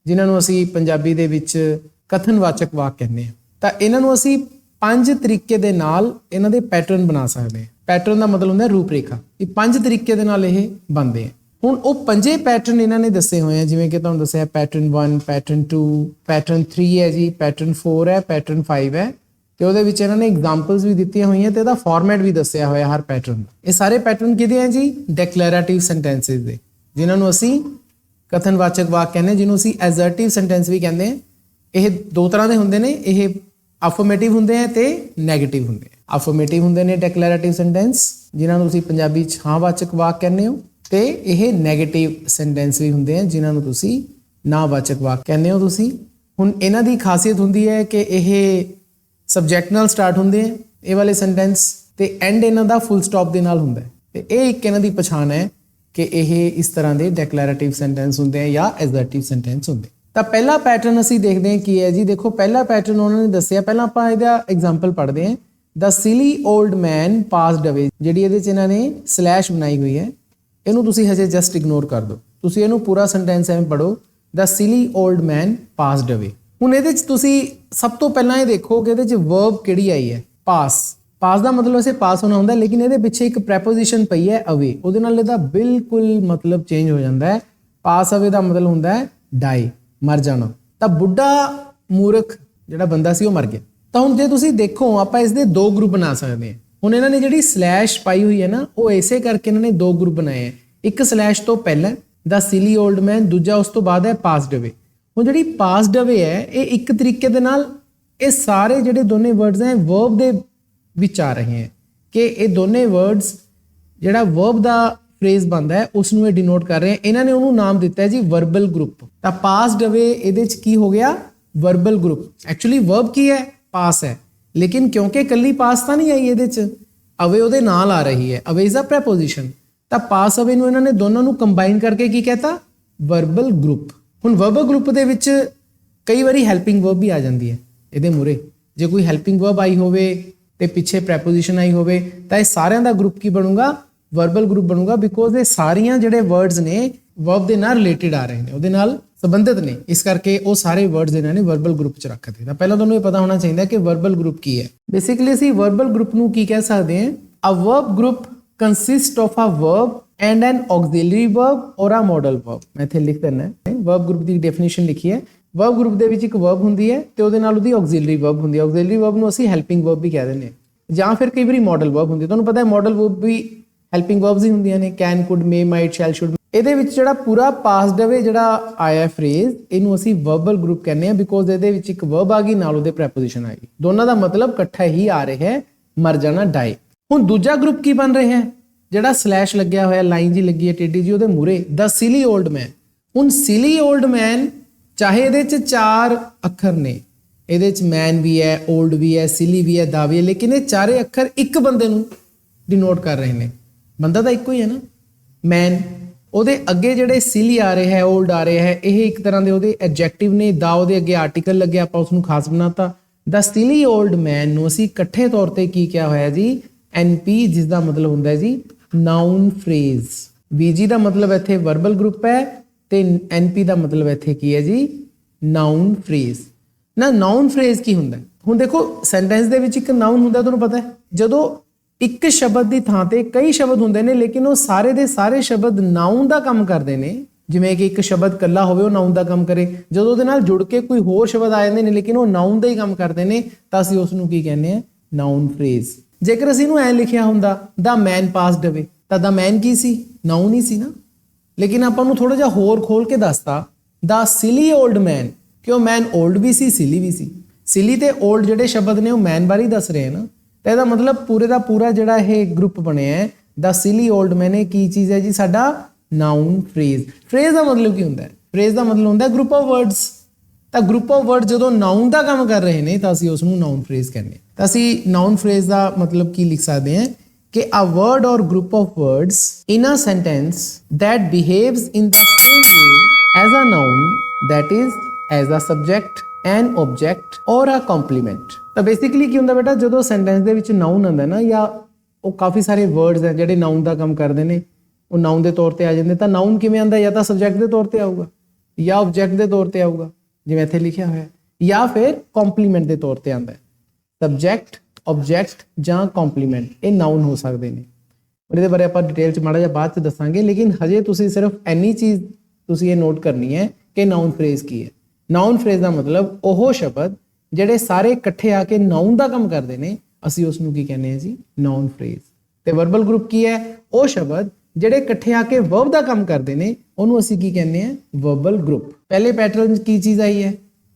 ਜਿਨ੍ਹਾਂ ਨੂੰ ਅਸੀਂ ਪੰਜਾਬੀ ਦੇ ਵਿੱਚ ਕਥਨਵਾਚਕ ਵਾਕ ਕਹਿੰਦੇ ਹਾਂ, ਤਾਂ ਇਹਨਾਂ ਨੂੰ ਅਸੀਂ 5 ਤਰੀਕੇ ਦੇ ਨਾਲ ਇਹਨਾਂ ਦੇ ਪੈਟਰਨ ਬਣਾ ਸਕਦੇ ਹਾਂ। ਪੈਟਰਨ ਦਾ ਮਤਲਬ ਹੁੰਦਾ ਰੂਪ ਰੇਖਾ। ਇਹ 5 ਤਰੀਕੇ ਦੇ ਨਾਲ ਇਹ ਬਣਦੇ ਆ। ਹੁਣ ਉਹ 5 ਪੈਟਰਨ ਇਹਨਾਂ ਨੇ ਦੱਸੇ ਹੋਏ ਆ, ਜਿਵੇਂ ਕਿ ਤੁਹਾਨੂੰ ਦੱਸਿਆ ਪੈਟਰਨ 1, ਪੈਟਰਨ 2, ਪੈਟਰਨ 3 ਹੈ ਜੀ, ਪੈਟਰਨ 4 ਹੈ, ਪੈਟਰਨ 5 ਹੈ ਤੇ ਉਹਦੇ ਵਿੱਚ ਇਹਨਾਂ ਨੇ ਐਗਜ਼ਾਮਪਲਸ ਵੀ ਦਿੱਤੀਆਂ ਹੋਈਆਂ ਤੇ ਇਹਦਾ ਫਾਰਮੈਟ ਵੀ ਦੱਸਿਆ ਹੋਇਆ ਹਰ ਪੈਟਰਨ ਦਾ। ਇਹ ਸਾਰੇ ਪੈਟਰਨ ਕਿਹਦੇ ਆ ਜੀ? ਡਿਕਲੇਰੇਟਿਵ ਸੈਂਟੈਂਸਸ ਦੇ, ਜਿਨ੍ਹਾਂ ਨੂੰ ਅਸੀਂ ਕਥਨਵਾਚਕ ਵਾਕ ਕਹਿੰਦੇ, ਜਿਹਨੂੰ ਅਸੀਂ ਐਸਰਟਿਵ ਸੈਂਟੈਂਸ ਵੀ ਕਹਿੰਦੇ ਆ। ਇਹ 2 ਤਰ੍ਹਾਂ ਦੇ ਹੁੰਦੇ ਨੇ। ਇਹ ਅਫਰਮੇਟਿਵ ਹੁੰਦੇ ਆ ਤੇ ਨੈਗੇਟਿਵ ਹੁੰਦੇ ਆ। ਅਫਰਮੇਟਿਵ ਹੁੰਦੇ ਨੇ ਡਿਕਲੇਰੇਟਿਵ ਸੈਂਟੈਂਸ, ਜਿਨ੍ਹਾਂ ਨੂੰ ਤੁਸੀਂ ਪੰਜਾਬੀ 'ਚ ਹਾਂ-ਵਾਚਕ ਵਾਕ ਕਹਿੰਦੇ ਹੋ, ਤੇ ਇਹ ਨੈਗੇਟਿਵ ਸੈਂਟੈਂਸ ਵੀ ਹੁੰਦੇ ਆ, ਜਿਨ੍ਹਾਂ ਨੂੰ ਤੁਸੀਂ ਨਾ-ਵਾਚਕ ਵਾਕ ਕਹਿੰਦੇ ਹੋ ਤੁਸੀਂ। ਹੁਣ ਇਹਨਾਂ ਦੀ ਖਾਸੀਅਤ ਹੁੰਦੀ ਹੈ ਕਿ ਇਹ ਸਬਜੈਕਟ ਨਾਲ ਸਟਾਰਟ ਹੁੰਦੇ ਆ ਇਹ ਵਾਲੇ ਸੈਂਟੈਂਸ, ਤੇ ਐਂਡ ਇਹਨਾਂ ਦਾ ਫੁੱਲ ਸਟਾਪ ਦੇ ਨਾਲ ਹੁੰਦਾ ਹੈ। ਤੇ ਇਹ ਇੱਕ ਇਹਨਾਂ ਦੀ ਪਛਾਣ ਹੈ ਕਿ ਇਹ ਇਸ ਤਰ੍ਹਾਂ ਦੇ ਡਿਕਲੇਰੇਟਿਵ ਸੈਂਟੈਂਸ ਹੁੰਦੇ ਆ ਜਾਂ ਐਸਰਟਿਵ ਸੈਂਟੈਂਸ ਹੁੰਦੇ। ਤਾਂ ਪਹਿਲਾ ਪੈਟਰਨ ਅਸੀਂ ਦੇਖਦੇ ਹਾਂ ਕੀ ਹੈ ਜੀ। ਦੇਖੋ ਪਹਿਲਾ ਪੈਟਰਨ ਉਹਨਾਂ ਨੇ ਦੱਸਿਆ, ਪਹਿਲਾਂ ਆਪਾਂ ਇਹਦਾ ਐਗਜ਼ਾਮਪਲ ਪੜ੍ਹਦੇ ਹਾਂ। ਦ ਸਿਲੀ ਓਲਡ ਮੈਨ ਪਾਸਡ ਅਵੇ। ਜਿਹੜੀ ਇਹਦੇ 'ਚ ਇਹਨਾਂ ਨੇ ਸਲੈਸ਼ ਬਣਾਈ ਹੋਈ ਹੈ, ਇਹਨੂੰ ਤੁਸੀਂ ਹਜੇ ਜਸਟ ਇਗਨੋਰ ਕਰ ਦਿਓ। ਤੁਸੀਂ ਇਹਨੂੰ ਪੂਰਾ ਸੈਂਟੈਂਸ ਐਵੇਂ ਪੜ੍ਹੋ, ਦ ਸਿਲੀ ਓਲਡ ਮੈਨ ਪਾਸਡ ਅਵੇ। ਹੁਣ ਇਹਦੇ 'ਚ ਤੁਸੀਂ ਸਭ ਤੋਂ ਪਹਿਲਾਂ ਇਹ ਦੇਖੋ ਕਿ ਇਹਦੇ 'ਚ ਵਰਬ ਕਿਹੜੀ ਆਈ ਹੈ? ਪਾਸ। ਪਾਸ ਦਾ ਮਤਲਬ ਵੈਸੇ ਪਾਸ ਹੋਣਾ ਹੁੰਦਾ, ਲੇਕਿਨ ਇਹਦੇ ਪਿੱਛੇ ਇੱਕ ਪ੍ਰੈਪੋਜੀਸ਼ਨ ਪਈ ਹੈ ਅਵੇ, ਉਹਦੇ ਨਾਲ ਇਹਦਾ ਬਿਲਕੁਲ ਮਤਲਬ ਚੇਂਜ ਹੋ ਜਾਂਦਾ ਹੈ। ਪਾਸ ਅਵੇ ਦਾ ਮਤਲਬ ਹੁੰਦਾ ਹੈ ਡਾਈ, ਮਰ ਜਾਣਾ। ਤਾਂ ਬੁੱਢਾ ਮੂਰਖ ਜਿਹੜਾ ਬੰਦਾ ਸੀ ਉਹ ਮਰ ਗਿਆ। ਤਾਂ ਹੁਣ ਜੇ ਤੁਸੀਂ ਦੇਖੋ ਆਪਾਂ ਇਸ ਦੇ 2 ਗਰੁੱਪ ਬਣਾ ਸਕਦੇ ਹਾਂ। ਹੁਣ ਇਹਨਾਂ ਨੇ ਜਿਹੜੀ ਸਲੈਸ਼ ਪਾਈ ਹੋਈ ਹੈ ਨਾ, ਉਹ ਇਸੇ ਕਰਕੇ ਇਹਨਾਂ ਨੇ 2 ਗਰੁੱਪ ਬਣਾਏ ਹੈ। ਇੱਕ ਸਲੈਸ਼ ਤੋਂ ਪਹਿਲਾਂ ਦ ਸਿਲੀ ਓਲਡ ਮੈਨ, ਦੂਜਾ ਉਸ ਤੋਂ ਬਾਅਦ ਹੈ ਪਾਸਡ ਅਵੇ। ਹੁਣ ਜਿਹੜੀ ਪਾਸਡ ਅਵੇ ਹੈ, ਇਹ ਇੱਕ ਤਰੀਕੇ ਦੇ ਨਾਲ ਇਹ ਸਾਰੇ ਜਿਹੜੇ ਦੋਨੇ ਵਰਡਸ ਹੈ ਵਰਬ ਦੇ ਵਿੱਚ ਆ ਰਹੇ ਹੈ ਕਿ ਇਹ ਦੋਨੇ ਵਰਡਸ ਜਿਹੜਾ ਵਰਬ ਦਾ ਫਰੇਜ਼ ਬਣਦਾ ਹੈ ਉਸ ਨੂੰ ਇਹ ਡਿਨੋਟ ਕਰ ਰਹੇ ਹੈ। ਇਹਨਾਂ ਨੇ ਉਹਨੂੰ ਨਾਮ ਦਿੱਤਾ ਹੈ ਜੀ ਵਰਬਲ ਗਰੁੱਪ। ਤਾਂ ਪਾਸਡ ਅਵੇ ਇਹਦੇ 'ਚ ਕੀ ਹੋ ਗਿਆ? Verbal group. ਐਕਚੁਅਲੀ ਵਰਬ ਕੀ ਹੈ? ਪਾਸ ਹੈ, ਲੇਕਿਨ ਕਿਉਂਕਿ ਕੱਲੀ ਪਾਸ ਤਾਂ ਨਹੀਂ ਆਈ ਇਹਦੇ 'ਚ, ਅਵੇ ਉਹਦੇ ਨਾਲ ਆ ਰਹੀ ਹੈ। ਅਵੇ ਇਜ਼ ਅ ਪ੍ਰੈਪੋਜੀਸ਼ਨ। ਤਾਂ ਪਾਸ ਅਵੇ ਨੂੰ ਇਹਨਾਂ ਨੇ ਦੋਨਾਂ ਨੂੰ ਕੰਬਾਈਨ ਕਰਕੇ ਕੀ ਕਹਿਤਾ? Verbal group. ਹੁਣ ਵਰਬਲ ਗਰੁੱਪ ਦੇ ਵਿੱਚ ਕਈ ਵਾਰੀ ਹੈਲਪਿੰਗ ਵਰਬ ਵੀ ਆ ਜਾਂਦੀ ਹੈ ਇਹਦੇ ਮੂਹਰੇ। ਜੇ ਕੋਈ ਹੈਲਪਿੰਗ ਵਰਬ ਆਈ ਹੋਵੇ ਤੇ ਪਿੱਛੇ ਪ੍ਰੈਪੋਜੀਸ਼ਨ ਆਈ ਹੋਵੇ ਤਾਂ ਇਹ ਸਾਰਿਆਂ ਦਾ ਗਰੁੱਪ ਕੀ ਬਣੂਗਾ, ਵਰਬਲ ਗਰੁੱਪ ਬਣੂਗਾ, ਬਿਕੋਜ਼ ਇਹ ਸਾਰੀਆਂ ਜਿਹੜੇ ਵਰਡਸ ਨੇ ਵਰਬ ਦੇ ਨਾਲ ਰਿਲੇਟਡ ਆ ਰਹੇ ਨੇ, ਉਹਦੇ ਨਾਲ ਸੰਬੰਧਿਤ ਨੇ, ਇਸ ਕਰਕੇ ਉਹ ਸਾਰੇ ਵਰਡਸ ਇਹਨਾਂ ਨੇ ਵਰਬਲ ਗਰੁੱਪ 'ਚ ਰੱਖਦੇ। ਤਾਂ ਪਹਿਲਾਂ ਤੁਹਾਨੂੰ ਇਹ ਪਤਾ ਹੋਣਾ ਚਾਹੀਦਾ ਕਿ ਵਰਬਲ ਗਰੁੱਪ ਕੀ ਹੈ। ਬੇਸਿਕਲੀ ਅਸੀਂ ਵਰਬਲ ਗਰੁੱਪ ਨੂੰ ਕੀ ਕਹਿ ਸਕਦੇ ਹਾਂ, a verb group consist of a verb and an auxiliary verb or a model verb. ਮੈਂ ਇੱਥੇ ਲਿਖ ਦਿੰਦਾ ਹੈ, ਵਰਬ ਗਰੁੱਪ ਦੀ ਡੈਫੀਨੇਸ਼ਨ ਲਿਖੀ ਹੈ। ਵਰਬ ਗਰੁੱਪ ਦੇ ਵਿੱਚ ਇੱਕ ਵਰਬ ਹੁੰਦੀ ਹੈ ਤੇ ਉਹਦੇ ਨਾਲ ਉਹਦੀ ਆਕਸਿਲਰੀ ਵਰਬ ਹੁੰਦੀ ਹੈ। ਆਕਸਿਲਰੀ ਵਰਬ ਨੂੰ ਅਸੀਂ ਹੈਲਪਿੰਗ ਵਰਬ ਵੀ ਕਹਿ ਦਿੰਦੇ ਹਾਂ, ਜਾਂ ਫਿਰ ਕਈ ਵਾਰੀ ਮੋਡਲ ਵਰਬ ਹੁੰਦੀ ਹੈ। ਤੁਹਾਨੂੰ ਪਤਾ ਹੈ ਮੋਡਲ ਵਰਬ ਵੀ ਹੈਲਪਿੰਗ ਵਰਬਸ ਹੀ ਹੁੰਦੀਆਂ ਨੇ, can, could, may, might, shall, should. ਇਹਦੇ ਵਿੱਚ ਜਿਹੜਾ ਪੂਰਾ ਪਾਸਟ ਵੇ ਜਿਹੜਾ ਆਇਆ ਫਰੇਜ਼, ਇਹਨੂੰ ਅਸੀਂ ਵਰਬਲ ਗਰੁੱਪ ਕਹਿੰਦੇ ਆ, ਬਿਕੋਜ਼ ਇਹਦੇ ਵਿੱਚ ਇੱਕ ਵਰਬ ਆ ਗਈ, ਨਾਲ ਉਹਦੇ ਪ੍ਰੈਪੋਜੀਸ਼ਨ ਆ ਗਈ, ਦੋਨਾਂ ਦਾ ਮਤਲਬ ਇਕੱਠਾ ਹੀ ਆ ਰਿਹਾ ਹੈ, ਮਰ ਜਾਣਾ, ਡਾਈ। ਹੁਣ ਦੂਜਾ ਗਰੁੱਪ ਕੀ ਬਣ ਰਿਹਾ ਹੈ, ਜਿਹੜਾ ਸਲੈਸ਼ ਲੱਗਿਆ ਹੋਇਆ, ਲਾਈਨ ਜੀ ਲੱਗੀ ਹੈ ਟੇਢੀ ਜੀ ਉਹਦੇ ਮੂਰੇ, ਦ ਸਿਲੀ ਓਲਡ ਮੈਨ। ਹੁਣ ਸਿਲੀ ਓਲਡ ਮੈਨ, ਚਾਹੇ ਇਹਦੇ 'ਚ 4 ਅੱਖਰ ਨੇ, ਇਹਦੇ 'ਚ ਮੈਨ ਵੀ ਹੈ, ਓਲਡ ਵੀ ਹੈ, ਸਿਲੀ ਵੀ ਹੈ, ਦਾ ਵੀ ਹੈ, ਲੇਕਿਨ ਇਹ ਚਾਰੇ ਅੱਖਰ ਇੱਕ ਬੰਦੇ ਨੂੰ ਡਿਨੋਟ ਕਰ ਰਹੇ ਨੇ। ਬੰਦਾ ਤਾਂ ਇੱਕੋ ਹੀ ਹੈ ਨਾ, ਮੈਨ। ਉਹਦੇ ਅੱਗੇ ਜਿਹੜੇ ਸਿਲੀ ਆ ਰਹੇ ਹੈ, ਓਲਡ ਆ ਰਿਹਾ ਹੈ, ਇਹ ਇੱਕ ਤਰ੍ਹਾਂ ਦੇ ਉਹਦੇ ਐਡਜੈਕਟਿਵ ਨੇ। ਦਾ ਉਹਦੇ ਅੱਗੇ ਆਰਟੀਕਲ ਲੱਗਿਆ, ਆਪਾਂ ਉਸ ਨੂੰ ਖਾਸ ਬਣਾਤਾ। ਦ ਸਿਲੀ ਓਲਡ ਮੈਨ ਨੂੰ ਅਸੀਂ ਇਕੱਠੇ ਤੌਰ ਤੇ ਕੀ ਕਿਹਾ ਹੋਇਆ ਜੀ, ਐਨਪੀ, ਜਿਸ ਦਾ ਮਤਲਬ ਹੁੰਦਾ ਜੀ ਨਾਊਨ ਫਰੇਜ਼। ਵੀਜੀ ਦਾ ਮਤਲਬ ਇੱਥੇ ਵਰਬਲ ਗਰੁੱਪ ਹੈ ਤੇ ਐਨਪੀ ਦਾ ਮਤਲਬ ਇੱਥੇ ਕੀ ਹੈ ਜੀ, ਨਾਊਨ ਫਰੇਜ਼। ਨਾ ਨਾਊਨ ਫਰੇਜ਼ ਕੀ ਹੁੰਦਾ, ਹੁਣ ਦੇਖੋ ਸੈਂਟੈਂਸ ਦੇ ਵਿੱਚ ਇੱਕ ਨਾਊਨ ਹੁੰਦਾ, ਤੁਹਾਨੂੰ ਪਤਾ ਹੈ। ਜਦੋਂ ਇੱਕ ਸ਼ਬਦ ਦੀ ਥਾਂ ਤੇ ਕਈ ਸ਼ਬਦ ਹੁੰਦੇ ਨੇ, ਲੇਕਿਨ ਉਹ ਸਾਰੇ ਦੇ ਸਾਰੇ ਸ਼ਬਦ ਨਾਊਨ ਦਾ ਕੰਮ ਕਰਦੇ ਨੇ। ਜਿਵੇਂ ਕਿ ਇੱਕ ਸ਼ਬਦ ਇਕੱਲਾ ਹੋਵੇ, ਉਹ ਨਾਊਨ ਦਾ ਕੰਮ ਕਰੇ। ਜਦੋਂ ਉਹਦੇ ਨਾਲ ਜੁੜ ਕੇ ਕੋਈ ਹੋਰ ਸ਼ਬਦ ਆ ਜਾਂਦੇ ਨੇ, ਲੇਕਿਨ ਉਹ ਨਾਊਨ ਦਾ ਹੀ ਕੰਮ ਕਰਦੇ ਨੇ, ਤਾਂ ਅਸੀਂ ਉਸ ਨੂੰ ਕੀ ਕਹਿੰਦੇ ਆ, ਨਾਊਨ ਫਰੇਜ਼। ਜੇਕਰ ਅਸੀਂ ਇਹਨੂੰ ਐ ਲਿਖਿਆ ਹੁੰਦਾ, ਦਾ ਮੈਨ ਪਾਸਡ ਅਵੇ, ਤਾਂ ਦਾ ਮੈਨ ਕੀ ਸੀ, ਨਾਊਨ ਹੀ ਸੀ ਨਾ। ਲੇਕਿਨ ਆਪਾਂ ਨੂੰ ਥੋੜਾ ਜਿਹਾ ਹੋਰ ਖੋਲ ਕੇ ਦੱਸਤਾ, ਦਾ ਸਿਲੀ ਓਲਡ ਮੈਨ, ਕਿ ਉਹ ਮੈਨ ਓਲਡ ਵੀ ਸੀ, ਸਿਲੀ ਵੀ ਸੀ। ਸਿਲੀ ਤੇ ਓਲਡ ਜਿਹੜੇ ਸ਼ਬਦ ਨੇ ਉਹ ਮੈਨ ਬਾਰੇ ਹੀ ਦੱਸ ਰਹੇ ਨਾ, ਤਾਂ ਇਹਦਾ ਮਤਲਬ ਪੂਰੇ ਦਾ ਪੂਰਾ ਜਿਹੜਾ ਇਹ ਗਰੁੱਪ ਬਣਿਆ ਹੈ, ਦਾ ਸਿਲੀ ਓਲਡ ਮੈਨ, ਇਹ ਕੀ ਚੀਜ਼ ਹੈ ਜੀ, ਸਾਡਾ ਨਾਊਨ ਫਰੇਜ਼। ਫਰੇਜ਼ ਦਾ ਮਤਲਬ ਕੀ ਹੁੰਦਾ ਹੈ, ਫਰੇਜ਼ ਦਾ ਮਤਲਬ ਹੁੰਦਾ ਗਰੁੱਪ ਆਫ ਵਰਡਸ। ਤਾਂ ਗਰੁੱਪ ਆਫ ਵਰਡ ਜਦੋਂ ਨਾਊਨ ਦਾ ਕੰਮ ਕਰ ਰਹੇ ਨੇ, ਤਾਂ ਅਸੀਂ ਉਸ ਨੂੰ ਨਾਊਨ ਫਰੇਜ਼ ਕਹਿੰਦੇ ਹਾਂ। ਤਾਂ ਅਸੀਂ ਨਾਊਨ ਫਰੇਜ਼ ਦਾ ਮਤਲਬ ਕੀ ਲਿਖ ਸਕਦੇ ਹਾਂ ਕਿ a word or group of words in a sentence that behaves in the same way as a noun, that is as a subject, an object or a complement। ਤਾਂ ਬੇਸਿਕਲੀ ਕੀ ਹੁੰਦਾ ਬੇਟਾ, ਜਦੋਂ sentence ਦੇ ਵਿੱਚ ਨਾਊਨ ਆਉਂਦਾ ਨਾ, ਜਾਂ ਉਹ ਕਾਫੀ ਸਾਰੇ ਵਰਡਸ ਹੈ ਜਿਹੜੇ ਨਾਊਨ ਦਾ ਕੰਮ ਕਰਦੇ ਨੇ, ਉਹ ਨਾਊਨ ਦੇ ਤੌਰ ਤੇ ਆ ਜਾਂਦੇ। ਤਾਂ ਨਾਊਨ ਕਿਵੇਂ ਆਉਂਦਾ, ਜਾਂ ਤਾਂ ਸਬਜੈਕਟ ਦੇ ਤੌਰ ਤੇ ਆਊਗਾ, ਜਾਂ ਆਬਜੈਕਟ ਦੇ ਤੌਰ ਤੇ ਆਊਗਾ, ਜਿਵੇਂ ਇੱਥੇ ਲਿਖਿਆ ਹੋਇਆ, ਜਾਂ ਫਿਰ ਕੰਪਲੀਮੈਂਟ ਦੇ ਤੌਰ ਤੇ ਆਉਂਦਾ ਹੈ। ਸਬਜੈਕਟ, ਆਬਜੈਕਟ ਜਾਂ ਕੰਪਲੀਮੈਂਟ, ਇਹ ਨਾਊਨ ਹੋ ਸਕਦੇ ਨੇ। ਇਹਦੇ ਬਾਰੇ ਆਪਾਂ ਡਿਟੇਲ 'ਚ ਮਾੜਾ ਜਿਹਾ ਬਾਅਦ 'ਚ ਦੱਸਾਂਗੇ, ਲੇਕਿਨ ਹਜੇ ਤੁਸੀਂ ਸਿਰਫ ਇੰਨੀ ਚੀਜ਼ ਤੁਸੀਂ ਇਹ ਨੋਟ ਕਰਨੀ ਹੈ ਕਿ ਨਾਊਨ ਫਰੇਜ਼ ਕੀ ਹੈ। ਨਾਊਨ ਫਰੇਜ਼ ਦਾ ਮਤਲਬ ਉਹ ਸ਼ਬਦ ਜਿਹੜੇ ਸਾਰੇ ਇਕੱਠੇ ਆ ਕੇ ਨਾਊਨ ਦਾ ਕੰਮ ਕਰਦੇ ਨੇ, ਅਸੀਂ ਉਸ ਨੂੰ ਕੀ ਕਹਿੰਦੇ ਹਾਂ ਜੀ, ਨਾਊਨ ਫਰੇਜ਼। ਤੇ ਵਰਬਲ ਗਰੁੱਪ ਕੀ ਹੈ, ਉਹ ਸ਼ਬਦ ਜਿਹੜੇ ਇਕੱਠੇ ਆ ਕੇ ਵਰਬ ਦਾ ਕੰਮ ਕਰਦੇ ਨੇ, ਉਹਨੂੰ ਅਸੀਂ ਕੀ ਕਹਿੰਦੇ ਹਾਂ, ਵਰਬਲ ਗਰੁੱਪ। ਪਹਿਲੇ ਪੈਟਰਨ 'ਚ ਕੀ ਚੀਜ਼ ਆਈ ਹੈ,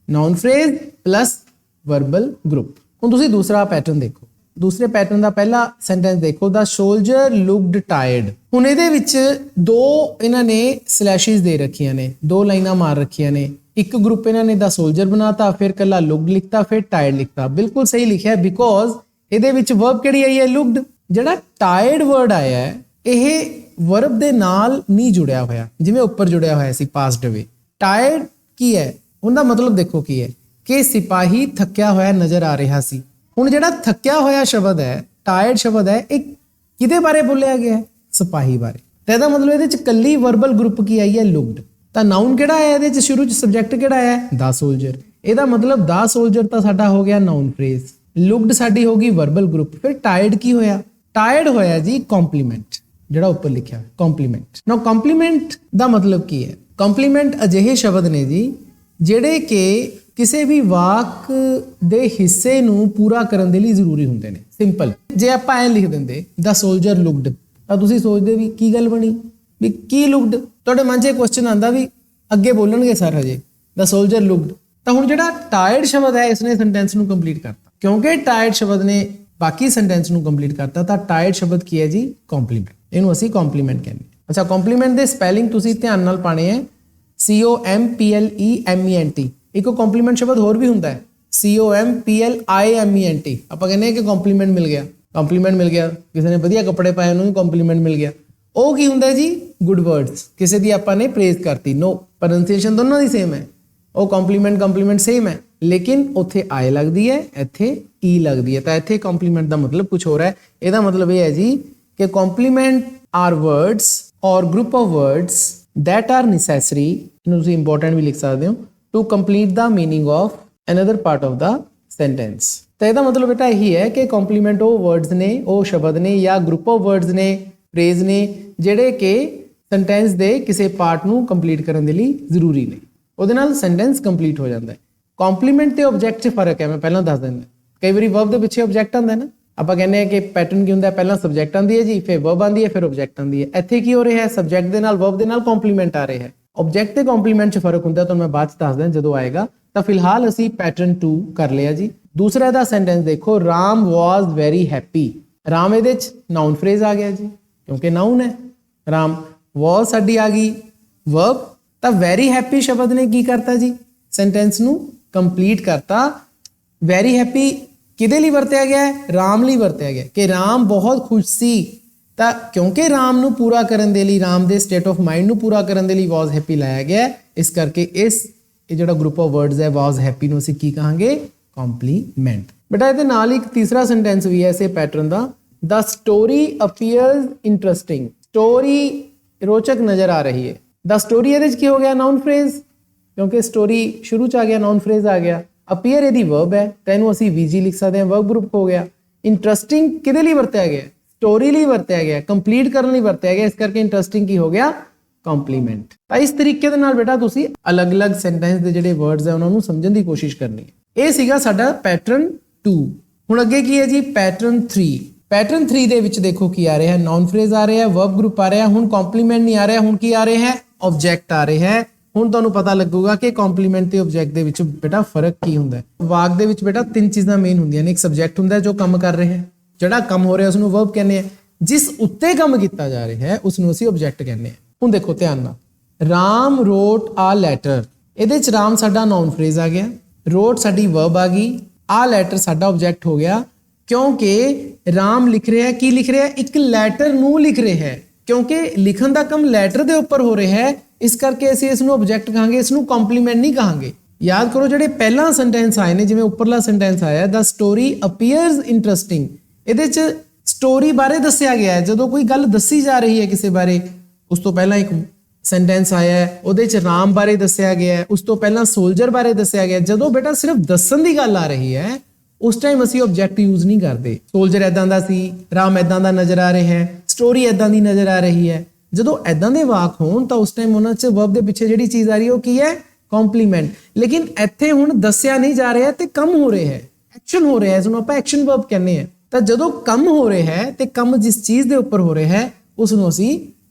known phrase plus verbal group. ਹੁਣ ਤੁਸੀਂ ਦੂਸਰਾ ਪੈਟਰਨ ਦੇਖੋ, ਦੂਸਰੇ ਪੈਟਰਨ ਦਾ ਪਹਿਲਾ ਸੈਂਟੈਂਸ ਦੇਖੋ, ਦਾ ਸੋਲਜਰ ਲੁਕਡ ਟਾਇਰਡ। ਹੁਣ ਇਹਦੇ ਵਿੱਚ 2 ਇਹਨਾਂ ਨੇ ਸਲੈਸ਼ਿਸ ਦੇ ਰੱਖੀਆਂ ਨੇ, 2 ਲਾਈਨਾਂ ਮਾਰ ਰੱਖੀਆਂ ਨੇ। ਇੱਕ ਗਰੁੱਪ ਇਹਨਾਂ ਨੇ ਦਾ ਸੋਲਜਰ ਬਣਾਤਾ, ਫਿਰ ਕੱਲਾ ਲੁਕਡ ਲਿਖਤਾ, ਫਿਰ ਟਾਇਰਡ ਲਿਖਤਾ। ਬਿਲਕੁਲ ਸਹੀ ਲਿਖਿਆ, ਬਿਕੋਜ਼ ਇਹਦੇ ਵਿੱਚ ਵਰਬ ਕਿਹੜੀ ਆਈ ਹੈ, ਲੁਕਡ। ਜਿਹੜਾ ਟਾਇਰਡ ਵਰਡ ਆਇਆ ਹੈ, ਇਹ ਵਰਬ ਦੇ ਨਾਲ ਨਹੀਂ ਜੁੜਿਆ ਹੋਇਆ, ਜਿਵੇਂ ਉੱਪਰ ਜੁੜਿਆ ਹੋਇਆ ਸੀ ਪਾਸਡ ਅਵੇ। ਟਾਇਰਡ ਕੀ ਹੈ, ਉਹਦਾ ਮਤਲਬ ਦੇਖੋ ਕੀ ਹੈ, ਕਿ ਸਿਪਾਹੀ ਥੱਕਿਆ ਹੋਇਆ ਨਜ਼ਰ ਆ ਰਿਹਾ ਸੀ। ਹੁਣ ਜਿਹੜਾ ਥੱਕਿਆ ਹੋਇਆ ਸ਼ਬਦ ਹੈ, ਟਾਇਰਡ ਸ਼ਬਦ ਹੈ, ਇਹ ਕਿਹਦੇ ਬਾਰੇ ਬੋਲਿਆ ਗਿਆ ਹੈ, ਸਿਪਾਹੀ ਬਾਰੇ। ਤਾਂ ਇਹਦਾ ਮਤਲਬ ਇਹਦੇ ਚ ਕੱਲੀ ਵਰਬਲ ਗਰੁੱਪ ਕੀ ਆਈ ਹੈ, ਲੁਕਡ। ਤਾਂ ਨਾਊਨ ਕਿਹੜਾ ਹੈ ਇਹਦੇ ਚ, ਸ਼ੁਰੂ ਚ ਸਬਜੈਕਟ ਕਿਹੜਾ ਹੈ, ਦਾ ਸੋਲਜਰ। ਇਹਦਾ ਮਤਲਬ ਦਾ ਸੋਲਜਰ ਤਾਂ ਸਾਡਾ ਹੋ ਗਿਆ ਨਾਊਨ ਫਰੇਜ਼, ਲੁਕਡ ਸਾਡੀ ਹੋ ਗਈ ਵਰਬਲ ਗਰੁੱਪ। ਫਿਰ ਟਾਇਰਡ ਕੀ ਹੋਇਆ, ਟਾਇਰਡ ਹੋਇਆ ਜੀ ਕੰਪਲੀਮੈਂਟ, ਜਿਹੜਾ ਉੱਪਰ ਲਿਖਿਆ ਕੰਪਲੀਮੈਂਟ। ਨਾਓ ਕੰਪਲੀਮੈਂਟ ਦਾ ਮਤਲਬ ਕੀ ਹੈ, ਕੰਪਲੀਮੈਂਟ ਅਜਿਹੇ ਸ਼ਬਦ ਨੇ ਜੀ ਜਿਹੜੇ ਕਿ ਕਿਸੇ ਵੀ ਵਾਕ ਦੇ ਹਿੱਸੇ ਨੂੰ ਪੂਰਾ ਕਰਨ ਦੇ ਲਈ ਜ਼ਰੂਰੀ ਹੁੰਦੇ ਨੇ। ਸਿੰਪਲ, ਜੇ ਆਪਾਂ ਐਂ ਲਿਖ ਦਿੰਦੇ ਦਾ ਸੋਲਜਰ ਲੁਕਡ, ਤਾਂ ਤੁਸੀਂ ਸੋਚਦੇ ਵੀ ਕੀ ਗੱਲ ਬਣੀ, ਵੀ ਕੀ ਲੁਕਡ। ਤੁਹਾਡੇ ਮਨ 'ਚ ਇਹ ਕੁਐਸਚਨ ਆਉਂਦਾ ਵੀ ਅੱਗੇ ਬੋਲਣਗੇ ਸਰ ਹਜੇ ਦਾ ਸੋਲਜਰ ਲੁਕਡ। ਤਾਂ ਹੁਣ ਜਿਹੜਾ ਟਾਇਰਡ ਸ਼ਬਦ ਹੈ, ਇਸਨੇ ਸੈਂਟੈਂਸ ਨੂੰ ਕੰਪਲੀਟ ਕਰਤਾ। ਕਿਉਂਕਿ ਟਾਇਰਡ ਸ਼ਬਦ ਨੇ ਬਾਕੀ ਸੈਂਟੈਂਸ ਨੂੰ ਕੰਪਲੀਟ ਕਰਤਾ, ਤਾਂ ਟਾਇਰਡ ਸ਼ਬਦ ਕੀ ਹੈ ਜੀ, ਕੰਪਲੀਮੈਂਟ। ਇਹਨੂੰ ਅਸੀਂ ਕੰਪਲੀਮੈਂਟ ਕਹਿੰਦੇ ਹਾਂ। ਅੱਛਾ, ਕੰਪਲੀਮੈਂਟ ਦੇ ਸਪੈਲਿੰਗ ਤੁਸੀਂ ਧਿਆਨ ਨਾਲ ਪਾਣੇ ਹੈ, COMPLEMENT। ਇੱਕ ਕੰਪਲੀਮੈਂਟ ਸ਼ਬਦ ਹੋਰ ਵੀ ਹੁੰਦਾ ਹੈ, COMPLIMENT। ਆਪਾਂ ਕਹਿੰਦੇ ਹਾਂ ਕਿ ਕੰਪਲੀਮੈਂਟ ਮਿਲ ਗਿਆ, ਕੰਪਲੀਮੈਂਟ ਮਿਲ ਗਿਆ, ਕਿਸੇ ਨੇ ਵਧੀਆ ਕੱਪੜੇ ਪਾਏ ਉਹਨੂੰ ਵੀ ਕੰਪਲੀਮੈਂਟ ਮਿਲ ਗਿਆ। ਉਹ ਕੀ ਹੁੰਦਾ ਜੀ, ਗੁੱਡ ਵਰਡਸ। ਕਿਸੇ ਦੀ ਆਪਾਂ ਨੇ ਪ੍ਰੇਜ਼ ਕਰਤੀ, ਨੋ, ਪ੍ਰੋਨੰਸੀਏਸ਼ਨ ਦੋਨੋਂ ਦੀ ਸੇਮ ਹੈ, ਉਹ ਕੰਪਲੀਮੈਂਟ ਸੇਮ ਹੈ, लेकिन उत्थे आए लगती है, इत्थे ई लगती है। तो इत्थे कॉम्पलीमेंट का मतलब कुछ हो रहा है। ਇਹਦਾ मतलब ये है जी कि कॉम्पलीमेंट आर वर्ड्स और group of words that are necessary, ਇਹਨੂੰ ਤੁਸੀਂ इंपॉर्टेंट भी लिख सकते हो, to complete the meaning of another part of the sentence. तो ਇਹਦਾ मतलब बेटा यही है कि कॉम्पलीमेंट वो वर्ड्स ने, वो शब्द ने या ग्रुप ऑफ वर्ड्स ने, फ्रेज ने ਜਿਹੜੇ कि सेंटेंस ਦੇ ਕਿਸੇ ਪਾਰਟ ਨੂੰ ਕੰਪਲੀਟ ਕਰਨ ਦੇ ਲਈ ਜ਼ਰੂਰੀ ਨੇ। ਉਹਦੇ ਨਾਲ ਸੈਂਟੈਂਸ ਕੰਪਲੀਟ ਹੋ ਜਾਂਦਾ ਹੈ। ਕੰਪਲੀਮੈਂਟ ਤੇ ਆਬਜੈਕਟ 'ਚ ਫਰਕ ਹੈ, ਮੈਂ ਪਹਿਲਾਂ ਦੱਸ ਦਿੰਦਾ। ਕਈ ਵਾਰੀ ਵਰਬ ਦੇ ਪਿੱਛੇ ਆਬਜੈਕਟ ਆਉਂਦਾ ਨਾ, ਆਪਾਂ ਕਹਿੰਦੇ ਆ ਕਿ ਪੈਟਰਨ ਕੀ ਹੁੰਦਾ, ਪਹਿਲਾਂ ਸਬਜੈਕਟ ਆਉਂਦੀ ਹੈ ਜੀ, ਫਿਰ ਵਰਬ ਆਉਂਦੀ ਹੈ, ਫਿਰ ਆਬਜੈਕਟ ਆਉਂਦੀ ਹੈ। ਇੱਥੇ ਕੀ ਹੋ ਰਿਹਾ ਹੈ, ਸਬਜੈਕਟ ਦੇ ਨਾਲ ਵਰਬ ਦੇ ਨਾਲ ਕੰਪਲੀਮੈਂਟ ਆ ਰਿਹਾ ਹੈ। ਆਬਜੈਕਟ ਤੇ ਕੰਪਲੀਮੈਂਟ 'ਚ ਫਰਕ ਹੁੰਦਾ, ਤੁਹਾਨੂੰ ਮੈਂ ਬਾਅਦ 'ਚ ਦੱਸਦਾ ਜਦੋਂ ਆਏਗਾ। ਤਾਂ ਫਿਲਹਾਲ ਅਸੀਂ ਪੈਟਰਨ 2 ਕਰ ਲਿਆ ਜੀ। ਦੂਸਰਾ ਦਾ ਸੈਂਟੈਂਸ ਦੇਖੋ, ਰਾਮ ਵਾਜ਼ ਵੈਰੀ ਹੈਪੀ। ਰਾਮ ਇਹਦੇ 'ਚ ਨਾउन ਫਰੇਜ਼ ਆ ਗਿਆ ਜੀ, ਕਿਉਂਕਿ ਨਾउन ਹੈ। ਰਾਮ ਵਾਜ਼ ਸਾਡੀ ਆ ਗਈ ਵਰਬ, ਤਾਂ ਵੈਰੀ ਹੈਪੀ ਸ਼ਬਦ ਨੇ ਕੀ ਕਰਤਾ ਜੀ, ਸੈਂਟੈਂਸ ਨੂੰ ਕੰਪਲੀਟ ਕਰਤਾ। ਵੈਰੀ ਹੈਪੀ ਕਿਹਦੇ ਲਈ ਵਰਤਿਆ ਗਿਆ ਹੈ, ਰਾਮ ਲਈ ਵਰਤਿਆ ਗਿਆ ਕਿ ਰਾਮ ਬਹੁਤ ਖੁਸ਼ ਸੀ। ਤਾਂ ਕਿਉਂਕਿ ਰਾਮ ਨੂੰ ਪੂਰਾ ਕਰਨ ਦੇ ਲਈ, ਰਾਮ ਦੇ ਸਟੇਟ ਆਫ ਮਾਈਂਡ ਨੂੰ ਪੂਰਾ ਕਰਨ ਦੇ ਲਈ ਵਾਜ਼ ਹੈਪੀ ਲਾਇਆ ਗਿਆ, ਇਸ ਕਰਕੇ ਇਹ ਜਿਹੜਾ ਗਰੁੱਪ ਆਫ ਵਰਡਸ ਹੈ ਵਾਜ਼ ਹੈਪੀ ਨੂੰ ਅਸੀਂ ਕੀ ਕਹਾਂਗੇ, ਕੰਪਲੀਮੈਂਟ। ਬੇਟਾ ਇਹਦੇ ਨਾਲ ਇੱਕ ਤੀਸਰਾ ਸੈਂਟੈਂਸ ਵੀ ਹੈ ਇਸੇ pattern the, the story appears interesting. Story ਰੋਚਕ ਨਜ਼ਰ ਆ ਰਹੀ ਹੈ। ਦ ਸਟੋਰੀ ਇਹਦੇ 'ਚ ਕੀ ਹੋ ਗਿਆ, ਨਾउन ਫਰੇਜ਼, ਕਿਉਂਕਿ ਸਟੋਰੀ ਸ਼ੁਰੂ 'ਚ ਆ ਗਿਆ, ਨਾउन ਫਰੇਜ਼ ਆ ਗਿਆ। ਅਪੀਅਰ ਇਹਦੀ ਵਰਬ ਹੈ, ਤਾਂ ਇਹਨੂੰ ਅਸੀਂ VG ਲਿਖ ਸਕਦੇ ਹਾਂ, ਵਰਬ ਗਰੁੱਪ ਹੋ ਗਿਆ। ਇੰਟਰਸਟਿੰਗ ਕਿਹਦੇ ਲਈ ਵਰਤਿਆ ਗਿਆ, ਸਟੋਰੀ ਲਈ ਵਰਤਿਆ ਗਿਆ, ਕੰਪਲੀਟ ਕਰਨ ਲਈ ਵਰਤਿਆ ਗਿਆ, ਇਸ ਕਰਕੇ ਇੰਟਰਸਟਿੰਗ ਕੀ ਹੋ ਗਿਆ, ਕੰਪਲੀਮੈਂਟ। ਤਾਂ ਇਸ ਤਰੀਕੇ ਦੇ ਨਾਲ ਬੇਟਾ ਤੁਸੀਂ ਅਲੱਗ-ਅਲੱਗ ਸੈਂਟੈਂਸ ਦੇ ਜਿਹੜੇ ਵਰਡਸ ਹੈ ਉਹਨਾਂ ਨੂੰ ਸਮਝਣ ਦੀ ਕੋਸ਼ਿਸ਼ ਕਰਨੀ ਹੈ। ਇਹ ਸੀਗਾ ਸਾਡਾ ਪੈਟਰਨ 2। ਹੁਣ ਅੱਗੇ ਕੀ ਹੈ ਜੀ, ਪੈਟਰਨ 3। ਪੈਟਰਨ 3 ਦੇ ਵਿੱਚ ਦੇਖੋ ਕੀ ਆ ਰਿਹਾ ਹੈ, ਨਾउन ਫਰੇਜ਼ ਆ ਰਿਹਾ ਹੈ, ਵਰਬ ਗਰੁੱਪ ਆ ਰਿਹਾ, ਹੁਣ ਕੰਪਲੀਮੈਂਟ ਨਹੀਂ ਆ ਰਿਹਾ, ਹੁਣ ਕੀ ਆ ਰਿਹਾ ਹੈ, ਆਬਜੈਕਟ ਆ ਰਿਹਾ ਹੈ। ਹੁਣ ਤੁਹਾਨੂੰ ਪਤਾ ਲੱਗੂਗਾ ਕਿ ਕੰਪਲੀਮੈਂਟ ਤੇ ਆਬਜੈਕਟ ਦੇ ਵਿੱਚ ਬੇਟਾ ਫਰਕ ਕੀ ਹੁੰਦਾ ਹੈ। ਵਾਕ ਦੇ ਵਿੱਚ ਬੇਟਾ 3 ਚੀਜ਼ਾਂ ਮੇਨ ਹੁੰਦੀਆਂ ਨੇ। ਇੱਕ ਸਬਜੈਕਟ ਹੁੰਦਾ ਜੋ ਕੰਮ ਕਰ ਰਿਹਾ ਹੈ, ਜਿਹੜਾ ਕੰਮ ਹੋ ਰਿਹਾ ਉਸ ਨੂੰ ਵਰਬ ਕਹਿੰਦੇ ਆ, ਜਿਸ ਉੱਤੇ ਕੰਮ ਕੀਤਾ ਜਾ ਰਿਹਾ ਹੈ ਉਸ ਨੂੰ ਅਸੀਂ ਆਬਜੈਕਟ ਕਹਿੰਦੇ ਆ। ਹੁਣ ਦੇਖੋ ਧਿਆਨ ਨਾਲ, ਰਾਮ ਰੋਟ ਆ ਲੈਟਰ, ਇਹਦੇ ਚ ਰਾਮ ਸਾਡਾ ਨਾउन ਫਰੇਜ਼ ਆ ਗਿਆ, ਰੋਟ ਸਾਡੀ ਵਰਬ ਆ ਗਈ, ਆ ਲੈਟਰ ਸਾਡਾ ਆਬਜੈਕਟ ਹੋ ਗਿਆ। ਕਿਉਂਕਿ ਰਾਮ ਲਿਖ ਰਿਹਾ, ਕੀ ਲਿਖ ਰਿਹਾ, ਇੱਕ ਲੈਟਰ ਨੂੰ ਲਿਖ ਰਿਹਾ ਹੈ। ਕਿਉਂਕਿ ਲਿਖਣ ਦਾ ਕੰਮ ਲੈਟਰ ਦੇ ਉੱਪਰ ਹੋ ਰਿਹਾ ਹੈ, ਇਸ ਕਰਕੇ ਅਸੀਂ ਇਸ ਨੂੰ ਆਬਜੈਕਟ ਕਹਾਂਗੇ, ਇਸ ਨੂੰ ਕੰਪਲੀਮੈਂਟ ਨਹੀਂ ਕਹਾਂਗੇ। ਯਾਦ ਕਰੋ ਜਿਹੜੇ ਪਹਿਲਾਂ ਸੈਂਟੈਂਸ ਆਏ ਨੇ, ਜਿਵੇਂ ਉੱਪਰਲਾ ਸੈਂਟੈਂਸ ਆਇਆ ਦ ਸਟੋਰੀ ਅਪੀਅਰਸ ਇੰਟਰਸਟਿੰਗ, ਇਹਦੇ 'ਚ ਸਟੋਰੀ ਬਾਰੇ ਦੱਸਿਆ ਗਿਆ ਹੈ। ਜਦੋਂ ਕੋਈ ਗੱਲ ਦੱਸੀ ਜਾ ਰਹੀ ਹੈ ਕਿਸੇ ਬਾਰੇ, ਉਸ ਤੋਂ ਪਹਿਲਾਂ ਇੱਕ ਸੈਂਟੈਂਸ ਆਇਆ ਹੈ, ਉਹਦੇ 'ਚ ਰਾਮ ਬਾਰੇ ਦੱਸਿਆ ਗਿਆ ਹੈ, ਉਸ ਤੋਂ ਪਹਿਲਾਂ ਸੋਲਜਰ ਬਾਰੇ ਦੱਸਿਆ ਗਿਆ। ਜਦੋਂ ਬੇਟਾ ਸਿਰਫ ਦੱਸਣ ਦੀ ਗੱਲ ਆ ਰਹੀ ਹੈ, ਉਸ ਟਾਈਮ ਅਸੀਂ ਆਬਜੈਕਟ ਯੂਜ਼ ਨਹੀਂ ਕਰਦੇ। ਸੋਲਜਰ ਐਦਾਂ ਦਾ ਸੀ, ਰਾਮ ਐਦਾਂ ਦਾ ਨਜ਼ਰ ਆ ਰਿਹਾ ਹੈ, ਸਟੋਰੀ ਐਦਾਂ ਦੀ ਨਜ਼ਰ ਆ ਰਹੀ ਹੈ। ਜਦੋਂ ਐਦਾਂ ਦੇ ਵਾਕ ਹੋਣ ਤਾਂ ਉਸ ਟਾਈਮ ਉਹਨਾਂ 'ਚ ਵਰਬ ਦੇ ਪਿੱਛੇ ਜਿਹੜੀ ਚੀਜ਼ ਆ ਰਹੀ ਹੈ ਉਹ ਕੀ ਹੈ, ਕੰਪਲੀਮੈਂਟ। ਲੇਕਿਨ ਇੱਥੇ ਹੁਣ ਦੱਸਿਆ ਨਹੀਂ ਜਾ ਰਿਹਾ ਤੇ ਕੰਮ ਹੋ ਰਿਹਾ ਹੈ, ਐਕਸ਼ਨ ਹੋ ਰਿਹਾ ਹੈ, ਇਸ ਨੂੰ ਆਪਾਂ ਐਕਸ਼ਨ ਵਰਬ ਕਹਿੰਦੇ ਆ। ਤਾਂ ਜਦੋਂ ਕੰਮ ਹੋ ਰਿਹਾ ਹੈ ਤੇ ਕੰਮ ਜਿਸ ਚੀਜ਼ ਦੇ ਉੱਪਰ ਹੋ ਰਿਹਾ ਹੈ ਉਸ ਨੂੰ ਅਸੀਂ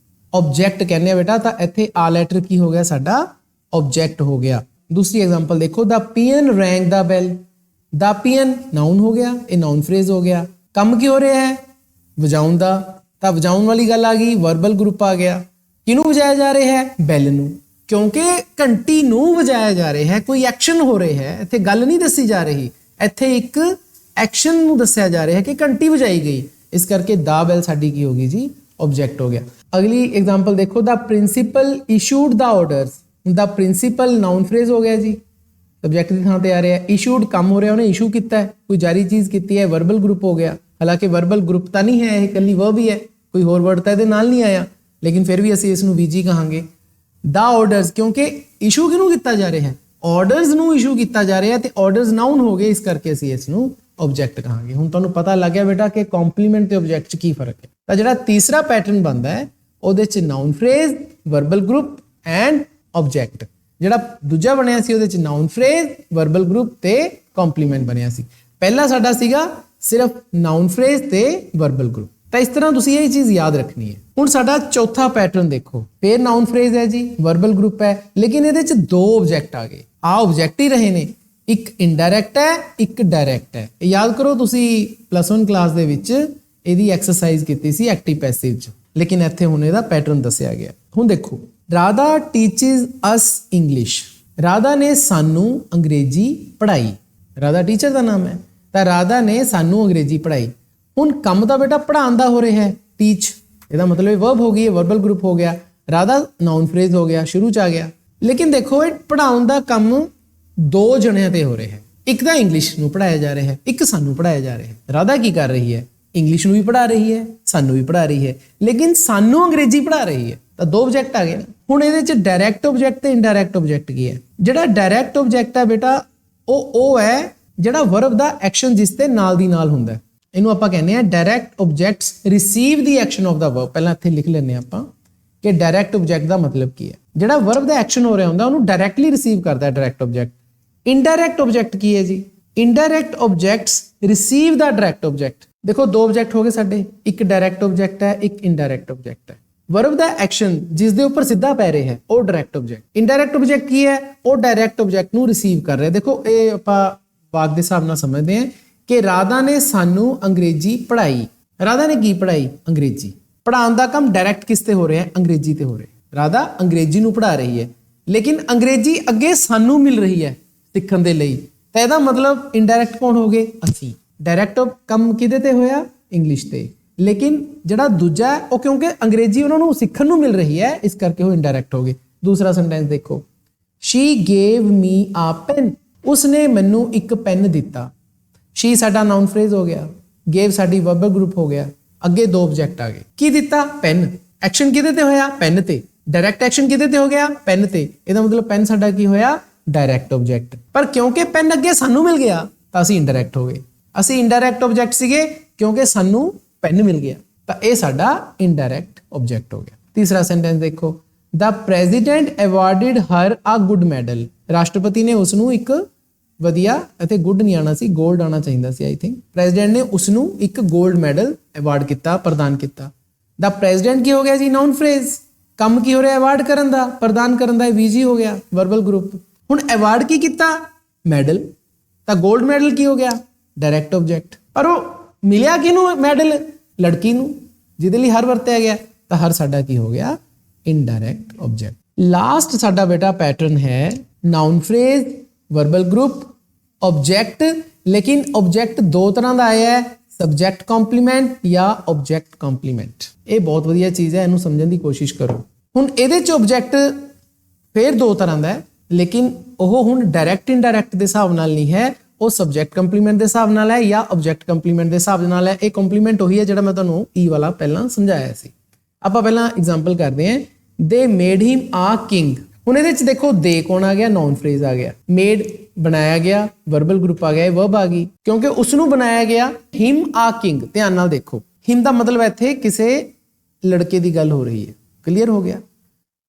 ਆਬਜੈਕਟ ਕਹਿੰਦੇ ਆ ਬੇਟਾ। ਤਾਂ ਇੱਥੇ ਆ ਲੈਟਰ ਕੀ ਹੋ ਗਿਆ, ਸਾਡਾ ਆਬਜੈਕਟ ਹੋ ਗਿਆ। ਦੂਸਰੀ ਐਗਜ਼ਾਮਪਲ ਦੇਖੋ, ਦ ਪੀਅਨ ਰੈਂਗ ਦਾ ਬੈਲ। ਦ ਪੀਅਨ ਨਾउन ਹੋ ਗਿਆ, ਇਹ ਨਾउन ਫਰੇਜ਼ ਹੋ ਗਿਆ। ਕੰਮ ਕੀ ਹੋ ਰਿਹਾ ਹੈ, ਵਜਾਉਣ ਦਾ, ਤਾਂ ਵਜਾਉਣ ਵਾਲੀ ਗੱਲ ਆ ਗਈ, ਵਰਬਲ ਗਰੁੱਪ ਆ ਗਿਆ। ਕਿਹਨੂੰ ਵਜਾਇਆ ਜਾ ਰਿਹਾ ਹੈ, ਬੈਲ ਨੂੰ, ਕਿਉਂਕਿ ਘੰਟੀ ਨੂੰ ਵਜਾਇਆ ਜਾ ਰਿਹਾ ਹੈ, ਕੋਈ ਐਕਸ਼ਨ ਹੋ ਰਿਹਾ ਹੈ। ਇੱਥੇ ਗੱਲ ਨਹੀਂ ਦੱਸੀ ਜਾ ਰਹੀ, ਇੱਥੇ ਇੱਕ ਐਕਸ਼ਨ ਨੂੰ ਦੱਸਿਆ ਜਾ ਰਿਹਾ ਹੈ ਕਿ ਘੰਟੀ ਵਜਾਈ ਗਈ, ਇਸ ਕਰਕੇ ਦਾ ਬੈਲ ਸਾਡੀ ਕੀ ਹੋ ਗਈ ਜੀ, ਆਬਜੈਕਟ ਹੋ ਗਿਆ। ਅਗਲੀ ਐਗਜ਼ਾਮਪਲ ਦੇਖੋ, ਦ ਪ੍ਰਿੰਸੀਪਲ ਇਸ਼ੂਡ ਦਾ ਆਰਡਰਸ। ਦਾ ਪ੍ਰਿੰਸੀਪਲ ਨਾउन ਫਰੇਜ਼ ਹੋ ਗਿਆ ਜੀ, ਸਬਜੈਕਟ ਦੀ ਥਾਂ ਤੇ ਆ ਰਿਹਾ। ਇਸ਼ੂਡ ਕੰਮ ਹੋ ਰਿਹਾ, ਉਹਨੇ ਇਸ਼ੂ ਕੀਤਾ ਹੈ, ਕੋਈ ਜਾਰੀ ਚੀਜ਼ ਕੀਤੀ ਹੈ, ਵਰਬਲ ਗਰੁੱਪ ਹੋ ਗਿਆ। ਹਾਲਾਂਕਿ ਵਰਬਲ ਗਰੁੱਪ ਤਾਂ ਨਹੀਂ ਹੈ, ਇਹ ਇਕੱਲੀ ਵਰਬ ਹੀ ਹੈ, ਕੋਈ ਹੋਰ ਵਰਡ ਤਾਂ ਇਹਦੇ ਨਾਲ ਨਹੀਂ ਆਇਆ, ਲੇਕਿਨ ਫਿਰ ਵੀ ਅਸੀਂ ਇਸ ਨੂੰ VG ਕਹਾਂਗੇ। ਦਾ ਆਰਡਰਸ, ਕਿਉਂਕਿ ਇਸ਼ੂ ਕਿਹਨੂੰ ਕੀਤਾ ਜਾ ਰਿਹਾ ਹੈ, ਆਰਡਰਸ ਨੂੰ ਇਸ਼ੂ ਕੀਤਾ ਜਾ ਰਿਹਾ ਤੇ ਆਰਡਰਸ ਨਾउन ਹੋ ਗਏ, ਇਸ ਕਰਕੇ ਅਸੀਂ ਇਸ ਨੂੰ ਆਬਜੈਕਟ ਕਹਾਂਗੇ। ਹੁਣ ਤੁਹਾਨੂੰ ਪਤਾ ਲੱਗ ਗਿਆ ਬੇਟਾ ਕਿ ਕੰਪਲੀਮੈਂਟ ਤੇ ਆਬਜੈਕਟ 'ਚ ਕੀ ਫਰਕ ਹੈ। ਤਾਂ ਜਿਹੜਾ ਤੀਸਰਾ ਪੈਟਰਨ ਬਣਦਾ ਹੈ ਉਹਦੇ 'ਚ noun phrase, verbal group and object. ਜਿਹੜਾ ਦੂਜਾ ਬਣਿਆ ਸੀ ਉਹਦੇ 'ਚ ਨਾउन ਫਰੇਜ਼, ਵਰਬਲ ਗਰੁੱਪ ਤੇ ਕੰਪਲੀਮੈਂਟ ਬਣਿਆ ਸੀ। ਪਹਿਲਾ ਸਾਡਾ ਸੀਗਾ ਸਿਰਫ ਨਾउन ਫਰੇਜ਼ ਤੇ ਵਰਬਲ ਗਰੁੱਪ। ਤਾਂ ਇਸ ਤਰ੍ਹਾਂ ਤੁਸੀਂ ਇਹ ਚੀਜ਼ ਯਾਦ ਰੱਖਣੀ ਹੈ। ਹੁਣ ਸਾਡਾ ਚੌਥਾ ਪੈਟਰਨ ਦੇਖੋ, ਫਿਰ ਨਾउन ਫਰੇਜ਼ ਹੈ ਜੀ, ਵਰਬਲ ਗਰੁੱਪ ਹੈ, ਲੇਕਿਨ ਇਹਦੇ 'ਚ 2 ਆਬਜੈਕਟ ਆ ਗਏ। ਆ ਆਬਜੈਕਟ ਹੀ ਰਹੇ ਨੇ, ਇੱਕ ਇਨਡਾਇਰੈਕਟ ਹੈ, ਇੱਕ ਡਾਇਰੈਕਟ ਹੈ। ਯਾਦ ਕਰੋ ਤੁਸੀਂ +1 ਕਲਾਸ ਦੇ ਵਿੱਚ ਇਹਦੀ ਐਕਸਰਸਾਈਜ਼ ਕੀਤੀ ਸੀ ਐਕਟਿਵ ਪੈਸਿਵ 'ਚ, ਲੇਕਿਨ ਇੱਥੇ ਹੁਣ ਇਹਦਾ ਪੈਟਰਨ ਦੱਸਿਆ ਗਿਆ। ਹੁਣ ਦੇਖੋ, ਰਾਧਾ ਟੀਚਿਸ ਅਸ ਇੰਗਲਿਸ਼। ਰਾਧਾ ਨੇ ਸਾਨੂੰ ਅੰਗਰੇਜ਼ੀ ਪੜ੍ਹਾਈ। ਰਾਧਾ ਟੀਚਰ ਦਾ ਨਾਮ ਹੈ, ਤਾਂ ਰਾਧਾ ਨੇ ਸਾਨੂੰ ਅੰਗਰੇਜ਼ੀ ਪੜ੍ਹਾਈ। ਹੁਣ ਕੰਮ ਤਾਂ ਬੇਟਾ ਪੜ੍ਹਾਉਣ ਦਾ ਹੋ ਰਿਹਾ ਹੈ, ਟੀਚ, ਇਹਦਾ ਮਤਲਬ ਇਹ ਵਰਬ ਹੋ ਗਈ, ਵਰਬਲ ਗਰੁੱਪ ਹੋ ਗਿਆ। ਰਾਧਾ ਨਾउन ਫਰੇਜ਼ ਹੋ ਗਿਆ, ਸ਼ੁਰੂ 'ਚ ਆ ਗਿਆ। ਲੇਕਿਨ ਦੇਖੋ, ਇਹ ਪੜ੍ਹਾਉਣ ਦਾ ਕੰਮ 2 ਜਣਿਆਂ ਤੇ ਹੋ ਰਿਹਾ ਹੈ। ਇੱਕ ਤਾਂ ਇੰਗਲਿਸ਼ ਨੂੰ ਪੜ੍ਹਾਇਆ ਜਾ ਰਿਹਾ ਹੈ, ਇੱਕ ਸਾਨੂੰ ਪੜ੍ਹਾਇਆ ਜਾ ਰਿਹਾ ਹੈ। ਰਾਧਾ ਕੀ ਕਰ ਰਹੀ ਹੈ? ਇੰਗਲਿਸ਼ ਨੂੰ ਵੀ ਪੜ੍ਹਾ ਰਹੀ ਹੈ, ਸਾਨੂੰ ਵੀ ਪੜ੍ਹਾ ਰਹੀ ਹੈ, ਲੇਕਿਨ ਸਾਨੂੰ ਅੰਗਰੇਜ਼ੀ ਪੜ੍ਹਾ ਰਹੀ ਹੈ। ਤਾਂ ਦੋ ਆਬਜੈਕਟ ਆ ਗਏ ਨਾ। ਹੁਣ ਇਹਦੇ ਚ ਡਾਇਰੈਕਟ ਆਬਜੈਕਟ ਤੇ ਇਨਡਾਇਰੈਕਟ ਆਬਜੈਕਟ ਕੀ ਹੈ? ਜਿਹੜਾ ਡਾਇਰੈਕਟ ਆਬਜੈਕਟ ਹੈ ਬੇਟਾ ਉਹ ਹੈ ਜਿਹੜਾ ਵਰਬ ਦਾ ਐਕਸ਼ਨ ਜਿਸ ਤੇ ਨਾਲ ਦੀ ਨਾਲ ਹੁੰਦਾ ਹੈ। ਇਹਨੂੰ ਆਪਾਂ ਕਹਿੰਦੇ ਆ direct objects receive the action of the verb. ਪਹਿਲਾਂ ਇੱਥੇ ਲਿਖ ਲੈਂਦੇ ਆਪਾਂ ਕਿ ਡਾਇਰੈਕਟ ਆਬਜੈਕਟ ਦਾ ਮਤਲਬ ਕੀ ਹੈ। ਜਿਹੜਾ ਵਰਬ ਦਾ ਐਕਸ਼ਨ ਹੋ ਰਿਹਾ ਹੁੰਦਾ ਉਹਨੂੰ ਡਾਇਰੈਕਟਲੀ ਰਿਸੀਵ ਕਰਦਾ ਹੈ ਡਾਇਰੈਕਟ ਆਬਜੈਕਟ। ਇਨਡਾਇਰੈਕਟ ਆਬਜੈਕਟ ਕੀ ਹੈ ਜੀ? ਇਨਡਾਇਰੈਕਟ ਆਬਜੈਕਟਸ ਰਿਸੀਵ ਦਾ ਡਾਇਰੈਕਟ ਆਬਜੈਕਟ। ਦੇਖੋ ਦੋ ਆਬਜੈਕਟ ਹੋ ਗਏ ਸਾਡੇ, ਇੱਕ ਡਾਇਰੈਕਟ ਆਬਜੈਕਟ ਹੈ, ਇੱਕ ਇਨਡਾਇਰੈਕਟ ਆਬਜੈਕਟ ਹੈ। ਵਰਬ ਦਾ ਐਕਸ਼ਨ ਜਿਸ ਦੇ ਉੱਪਰ ਸਿੱਧਾ ਪੈ ਰਿਹਾ ਹੈ ਉਹ ਡਾਇਰੈਕਟ ਆਬਜੈਕਟ। ਇਨਡਾਇਰੈਕਟ ਆਬਜੈਕਟ ਕੀ ਹੈ? ਉਹ ਡਾਇਰੈਕਟ ਆਬਜੈਕਟ ਨੂੰ ਰਿਸੀਵ ਕਰ ਰਿਹਾ। ਦੇਖੋ ਇਹ ਆਪਾਂ ਵਾਕ ਦੇ ਹਿਸਾਬ ਨਾਲ ਸਮਝਦੇ ਹਾਂ ਕਿ ਰਾਧਾ ਨੇ ਸਾਨੂੰ ਅੰਗਰੇਜ਼ੀ ਪੜ੍ਹਾਈ। ਰਾਧਾ ਨੇ ਕੀ ਪੜ੍ਹਾਈ? ਅੰਗਰੇਜ਼ੀ। ਪੜ੍ਹਾਉਣ ਦਾ ਕੰਮ ਡਾਇਰੈਕਟ ਕਿਸ ਤੇ ਹੋ ਰਿਹਾ ਹੈ? ਅੰਗਰੇਜ਼ੀ ਤੇ ਹੋ ਰਿਹਾ ਹੈ। ਰਾਧਾ ਅੰਗਰੇਜ਼ੀ ਨੂੰ ਪੜ੍ਹਾ ਰਹੀ ਹੈ, ਲੇਕਿਨ ਅੰਗਰੇਜ਼ੀ ਅੱਗੇ ਸਾਨੂੰ ਮਿਲ ਰਹੀ ਹੈ ਸਿੱਖਣ ਦੇ ਲਈ। ਤਾਂ ਇਹਦਾ ਮਤਲਬ ਇਨਡਾਇਰੈਕਟ ਕੌਣ ਹੋ ਗਏ? ਅਸੀਂ। ਡਾਇਰੈਕਟ ਕੰਮ ਕਿਹਦੇ ਤੇ ਹੋਇਆ? ਇੰਗਲਿਸ਼ ਤੇ। ਲੇਕਿਨ ਜਿਹੜਾ ਦੂਜਾ ਹੈ ਉਹ ਕਿਉਂਕਿ ਅੰਗਰੇਜ਼ੀ ਉਹਨਾਂ ਨੂੰ ਸਿੱਖਣ ਨੂੰ ਮਿਲ ਰਹੀ ਹੈ ਇਸ ਕਰਕੇ ਉਹ ਇਨਡਾਇਰੈਕਟ ਹੋ ਗਏ। ਦੂਸਰਾ ਸੈਂਟੈਂਸ ਦੇਖੋ, ਸ਼ੀ ਗੇਵ ਮੀ ਆ ਪੈਨ। ਉਸਨੇ ਮੈਨੂੰ ਇੱਕ ਪੈਨ ਦਿੱਤਾ। ਸ਼ੀ ਸਾਡਾ ਨਾउन ਫਰੇਜ਼ ਹੋ ਗਿਆ, ਗੇਵ ਸਾਡੀ ਵਰਬਲ ਗਰੁੱਪ ਹੋ ਗਿਆ, ਅੱਗੇ ਦੋ ਆਬਜੈਕਟ ਆ ਗਏ। ਕੀ ਦਿੱਤਾ? ਪੈਨ। ਐਕਸ਼ਨ ਕਿਹਦੇ ਤੇ ਹੋਇਆ? ਪੈਨ ਤੇ। ਡਾਇਰੈਕਟ ਐਕਸ਼ਨ ਕਿਹਦੇ ਤੇ ਹੋ ਗਿਆ? ਪੈਨ ਤੇ। ਇਹਦਾ ਮਤਲਬ ਪੈਨ ਸਾਡਾ ਕੀ ਹੋਇਆ? Direct object. ਪਰ ਕਿਉਂਕਿ ਪੈਨ ਅੱਗੇ ਸਾਨੂੰ ਮਿਲ ਗਿਆ ਤਾਂ ਅਸੀਂ ਇਨਡਾਇਰੈਕਟ ਹੋ ਗਏ। ਅਸੀਂ ਇਨਡਾਇਰੈਕਟ ਆਬਜੈਕਟ ਸੀਗੇ ਕਿਉਂਕਿ ਸਾਨੂੰ ਪੈਨ ਮਿਲ ਗਿਆ, ਤਾਂ ਇਹ ਸਾਡਾ ਇਨਡਾਇਰੈਕਟ ਆਬਜੈਕਟ ਹੋ ਗਿਆ। ਤੀਸਰਾ ਸੈਂਟੈਂਸ ਦੇਖੋ, the president awarded her a good medal. ਰਾਸ਼ਟਰਪਤੀ ਨੇ ਉਸ ਨੂੰ ਇੱਕ ਵਧੀਆ, ਅਤੇ ਗੁੱਡ ਨਹੀਂ ਆਣਾ ਸੀ, ਗੋਲਡ ਆਣਾ ਚਾਹੀਦਾ ਸੀ ਆਈ ਥਿੰਕ। ਪ੍ਰੈਜ਼ੀਡੈਂਟ ਨੇ ਉਸ ਨੂੰ ਇੱਕ ਗੋਲਡ ਮੈਡਲ ਅਵਾਰਡ ਕੀਤਾ, ਪ੍ਰਦਾਨ ਕੀਤਾ। ਦਾ ਪ੍ਰੈਜ਼ੀਡੈਂਟ ਕੀ ਹੋ ਗਿਆ ਜੀ? ਨਾउन ਫਰੇਜ਼। ਕੰਮ ਕੀ ਹੋ ਰਿਹਾ? ਅਵਾਰਡ ਕਰਨ ਦਾ, ਪ੍ਰਦਾਨ ਕਰਨ ਦਾ, ਵੀਜੀ ਹੋ ਗਿਆ, ਵਰਬਲ ਗਰੁੱਪ। ਹੁਣ ਅਵਾਰਡ ਕੀ ਕੀਤਾ? ਮੈਡਲ। ਤਾਂ ਗੋਲਡ ਮੈਡਲ ਕੀ ਹੋ ਗਿਆ? Direct object. ਪਰ ਉਹ ਮਿਲਿਆ ਕਿਹਨੂੰ ਮੈਡਲ? ਲੜਕੀ ਨੂੰ, ਜਿਹਦੇ ਲਈ ਹਰ ਵਰਤਿਆ ਗਿਆ। ਤਾਂ ਹਰ ਸਾਡਾ ਕੀ ਹੋ ਗਿਆ? Indirect object. ਲਾਸਟ ਸਾਡਾ ਬੇਟਾ ਪੈਟਰਨ ਹੈ ਨਾउन ਫਰੇਜ਼, ਵਰਬਲ ਗਰੁੱਪ, ਆਬਜੈਕਟ। ਲੇਕਿਨ ਆਬਜੈਕਟ ਦੋ ਤਰ੍ਹਾਂ ਦਾ ਆਇਆ ਹੈ, ਸਬਜੈਕਟ ਕੰਪਲੀਮੈਂਟ ਜਾਂ ਆਬਜੈਕਟ ਕੰਪਲੀਮੈਂਟ। ਇਹ ਬਹੁਤ ਵਧੀਆ ਚੀਜ਼ ਹੈ, ਇਹਨੂੰ ਸਮਝਣ ਦੀ ਕੋਸ਼ਿਸ਼ ਕਰੋ। ਹੁਣ ਇਹਦੇ ਚ ਆਬਜੈਕਟ ਫਿਰ ਦੋ ਤਰ੍ਹਾਂ ਦਾ ਹੈ, ਲੇਕਿਨ ਉਹ ਹੁਣ ਡਾਇਰੈਕਟ ਇਨਡਾਇਰੈਕਟ ਦੇ ਹਿਸਾਬ ਨਾਲ ਨਹੀਂ ਹੈ, ਉਹ ਸਬਜੈਕਟ ਕੰਪਲੀਮੈਂਟ ਦੇ ਹਿਸਾਬ ਨਾਲ ਹੈ ਜਾਂ ਆਬਜੈਕਟ ਕੰਪਲੀਮੈਂਟ ਦੇ ਹਿਸਾਬ ਨਾਲ ਹੈ। ਇਹ ਕੰਪਲੀਮੈਂਟ ਉਹੀ ਹੈ ਜਿਹੜਾ ਮੈਂ ਤੁਹਾਨੂੰ ਈ ਵਾਲਾ ਪਹਿਲਾਂ ਸਮਝਾਇਆ ਸੀ। ਆਪਾਂ ਪਹਿਲਾਂ ਐਗਜ਼ਾਮਪਲ ਕਰਦੇ ਹਾਂ। ਦੇ ਮੇਡ ਹਿਮ ਆ ਕਿੰਗ। ਹੁਣ ਇਹਦੇ ਚ ਦੇਖੋ ਦੇ ਕੌਣ ਆ ਗਿਆ? ਨਾउन ਫਰੇਜ਼ ਆ ਗਿਆ। ਮੇਡ ਬਣਾਇਆ ਗਿਆ, ਵਰਬਲ ਗਰੁੱਪ ਆ ਗਿਆ, ਵਰਬ ਆ ਗਈ ਕਿਉਂਕਿ ਉਸ ਨੂੰ ਬਣਾਇਆ ਗਿਆ। ਹਿਮ ਆ ਕਿੰਗ, ਧਿਆਨ ਨਾਲ ਦੇਖੋ। ਹਿਮ ਦਾ ਮਤਲਬ ਇੱਥੇ ਕਿਸੇ ਲੜਕੇ ਦੀ ਗੱਲ ਹੋ ਰਹੀ ਹੈ। ਕਲੀਅਰ ਹੋ ਗਿਆ?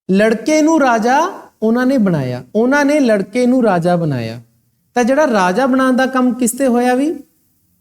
ਲੜਕੇ ਨੂੰ ਰਾਜਾ ਉਹਨਾਂ ਨੇ ਬਣਾਇਆ, ਉਹਨਾਂ ਨੇ ਲੜਕੇ ਨੂੰ ਰਾਜਾ ਬਣਾਇਆ। ਤਾਂ ਜਿਹੜਾ ਰਾਜਾ ਬਣਾਉਣ ਦਾ ਕੰਮ ਕਿਸ ਤੇ ਹੋਇਆ? ਵੀ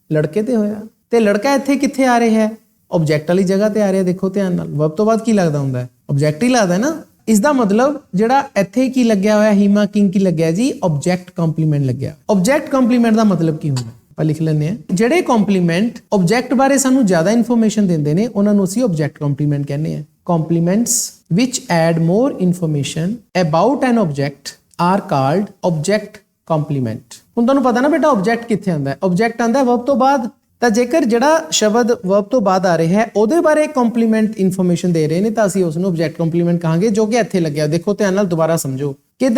ਲੜਕੇ ਤੇ ਹੋਇਆ। ਤੇ ਲੜਕਾ ਇੱਥੇ ਕਿੱਥੇ ਆ ਰਿਹਾ ਹੈ? ਆਬਜੈਕਟ ਵਾਲੀ ਜਗ੍ਹਾ ਤੇ ਆ ਰਿਹਾ। ਦੇਖੋ ਧਿਆਨ ਨਾਲ, ਵਰਬ ਤੋਂ ਬਾਅਦ ਕੀ ਲੱਗਦਾ ਹੁੰਦਾ ਹੈ? ਆਬਜੈਕਟ ਹੀ ਲੱਗਦਾ ਨਾ। ਇਸ ਦਾ ਮਤਲਬ ਜਿਹੜਾ ਇੱਥੇ ਕੀ ਲੱਗਿਆ ਹੋਇਆ ਹੀਮਾ ਕਿੰਗ ਕੀ ਲੱਗਿਆ ਜੀ? ਆਬਜੈਕਟ ਕੰਪਲੀਮੈਂਟ ਲੱਗਿਆ। ਆਬਜੈਕਟ ਕੰਪਲੀਮੈਂਟ ਦਾ ਮਤਲਬ ਕੀ ਹੁੰਦਾ? ਆਪਾਂ ਲਿਖ ਲੈਂਦੇ ਹਾਂ। ਜਿਹੜੇ ਕੰਪਲੀਮੈਂਟ ਆਬਜੈਕਟ ਬਾਰੇ ਸਾਨੂੰ ਜ਼ਿਆਦਾ ਇਨਫੋਰਮੇਸ਼ਨ ਦਿੰਦੇ ਨੇ ਉਹਨਾਂ ਨੂੰ ਅਸੀਂ ਆਬਜੈਕਟ ਕੰਪਲੀਮੈਂਟ ਕਹਿੰਦੇ ਹਾਂ। Compliments which add more information about an object are called object complement। ਹੁਣ ਤੁਹਾਨੂੰ ਪਤਾ ਨਾ ਬੇਟਾ ਆਬਜੈਕਟ ਕਿੱਥੇ ਆਉਂਦਾ ਹੈ? ਆਬਜੈਕਟ ਆਉਂਦਾ ਹੈ ਵਰਬ ਤੋਂ ਬਾਅਦ। ਤਾਂ ਜੇਕਰ ਜਿਹੜਾ ਸ਼ਬਦ ਵਰਬ ਤੋਂ ਬਾਅਦ ਆ ਰਿਹਾ ਹੈ ਉਹਦੇ ਬਾਰੇ ਕੰਪਲੀਮੈਂਟ ਇਨਫੋਰਮੇਸ਼ਨ ਦੇ ਰਹੇ ਨੇ ਤਾਂ ਅਸੀਂ ਉਸ ਨੂੰ ਆਬਜੈਕਟ ਕੰਪਲੀਮੈਂਟ ਕਹਾਂਗੇ, ਜੋ ਕਿ ਇੱਥੇ ਲੱਗਿਆ। ਦੇਖੋ ਧਿਆਨ ਨਾਲ ਦੁਬਾਰਾ ਸਮਝੋ ਕਿ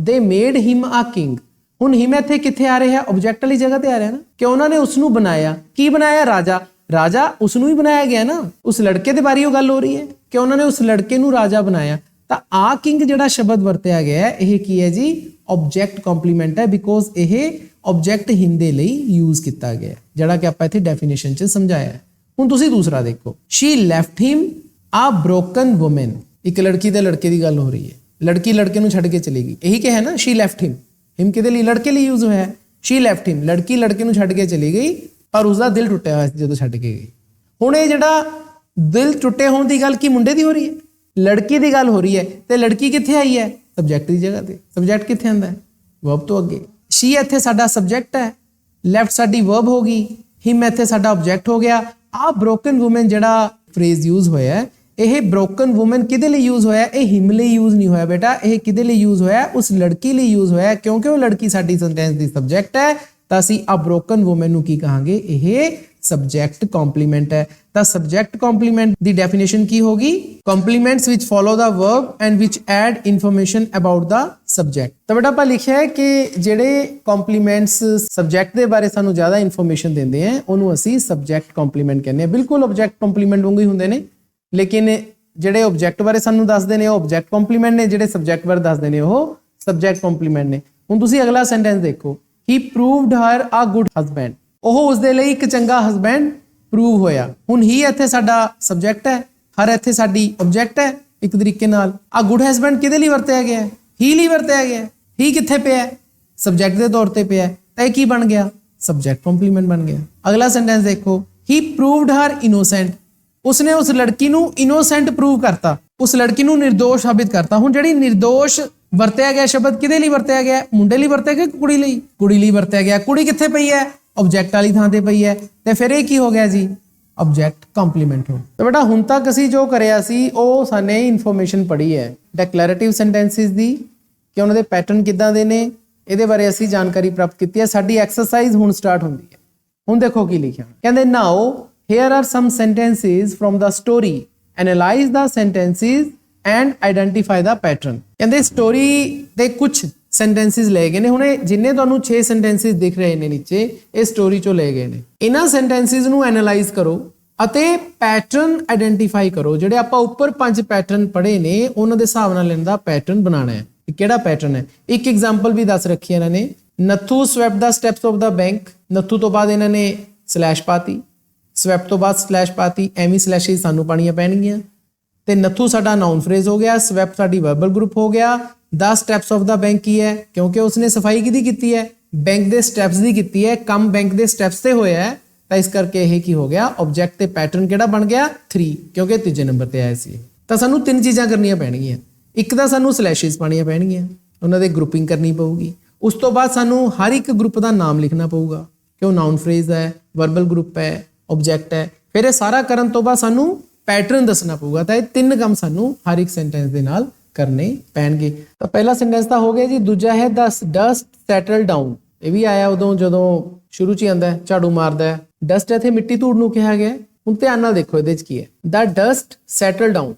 ਦੇ ਮੇਡ ਹਿਮ ਆ ਕਿੰਗ। ਹੁਣ ਹਿਮ ਇੱਥੇ ਕਿੱਥੇ ਆ ਰਿਹਾ ਹੈ? ਆਬਜੈਕਟ ਵਾਲੀ ਜਗ੍ਹਾ ਤੇ ਆ ਰਿਹਾ ਨਾ, ਕਿ ਉਹਨਾਂ ਨੇ ਉਸ ਨੂੰ ਬਣਾਇਆ। ਕੀ ਬਣਾਇਆ? ਰਾਜਾ। ਰਾਜਾ ਉਸ ਨੂੰ ਹੀ ਬਣਾਇਆ ਗਿਆ ਨਾ, ਉਸ ਲੜਕੇ ਦੇ ਬਾਰੇ ਉਹ ਗੱਲ ਹੋ ਰਹੀ ਹੈ ਕਿ ਉਹਨਾਂ ਨੇ ਉਸ ਲੜਕੇ ਨੂੰ ਰਾਜਾ ਬਣਾਇਆ। ਤਾਂ ਆ ਕਿੰਗ ਜਿਹੜਾ ਸ਼ਬਦ ਵਰਤਿਆ ਗਿਆ ਹੈ ਇਹ ਕੀ ਹੈ ਜੀ? ਆਬਜੈਕਟ ਕੰਪਲੀਮੈਂਟ ਹੈ, ਬਿਕੋਜ਼ ਇਹ ਆਬਜੈਕਟ ਹਿਮ ਦੇ ਲਈ ਯੂਜ਼ ਕੀਤਾ ਗਿਆ, ਜਿਹੜਾ ਕਿ ਆਪਾਂ ਇੱਥੇ ਡੈਫੀਨੇਸ਼ਨ 'ਚ ਸਮਝਾਇਆ ਹੈ। ਹੁਣ ਤੁਸੀਂ ਦੂਸਰਾ ਦੇਖੋ, ਸ਼ੀ ਲੈਫਟ ਹਿਮ ਆ ਬ੍ਰੋਕਨ ਵੂਮਨ। ਇੱਕ ਲੜਕੀ ਤੇ ਲੜਕੇ ਦੀ ਗੱਲ ਹੋ ਰਹੀ ਹੈ, ਲੜਕੀ ਲੜਕੇ ਨੂੰ ਛੱਡ ਕੇ ਚਲੀ ਗਈ। ਇਹੀ ਕਿਹਾ ਨਾ, ਸ਼ੀ ਲੈਫਟ ਹਿਮ। ਹਿਮ ਕਿਹਦੇ ਲਈ? ਲੜਕੇ ਲਈ ਯੂਜ਼ ਹੋਇਆ ਹੈ। ਸ਼ੀ ਲੈਫਟ ਹਿਮ, ਲੜਕੀ ਲੜਕੇ ਨੂੰ ਛੱਡ ਕੇ ਚਲੀ ਗਈ, ਪਰ ਉਸਦਾ ਦਿਲ ਟੁੱਟਿਆ ਹੋਇਆ ਸੀ ਜਦੋਂ ਛੱਡ ਕੇ ਗਈ। ਹੁਣ ਇਹ ਜਿਹੜਾ ਦਿਲ ਟੁੱਟੇ ਹੋਣ ਦੀ ਗੱਲ ਕੀ ਮੁੰਡੇ ਦੀ ਹੋ ਰਹੀ ਹੈ? ਲੜਕੀ ਦੀ ਗੱਲ ਹੋ ਰਹੀ ਹੈ। ਤੇ ਲੜਕੀ ਕਿੱਥੇ ਆਈ ਹੈ? ਸਬਜੈਕਟ ਦੀ ਜਗ੍ਹਾ ਤੇ। ਸਬਜੈਕਟ ਕਿੱਥੇ ਆਉਂਦਾ ਹੈ? ਵਰਬ ਤੋਂ ਅੱਗੇ। ਸ਼ੀ ਇੱਥੇ ਸਾਡਾ ਸਬਜੈਕਟ ਹੈ, ਲੈਫਟ ਸਾਡੀ ਵਰਬ ਹੋ ਗਈ, ਹਿਮ ਇੱਥੇ ਸਾਡਾ ਆਬਜੈਕਟ ਹੋ ਗਿਆ। ਆ ਬ੍ਰੋਕਨ ਵੂਮਨ ਜਿਹੜਾ ਫਰੇਜ਼ ਯੂਜ਼ ਹੋਇਆ ਹੈ, ਇਹ ਬ੍ਰੋਕਨ ਵੂਮਨ ਕਿਹਦੇ ਲਈ ਯੂਜ਼ ਹੋਇਆ? ਇਹ ਹਿਮ ਲਈ ਯੂਜ਼ ਨਹੀਂ ਹੋਇਆ ਬੇਟਾ, ਇਹ ਕਿਹਦੇ ਲਈ ਯੂਜ਼ ਹੋਇਆ? ਉਸ ਲੜਕੀ ਲਈ ਯੂਜ਼ ਹੋਇਆ, ਕਿਉਂਕਿ ਉਹ ਲੜਕੀ ਸਾਡੀ ਸੈਂਟੈਂਸ ਦੀ ਸਬਜੈਕਟ ਹੈ। ਤਾਂ ਅਸੀਂ ਆ ਬ੍ਰੋਕਨ ਵੂਮਨ ਨੂੰ ਕੀ ਕਹਾਂਗੇ? ਇਹ ਸਬਜੈਕਟ ਕੰਪਲੀਮੈਂਟ ਹੈ। ਤਾਂ ਸਬਜੈਕਟ ਕੰਪਲੀਮੈਂਟ ਦੀ ਡੈਫੀਨੇਸ਼ਨ ਕੀ ਹੋਗੀ? Compliments which follow the verb and which add information about the subject. ਤਾਂ ਬੇਟਾ ਆਪਾਂ ਲਿਖਿਆ ਹੈ ਕਿ ਜਿਹੜੇ ਕੰਪਲੀਮੈਂਟਸ ਸਬਜੈਕਟ ਦੇ ਬਾਰੇ ਸਾਨੂੰ ਜ਼ਿਆਦਾ ਇਨਫੋਰਮੇਸ਼ਨ ਦਿੰਦੇ ਆ ਉਹਨੂੰ ਅਸੀਂ ਸਬਜੈਕਟ ਕੰਪਲੀਮੈਂਟ ਕਹਿੰਦੇ ਆ। ਬਿਲਕੁਲ ਆਬਜੈਕਟ ਕੰਪਲੀਮੈਂਟ ਵਾਂਗੂ ਹੀ ਹੁੰਦੇ ਨੇ, ਲੇਕਿਨ ਜਿਹੜੇ ਆਬਜੈਕਟ ਬਾਰੇ ਸਾਨੂੰ ਦੱਸਦੇ ਨੇ ਉਹ ਆਬਜੈਕਟ ਕੰਪਲੀਮੈਂਟ ਨੇ, ਜਿਹੜੇ ਸਬਜੈਕਟ ਬਾਰੇ ਦੱਸਦੇ ਨੇ ਉਹ ਸਬਜੈਕਟ ਕੰਪਲੀਮੈਂਟ ਨੇ। ਹੁਣ ਤੁਸੀਂ ਅਗਲਾ ਸੈਂਟੈਂਸ ਦੇਖੋ, he proved her a good husband. ਉਹ ਉਸਦੇ ਲਈ ਇੱਕ ਚੰਗਾ ਹਸਬੈਂਡ ਪ੍ਰੂਵ ਹੋਇਆ। ਹੁਣ ਹੀ ਇੱਥੇ ਸਾਡਾ ਸਬਜੈਕਟ ਹੈ, ਹਰ ਇੱਥੇ ਸਾਡੀ ਆਬਜੈਕਟ ਹੈ ਇੱਕ ਤਰੀਕੇ ਨਾਲ। ਆ ਗੁੱਡ ਹਸਬੈਂਡ ਕਿਹਦੇ ਲਈ ਵਰਤਿਆ ਗਿਆ ਹੈ? ਹੀ ਲਈ ਵਰਤਿਆ ਗਿਆ ਹੈ। ਹੀ ਕਿੱਥੇ ਪਿਆ? ਸਬਜੈਕਟ ਦੇ ਤੌਰ ਤੇ ਪਿਆ। ਤਾਂ ਇਹ ਕੀ ਬਣ ਗਿਆ? ਸਬਜੈਕਟ ਕੰਪਲੀਮੈਂਟ ਬਣ ਗਿਆ। ਅਗਲਾ ਸੈਂਟੈਂਸ ਦੇਖੋ, ਹੀ ਪ੍ਰੂਵਡ ਹਰ ਇਨੋਸੈਂਟ। ਉਸਨੇ ਉਸ ਲੜਕੀ ਨੂੰ ਇਨੋਸੈਂਟ ਪ੍ਰੂਵ ਕਰਤਾ, ਉਸ ਲੜਕੀ ਨੂੰ ਨਿਰਦੋਸ਼ ਸਾਬਿਤ ਕਰਤਾ। ਹੁਣ ਜਿਹੜੀ ਨਿਰਦੋਸ਼ ਵਰਤਿਆ ਗਿਆ ਸ਼ਬਦ ਕਿਹਦੇ ਲਈ ਵਰਤਿਆ ਗਿਆ? ਮੁੰਡੇ ਲਈ ਵਰਤਿਆ ਗਿਆ, ਕੁੜੀ ਲਈ? ਕੁੜੀ ਲਈ ਵਰਤਿਆ ਗਿਆ। ਕੁੜੀ ਕਿੱਥੇ ਪਈ ਹੈ? ਆਬਜੈਕਟ ਵਾਲੀ ਥਾਂ ਤੇ ਪਈ ਹੈ। ਤੇ ਫਿਰ ਇਹ ਕੀ ਹੋ ਗਿਆ ਜੀ? ਆਬਜੈਕਟ ਕੰਪਲੀਮੈਂਟ ਹੋ। ਤਾਂ ਬੇਟਾ ਹੁਣ ਤੱਕ ਅਸੀਂ ਜੋ ਕਰਿਆ ਸੀ ਉਹ ਸਾਨੇ ਇਨਫੋਰਮੇਸ਼ਨ ਪੜ੍ਹੀ ਹੈ ਡਿਕਲੇਰੇਟਿਵ ਸੈਂਟੈਂਸਿਸ ਦੀ, ਕਿ ਉਹਨਾਂ ਦੇ ਪੈਟਰਨ ਕਿੱਦਾਂ ਦੇ ਨੇ, ਇਹਦੇ ਬਾਰੇ ਅਸੀਂ ਜਾਣਕਾਰੀ ਪ੍ਰਾਪਤ ਕੀਤੀ ਹੈ। ਸਾਡੀ ਐਕਸਰਸਾਈਜ਼ ਹੁਣ ਸਟਾਰਟ ਹੁੰਦੀ ਹੈ। ਹੁਣ ਦੇਖੋ ਕੀ ਲਿਖਿਆ, ਕਹਿੰਦੇ ਨਾਓ here are some sentences from the story, analyze the sentences and identify the pattern। ਕਹਿੰਦੇ ਸਟੋਰੀ ਦੇ ਕੁਝ ਸੈਂਟੈਂਸਿਸ ਲਏ ਗਏ ਨੇ। ਹੁਣ ਜਿੰਨੇ ਤੁਹਾਨੂੰ 6 ਸੈਂਟੈਂਸਿਸ ਦਿਖ ਰਹੇ ਨੇ ਨੀਚੇ, ਇਹ ਸਟੋਰੀ ਚੋਂ ਲਏ ਗਏ ਨੇ। ਇਹਨਾਂ ਸੈਂਟੈਂਸਿਸ ਨੂੰ ਐਨਾਲਾਈਜ਼ ਕਰੋ ਅਤੇ ਪੈਟਰਨ ਆਇਡੈਂਟੀਫਾਈ ਕਰੋ। ਜਿਹੜੇ ਆਪਾਂ ਉੱਪਰ 5 ਪੈਟਰਨ ਪੜ੍ਹੇ ਨੇ ਉਹਨਾਂ ਦੇ ਹਿਸਾਬ ਨਾਲ ਇਹਨਾਂ ਦਾ ਪੈਟਰਨ ਬਣਾਉਣਾ ਹੈ। ਕਿਹੜਾ ਪੈਟਰਨ ਹੈ? ਇੱਕ ਐਗਜ਼ਾਮਪਲ ਵੀ ਦੱਸ ਰੱਖੀ ਹੈ ਇਹਨਾਂ ਨੇ, Nathu swept the steps of the bank. ਨੱਥੂ ਤੋਂ ਬਾਅਦ ਇਹਨਾਂ ਨੇ ਸਲੈਸ਼ ਪਾਤੀ, ਸਵੈਪ ਤੋਂ ਬਾਅਦ ਸਲੈਸ਼ ਪਾਤੀ, ਐਵੇਂ ਸਲੈਸ਼ਿਸ ਸਾਨੂੰ ਪਾਣੀਆਂ ਪੈਣਗੀਆਂ। ਤੇ ਨੱਥੂ ਸਾਡਾ ਨਾउन ਫਰੇਜ਼ ਹੋ ਗਿਆ, ਸਵੈਪ ਸਾਡੀ ਵਰਬਲ ਗਰੁੱਪ ਹੋ ਗਿਆ। 10 ਸਟੈਪਸ ਆਫ ਦਾ ਬੈਂਕ ਕੀ ਹੈ? ਕਿਉਂਕਿ ਉਸਨੇ ਸਫਾਈ ਕਿਹਦੀ ਕੀਤੀ ਹੈ? ਬੈਂਕ ਦੇ ਸਟੈਪਸ ਦੀ ਕੀਤੀ ਹੈ, ਕੰਮ ਬੈਂਕ ਦੇ ਸਟੈਪਸ ਤੇ ਹੋਇਆ ਹੈ। ਤਾਂ ਇਸ ਕਰਕੇ ਇਹ ਕੀ ਹੋ ਗਿਆ? ਆਬਜੈਕਟ ਤੇ ਪੈਟਰਨ ਕਿਹੜਾ ਬਣ ਗਿਆ? 3, ਕਿਉਂਕਿ ਤੀਜੇ ਨੰਬਰ ਤੇ ਆਇਆ ਸੀ। ਤਾਂ ਸਾਨੂੰ 3 ਚੀਜ਼ਾਂ ਕਰਨੀਆਂ ਪੈਣਗੀਆਂ। ਇੱਕ ਤਾਂ ਸਾਨੂੰ ਸਲੈਸ਼ਿਸ ਪਾਣੀਆਂ ਪੈਣਗੀਆਂ, ਉਹਨਾਂ ਦੇ ਗਰੁੱਪਿੰਗ ਕਰਨੀ ਪਊਗੀ। ਉਸ ਤੋਂ ਬਾਅਦ ਸਾਨੂੰ ਹਰ ਇੱਕ ਗਰੁੱਪ ਦਾ ਨਾਮ ਲਿਖਣਾ ਪਊਗਾ ਕਿ ਉਹ ਨਾउन ਫਰੇਜ਼ ਹੈ, ਵਰਬਲ ਗਰੁੱਪ ਹੈ, ਆਬਜੈਕਟ ਹੈ। ਫਿਰ ਇਹ ਸਾਰਾ ਕਰਨ ਤੋਂ ਬਾਅਦ ਸਾਨੂੰ ਪੈਟਰਨ ਦੱਸਣਾ ਪਊਗਾ। ਤਾਂ ਇਹ 3 ਕੰਮ ਸਾਨੂੰ ਹਰ ਇੱਕ ਸੈਂਟੈਂਸ ਦੇ ਨਾਲ ਕਰਨੇ ਪੈਣਗੇ। ਤਾਂ ਪਹਿਲਾ ਸੈਂਟੈਂਸ ਤਾਂ ਹੋ ਗਿਆ ਜੀ। ਦੂਜਾ ਹੈ ਦ ਡਸਟ ਸੈਟਲ ਡਾਊਨ। ਇਹ ਵੀ ਆਇਆ ਉਦੋਂ ਜਦੋਂ ਸ਼ੁਰੂ 'ਚ ਹੀ ਆਉਂਦਾ, ਝਾੜੂ ਮਾਰਦਾ ਹੈ। ਡਸਟ ਇੱਥੇ ਮਿੱਟੀ ਧੂੜ ਨੂੰ ਕਿਹਾ ਗਿਆ। ਹੁਣ ਧਿਆਨ ਨਾਲ ਦੇਖੋ ਇਹਦੇ 'ਚ ਕੀ ਹੈ। ਦ ਡਸਟ ਸੈਟਲ ਡਾਊਨ,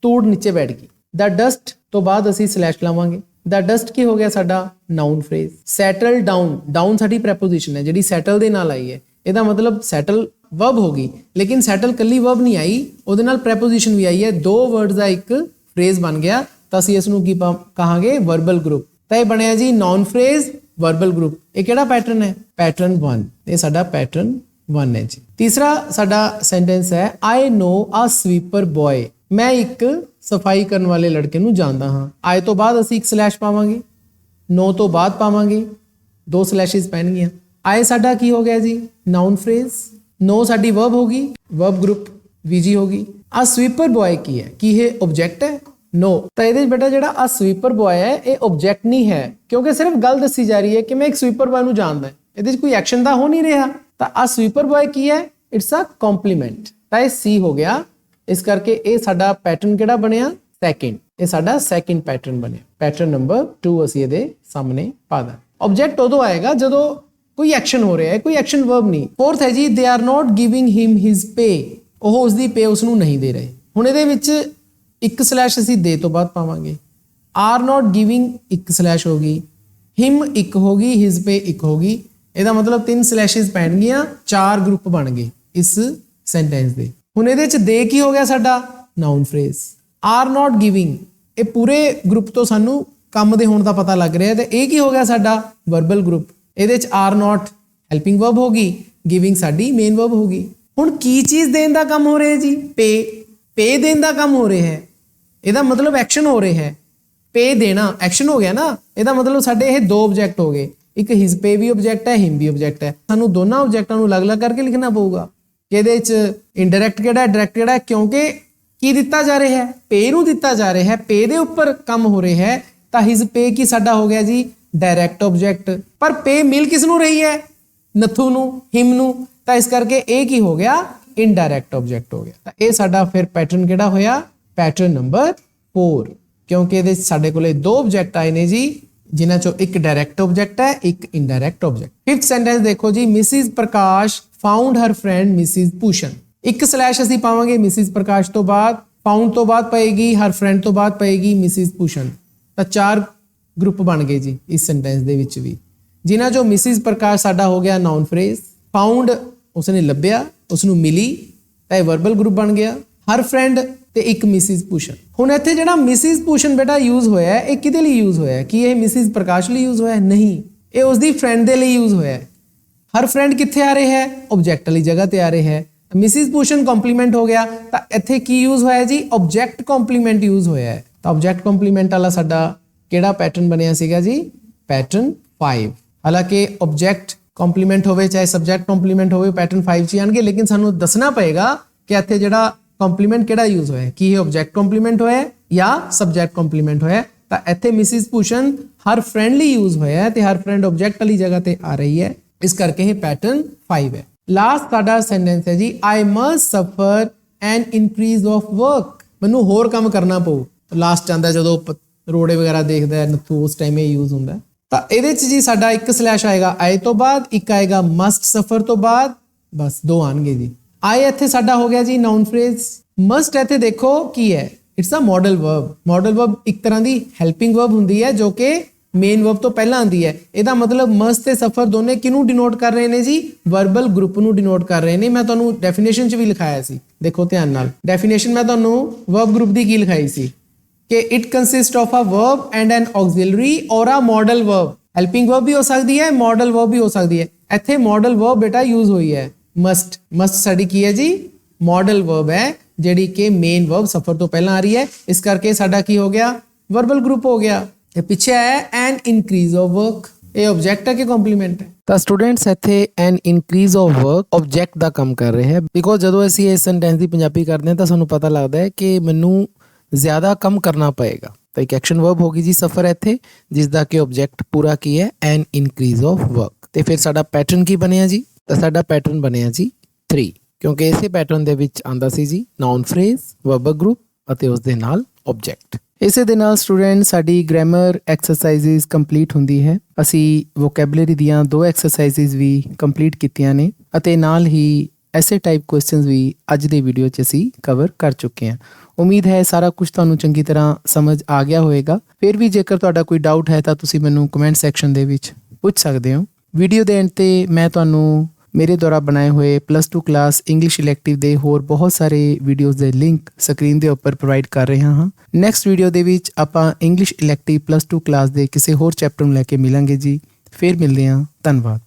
ਧੂੜ ਨੀਚੇ ਬੈਠ ਗਈ। ਦ ਡਸਟ ਤੋਂ ਬਾਅਦ ਅਸੀਂ ਸਲੈਸ਼ ਲਾਵਾਂਗੇ। ਦ ਡਸਟ ਕੀ ਹੋ ਗਿਆ? ਸਾਡਾ ਨਾउन ਫਰੇਜ਼। ਸੈਟਲ ਡਾਊਨ, ਡਾਊਨ ਸਾਡੀ ਪ੍ਰੈਪੋਜੀਸ਼ਨ ਹੈ ਜਿਹੜੀ ਸੈਟਲ ਦੇ ਨਾਲ ਆਈ ਹੈ। ਇਹਦਾ ਮਤਲਬ ਸੈਟਲ ਵਰਬ ਹੋਗੀ, ਲੇਕਿਨ ਸੈਟਲ ਕੱਲੀ ਵਰਬ ਨਹੀਂ ਆਈ, ਉਹਦੇ ਨਾਲ ਪ੍ਰੈਪੋਜੀਸ਼ਨ ਵੀ ਆਈ ਹੈ। 2 ਵਰਡਸ ਦਾ ਇੱਕ ਫਰੇਜ਼ ਬਣ ਗਿਆ। ਤਾਂ ਅਸੀਂ ਇਸ ਨੂੰ ਕੀ ਕਹਾਂਗੇ? Verbal group. ਤਾਂ ਇਹ ਬਣਿਆ ਜੀ ਨਾउन ਫਰੇਜ਼ ਵਰਬਲ ਗਰੁੱਪ। ਇਹ ਕਿਹੜਾ ਪੈਟਰਨ ਹੈ? ਪੈਟਰਨ 1। ਇਹ ਸਾਡਾ ਪੈਟਰਨ 1 ਹੈ ਜੀ। ਤੀਸਰਾ ਸਾਡਾ ਸੈਂਟੈਂਸ ਹੈ ਆਈ ਨੋ ਅ ਸਵੀਪਰ ਬॉय। ਮੈਂ ਇੱਕ ਸਫਾਈ ਕਰਨ ਵਾਲੇ ਲੜਕੇ ਨੂੰ ਜਾਣਦਾ ਹਾਂ। ਆਈ ਤੋਂ ਬਾਅਦ ਅਸੀਂ ਇੱਕ ਸਲੈਸ਼ ਪਾਵਾਂਗੇ, ਨੋ ਤੋਂ ਬਾਅਦ ਪਾਵਾਂਗੇ 2 ਸਲੈਸ਼ਿਸ ਪੈਣਗੀਆਂ। ਆਈ ਸਾਡਾ ਕੀ ਹੋ ਗਿਆ ਜੀ? ਨਾउन ਫਰੇਜ਼। ਨੋ ਸਾਡੀ ਵਰਬ ਹੋਗੀ, ਵਰਬ ਗਰੁੱਪ ਵੀਜੀ ਹੋਗੀ। ਆ ਸਵੀਪਰ ਬॉय ਕੀ ਹੈ? ਕੀ ਇਹ ਆਬਜੈਕਟ ਹੈ? ਨੋ। ਤਾਂ ਇਹਦੇ ਬੇਟਾ ਜਿਹੜਾ ਆ ਸਵੀਪਰ ਬॉय ਹੈ ਇਹ ਆਬਜੈਕਟ ਨਹੀਂ ਹੈ, ਕਿਉਂਕਿ ਸਿਰਫ ਗੱਲ ਦੱਸੀ ਜਾ ਰਹੀ ਹੈ ਕਿ ਮੈਂ ਇੱਕ ਸਵੀਪਰ ਬॉय ਨੂੰ ਜਾਣਦਾ। ਇਹਦੇ 'ਚ ਕੋਈ ਐਕਸ਼ਨ ਤਾਂ ਹੋ ਨਹੀਂ ਰਿਹਾ। ਤਾਂ ਆ ਸਵੀਪਰ ਬॉय ਕੀ ਹੈ? It's a complement. ਤਾਂ ਇਹ ਸੀ ਹੋ ਗਿਆ। ਇਸ ਕਰਕੇ ਇਹ ਸਾਡਾ ਪੈਟਰਨ ਕਿਹੜਾ ਬਣਿਆ? ਸੈਕਿੰਡ। ਇਹ ਸਾਡਾ ਸੈਕਿੰਡ ਪੈਟਰਨ ਬਣਿਆ। ਪੈਟਰਨ ਨੰਬਰ 2 ਅਸੀਂ ਇਹਦੇ ਸਾਹਮਣੇ ਪਾ ਦਾਂ। ਆਬਜੈਕਟ ਉਦੋਂ ਆਏਗਾ ਜਦੋਂ ਕੋਈ ਐਕਸ਼ਨ ਹੋ ਰਿਹਾ ਹੈ, ਕੋਈ ਐਕਸ਼ਨ ਵਰਬ ਨਹੀਂ। ਫੋਰਥ ਹੈ ਜੀ they are not giving him his pay. ਉਹ ਉਸਦੀ ਪੇ ਉਸ ਨੂੰ ਨਹੀਂ ਦੇ ਰਹੇ। ਹੁਣ ਇਹਦੇ ਵਿੱਚ ਇੱਕ ਸਲੈਸ਼ ਅਸੀਂ ਦੇ ਤੋਂ ਬਾਅਦ ਪਾਵਾਂਗੇ। ਆਰ ਨਾਟ ਗਿਵਿੰਗ ਇੱਕ ਸਲੈਸ਼ ਹੋ ਗਈ, ਹਿਮ ਇੱਕ ਹੋ ਗਈ, ਹਿਜ਼ ਪੇ ਇੱਕ ਹੋ ਗਈ। ਇਹਦਾ ਮਤਲਬ 3 ਸਲੈਸ਼ਿਸ ਪੈਣਗੀਆਂ, 4 ਗਰੁੱਪ ਬਣ ਗਏ ਇਸ ਸੈਂਟੈਂਸ ਦੇ। ਹੁਣ ਇਹਦੇ ਚ ਦੇ ਕੀ ਹੋ ਗਿਆ? ਸਾਡਾ ਨਾउन ਫਰੇਜ਼। ਆਰ ਨਾਟ ਗਿਵਿੰਗ, ਇਹ ਪੂਰੇ ਗਰੁੱਪ ਤੋਂ ਸਾਨੂੰ ਕੰਮ ਦੇ ਹੋਣ ਦਾ ਪਤਾ ਲੱਗ ਰਿਹਾ। ਤੇ ਇਹ ਕੀ ਹੋ ਗਿਆ? ਸਾਡਾ ਵਰਬਲ ਗਰੁੱਪ। ਇਹਦੇ ਚ ਆਰ ਨਾਟ ਹੈਲਪਿੰਗ ਵਰਬ ਹੋ ਗਈ, ਗਿਵਿੰਗ ਸਾਡੀ ਮੇਨ ਵਰਬ ਹੋ ਗਈ। ਹੁਣ ਕੀ ਚੀਜ਼ ਦੇਣ ਦਾ ਕੰਮ ਹੋ ਰਿਹਾ ਜੀ? ਪੇ। ਪੇ ਦੇਣ ਦਾ ਕੰਮ ਹੋ ਰਿਹਾ ਹੈ। ਇਹਦਾ ਮਤਲਬ ਐਕਸ਼ਨ ਹੋ ਰਿਹਾ ਹੈ। ਪੇ ਦੇਣਾ ਐਕਸ਼ਨ ਹੋ ਗਿਆ ਨਾ। ਇਹਦਾ ਮਤਲਬ ਸਾਡੇ ਇਹ 2 ਆਬਜੈਕਟ ਹੋ ਗਏ। ਇੱਕ ਹਿਜ਼ ਪੇ ਵੀ ਆਬਜੈਕਟ ਹੈ, ਹਿਮ ਵੀ ਆਬਜੈਕਟ ਹੈ। ਸਾਨੂੰ ਦੋਨਾਂ ਆਬਜੈਕਟਾਂ ਨੂੰ ਅਲੱਗ-ਅਲੱਗ ਕਰਕੇ ਲਿਖਣਾ ਪਊਗਾ ਕਿ ਇਹਦੇ ਚ ਇਨਡਾਇਰੈਕਟ ਕਿਹੜਾ, ਡਾਇਰੈਕਟ ਕਿਹੜਾ, ਕਿਉਂਕਿ ਕੀ ਦਿੱਤਾ ਜਾ ਰਿਹਾ ਹੈ? ਪੇ ਨੂੰ ਦਿੱਤਾ ਜਾ ਰਿਹਾ ਹੈ। ਪੇ ਦੇ ਉੱਪਰ ਕੰਮ ਹੋ ਰਿਹਾ ਹੈ। ਤਾਂ ਹਿਜ਼ ਪੇ ਕੀ ਸਾਡਾ ਹੋ ਗਿਆ ਜੀ? Direct object. ਪਰ ਪੇ ਮਿਲ ਕਿਸ ਨੂੰ ਰਹੀ ਹੈ? ਨੱਥੂ ਨੂੰ, ਹਿਮ ਨੂੰ। ਤਾਂ ਇਸ ਕਰਕੇ ਇਹ ਕੀ ਹੋ ਗਿਆ? ਇਨਡਾਇਰੈਕਟ ਆਬਜੈਕਟ ਹੋ ਗਿਆ। ਤਾਂ ਇਹ ਸਾਡਾ ਫਿਰ ਪੈਟਰਨ ਕਿਹੜਾ ਹੋਇਆ? ਪੈਟਰਨ ਨੰਬਰ 4, ਕਿਉਂਕਿ ਇਹਦੇ ਸਾਡੇ ਕੋਲੇ 2 ਆਬਜੈਕਟ ਆਏ ਨੇ ਜੀ, ਜਿਨ੍ਹਾਂ ਚੋਂ ਇੱਕ ਡਾਇਰੈਕਟ ਆਬਜੈਕਟ ਹੈ, ਇੱਕ ਇਨਡਾਇਰੈਕਟ ਆਬਜੈਕਟ। ਫਿਫਥ ਸੈਂਟੈਂਸ ਦੇਖੋ ਜੀ, ਮਿਸਿਸ ਪ੍ਰਕਾਸ਼ ਫਾਊਂਡ ਹਰ ਫਰੈਂਡ ਮਿਸਿਸ ਭੂਸ਼ਣ। ਇੱਕ ਸਲੈਸ਼ ਅਸੀਂ ਪਾਵਾਂਗੇ ਮਿਸਿਸ ਪ੍ਰਕਾਸ਼ ਤੋਂ ਬਾਅਦ, ਫਾਊਂਡ ਤੋਂ ਬਾਅਦ ਪਏਗੀ, ਹਰ ਫਰੈਂਡ ਤੋਂ ਬਾਅਦ ਪਏਗੀ ਮਿਸਿਸ ਭੂਸ਼ਣ। ਤਾਂ 4 ਗਰੁੱਪ ਬਣ ਗਏ ਜੀ ਇਸ ਸੈਂਟੈਂਸ ਦੇ ਵਿੱਚ ਵੀ, ਜਿਨ੍ਹਾਂ ਚੋਂ ਮਿਸਿਸ ਪ੍ਰਕਾਸ਼ ਸਾਡਾ ਹੋ ਗਿਆ ਨਾउन ਫਰੇਜ਼, ਫਾਊਂਡ ਉਸਨੇ ਲੱਭਿਆ, ਉਸਨੂੰ ਮਿਲੀ ਤਾਂ ਇਹ ਵਰਬਲ ਗਰੁੱਪ ਬਣ ਗਿਆ, ਹਰ ਫਰੈਂਡ ਤੇ ਇੱਕ ਮਿਸਿਸ ਭੂਸ਼ਣ। ਹੁਣ ਇੱਥੇ ਜਿਹੜਾ ਮਿਸਿਸ ਭੂਸ਼ਣ ਬੇਟਾ ਯੂਜ਼ ਹੋਇਆ ਇਹ ਕਿਹਦੇ ਲਈ ਯੂਜ਼ ਹੋਇਆ? ਕੀ ਇਹ ਮਿਸਿਸ ਪ੍ਰਕਾਸ਼ ਲਈ ਯੂਜ਼ ਹੋਇਆ? ਨਹੀਂ, ਇਹ ਉਸਦੀ ਫਰੈਂਡ ਦੇ ਲਈ ਯੂਜ਼ ਹੋਇਆ। ਹਰ ਫਰੈਂਡ ਕਿੱਥੇ ਆ ਰਿਹਾ ਹੈ? ਆਬਜੈਕਟ ਵਾਲੀ ਜਗ੍ਹਾ ਤੇ ਆ ਰਿਹਾ ਹੈ। ਮਿਸਿਸ ਭੂਸ਼ਣ ਕੰਪਲੀਮੈਂਟ ਹੋ ਗਿਆ ਤਾਂ ਇੱਥੇ ਕੀ ਯੂਜ਼ ਹੋਇਆ ਜੀ? ਆਬਜੈਕਟ ਕੰਪਲੀਮੈਂਟ ਯੂਜ਼ ਹੋਇਆ ਹੈ। ਤਾਂ ਆਬਜੈਕਟ ਕੰਪਲੀਮੈਂਟ ਵਾਲਾ ਸਾਡਾ ਕਿਹੜਾ ਪੈਟਰਨ ਬਣਿਆ ਸੀਗਾ ਜੀ? ਪੈਟਰਨ 5। ਹਾਲਾਂਕਿ ਆਬਜੈਕਟ ਕੰਪਲੀਮੈਂਟ ਹੋਵੇ ਚਾਹੇ ਸਬਜੈਕਟ ਕੰਪਲੀਮੈਂਟ ਹੋਵੇ ਪੈਟਰਨ 5 ਚ ਆਣਗੇ, ਲੇਕਿਨ ਸਾਨੂੰ ਦੱਸਣਾ ਪਏਗਾ ਕਿ ਇੱਥੇ ਜਿਹੜਾ ਕੰਪਲੀਮੈਂਟ ਕਿਹੜਾ ਯੂਜ਼ ਹੋਇਆ, ਕੀ ਇਹ ਆਬਜੈਕਟ ਕੰਪਲੀਮੈਂਟ ਹੋਇਆ ਜਾਂ ਸਬਜੈਕਟ ਕੰਪਲੀਮੈਂਟ ਹੋਇਆ। ਤਾਂ ਇੱਥੇ ਮਿਸਿਸ ਭੂਸ਼ਣ ਹਰ ਫਰੈਂਡ ਲਈ ਯੂਜ਼ ਹੋਇਆ ਤੇ ਹਰ ਫਰੈਂਡ ਆਬਜੈਕਟ ਵਾਲੀ ਜਗ੍ਹਾ ਤੇ ਆ ਰਹੀ ਹੈ, ਇਸ ਕਰਕੇ ਇਹ ਪੈਟਰਨ 5 ਹੈ। ਲਾਸਟ ਸਾਡਾ ਸੈਂਟੈਂਸ ਹੈ ਜੀ, ਆਈ ਮਸਟ ਸਫਰ ਐਨ ਇਨਕਰੀਜ਼ ਆਫ ਵਰਕ। ਮੈਨੂੰ ਹੋਰ ਕੰਮ ਕਰਨਾ ਪਊ। ਲਾਸਟ ਆਂਦਾ ਜਦੋਂ ਰੋੜੇ ਵਗੈਰਾ ਦੇਖਦਾ ਨੱਥੂ, ਉਸ ਟਾਈਮ ਇਹ ਯੂਜ਼ ਹੁੰਦਾ। ਤਾਂ ਇਹਦੇ ਚ ਜੀ ਸਾਡਾ ਇੱਕ ਸਲੈਸ਼ ਆਏਗਾ ਆਈ ਤੋਂ ਬਾਅਦ, ਇੱਕ ਆਏਗਾ ਮਸਟ ਸਫਰ ਤੋਂ ਬਾਅਦ, ਬਸ ਦੋ ਆਣਗੇ ਜੀ। ਆਈ ਇੱਥੇ ਸਾਡਾ ਹੋ ਗਿਆ ਜੀ ਨਾउन ਫਰੇਜ਼। ਮਸਟ ਇੱਥੇ ਦੇਖੋ ਕੀ ਹੈ? It's a modal verb. Modal verb ਇੱਕ ਤਰ੍ਹਾਂ ਦੀ ਹੈਲਪਿੰਗ ਵਰਬ ਹੁੰਦੀ ਹੈ ਜੋ ਕਿ ਮੇਨ ਵਰਬ ਤੋਂ ਪਹਿਲਾਂ ਆਉਂਦੀ ਹੈ। ਇਹਦਾ ਮਤਲਬ ਮਸਟ ਤੇ ਸਫਰ ਦੋਨੇ ਕਿਹਨੂੰ ਡਿਨੋਟ ਕਰ ਰਹੇ ਨੇ ਜੀ? ਵਰਬਲ ਗਰੁੱਪ ਨੂੰ ਡਿਨੋਟ ਕਰ ਰਹੇ ਨੇ। ਮੈਂ ਤੁਹਾਨੂੰ ਡੈਫੀਨੇਸ਼ਨ 'ਚ ਵੀ ਲਿਖਾਇਆ ਸੀ, ਦੇਖੋ ਧਿਆਨ ਨਾਲ। ਡੈਫੀਨੇਸ਼ਨ ਮੈਂ ਤੁਹਾਨੂੰ ਵਰਬ ਗਰੁੱਪ ਦੀ ਕੀ ਲਿਖਾਈ ਸੀ ਕਿ it consist of a verb and an auxiliary or a modal verb. Helping verb ਵੀ ਹੋ ਸਕਦੀ ਹੈ, ਮਾਡਲ ਵਰਬ ਵੀ ਹੋ ਸਕਦੀ ਹੈ। ਇੱਥੇ ਮਾਡਲ ਵਰਬ ਬੇਟਾ ਯੂਜ਼ ਹੋਈ ਹੈ ਮਸਟ। ਮਸਟ ਸਾਡੀ ਕੀ ਹੈ ਜੀ? ਮਾਡਲ ਵਰਬ ਹੈ ਜਿਹੜੀ ਕਿ ਮੇਨ ਵਰਬ ਸਫਰ ਤੋਂ ਪਹਿਲਾਂ ਆ ਰਹੀ ਹੈ, ਇਸ ਕਰਕੇ ਸਾਡਾ ਕੀ ਹੋ ਗਿਆ? ਵਰਬਲ ਗਰੁੱਪ ਹੋ ਗਿਆ। ਇਹ ਪਿੱਛੇ ਆਇਆ ਐਨ ਇਨਕਰੀਜ਼ ਆਫ ਵਰਕ। ਇਹ ਆਬਜੈਕਟ ਹੈ ਕਿ ਕੰਪਲੀਮੈਂਟ ਹੈ? ਤਾਂ ਸਟੂਡੈਂਟਸ ਇੱਥੇ ਐਨ ਇਨਕਰੀਜ਼ ਆਫ ਵਰਕ ਆਬਜੈਕਟ ਦਾ ਕੰਮ ਕਰ ਰਿਹਾ ਹੈ, ਬਿਕੋਜ਼ ਜਦੋਂ ਅਸੀਂ ਇਸ ਸੈਂਟੈਂਸ ਦੀ ਪੰਜਾਬੀ ਕਰਦੇ ਹਾਂ ਤਾਂ ਸਾਨੂੰ ਪਤਾ ਲੱਗਦਾ ਹੈ ਕਿ ਮੈਨੂੰ ਜ਼ਿਆਦਾ ਕੰਮ ਕਰਨਾ ਪਏਗਾ। ਤਾਂ ਇੱਕ ਐਕਸ਼ਨ ਵਰਬ ਹੋ ਗਈ ਜੀ ਸਫਰ ਇੱਥੇ, ਜਿਸ ਦਾ ਕਿ ਆਬਜੈਕਟ ਪੂਰਾ ਕੀ ਹੈ? ਐਨ ਇਨਕਰੀਜ਼ ਆਫ ਵਰਕ। ਤੇ ਫਿਰ ਸਾਡਾ ਪੈਟਰਨ ਕੀ ਬਣਿਆ ਜੀ? ਤਾਂ ਸਾਡਾ ਪੈਟਰਨ ਬਣਿਆ ਜੀ 3, ਕਿਉਂਕਿ ਇਸੇ ਪੈਟਰਨ ਦੇ ਵਿੱਚ ਆਂਦਾ ਸੀ ਜੀ ਨਾउन ਫਰੇਜ਼, ਵਰਬਲ ਗਰੁੱਪ ਅਤੇ ਉਸ ਦੇ ਨਾਲ ਆਬਜੈਕਟ। ਇਸੇ ਦੇ ਨਾਲ ਸਟੂਡੈਂਟ ਸਾਡੀ ਗ੍ਰਾਮਰ ਐਕਸਰਸਾਈਜ਼ਸ ਕੰਪਲੀਟ ਹੁੰਦੀ ਹੈ। ਅਸੀਂ ਵੋਕੈਬਲਰੀ ਦੀਆਂ 2 ਐਕਸਰਸਾਈਜ਼ਸ ਵੀ ਕੰਪਲੀਟ ਕੀਤੀਆਂ ਨੇ ਅਤੇ ਨਾਲ ਹੀ ਐਸੇ ਟਾਈਪ ਕੁਐਸਚਨਸ ਵੀ ਅੱਜ ਦੇ ਵੀਡੀਓ 'ਚ ਅਸੀਂ ਕਵਰ ਕਰ ਚੁੱਕੇ ਹਾਂ। ਉਮੀਦ ਹੈ ਸਾਰਾ ਕੁਝ ਤੁਹਾਨੂੰ ਚੰਗੀ ਤਰ੍ਹਾਂ ਸਮਝ ਆ ਗਿਆ ਹੋਵੇਗਾ। ਫਿਰ ਵੀ ਜੇਕਰ ਤੁਹਾਡਾ ਕੋਈ ਡਾਊਟ ਹੈ ਤਾਂ ਤੁਸੀਂ ਮੈਨੂੰ ਕਮੈਂਟ ਸੈਕਸ਼ਨ ਦੇ ਵਿੱਚ ਪੁੱਛ ਸਕਦੇ ਹੋ। ਵੀਡੀਓ ਦੇ ਐਂਡ ਤੇ ਮੈਂ ਤੁਹਾਨੂੰ ਮੇਰੇ ਦੁਆਰਾ ਬਣਾਏ ਹੋਏ +2 ਕਲਾਸ ਇੰਗਲਿਸ਼ ਇਲੈਕਟਿਵ ਦੇ ਹੋਰ ਬਹੁਤ ਸਾਰੇ ਵੀਡੀਓਜ਼ ਦੇ ਲਿੰਕ ਸਕਰੀਨ ਦੇ ਉੱਪਰ ਪ੍ਰੋਵਾਈਡ ਕਰ ਰਿਹਾ ਹਾਂ। ਨੈਕਸਟ ਵੀਡੀਓ ਦੇ ਵਿੱਚ ਆਪਾਂ ਇੰਗਲਿਸ਼ ਇਲੈਕਟਿਵ +2 ਕਲਾਸ ਦੇ ਕਿਸੇ ਹੋਰ ਚੈਪਟਰ ਨੂੰ ਲੈ ਕੇ ਮਿਲਾਂਗੇ ਜੀ। ਫਿਰ ਮਿਲਦੇ ਹਾਂ। ਧੰਨਵਾਦ।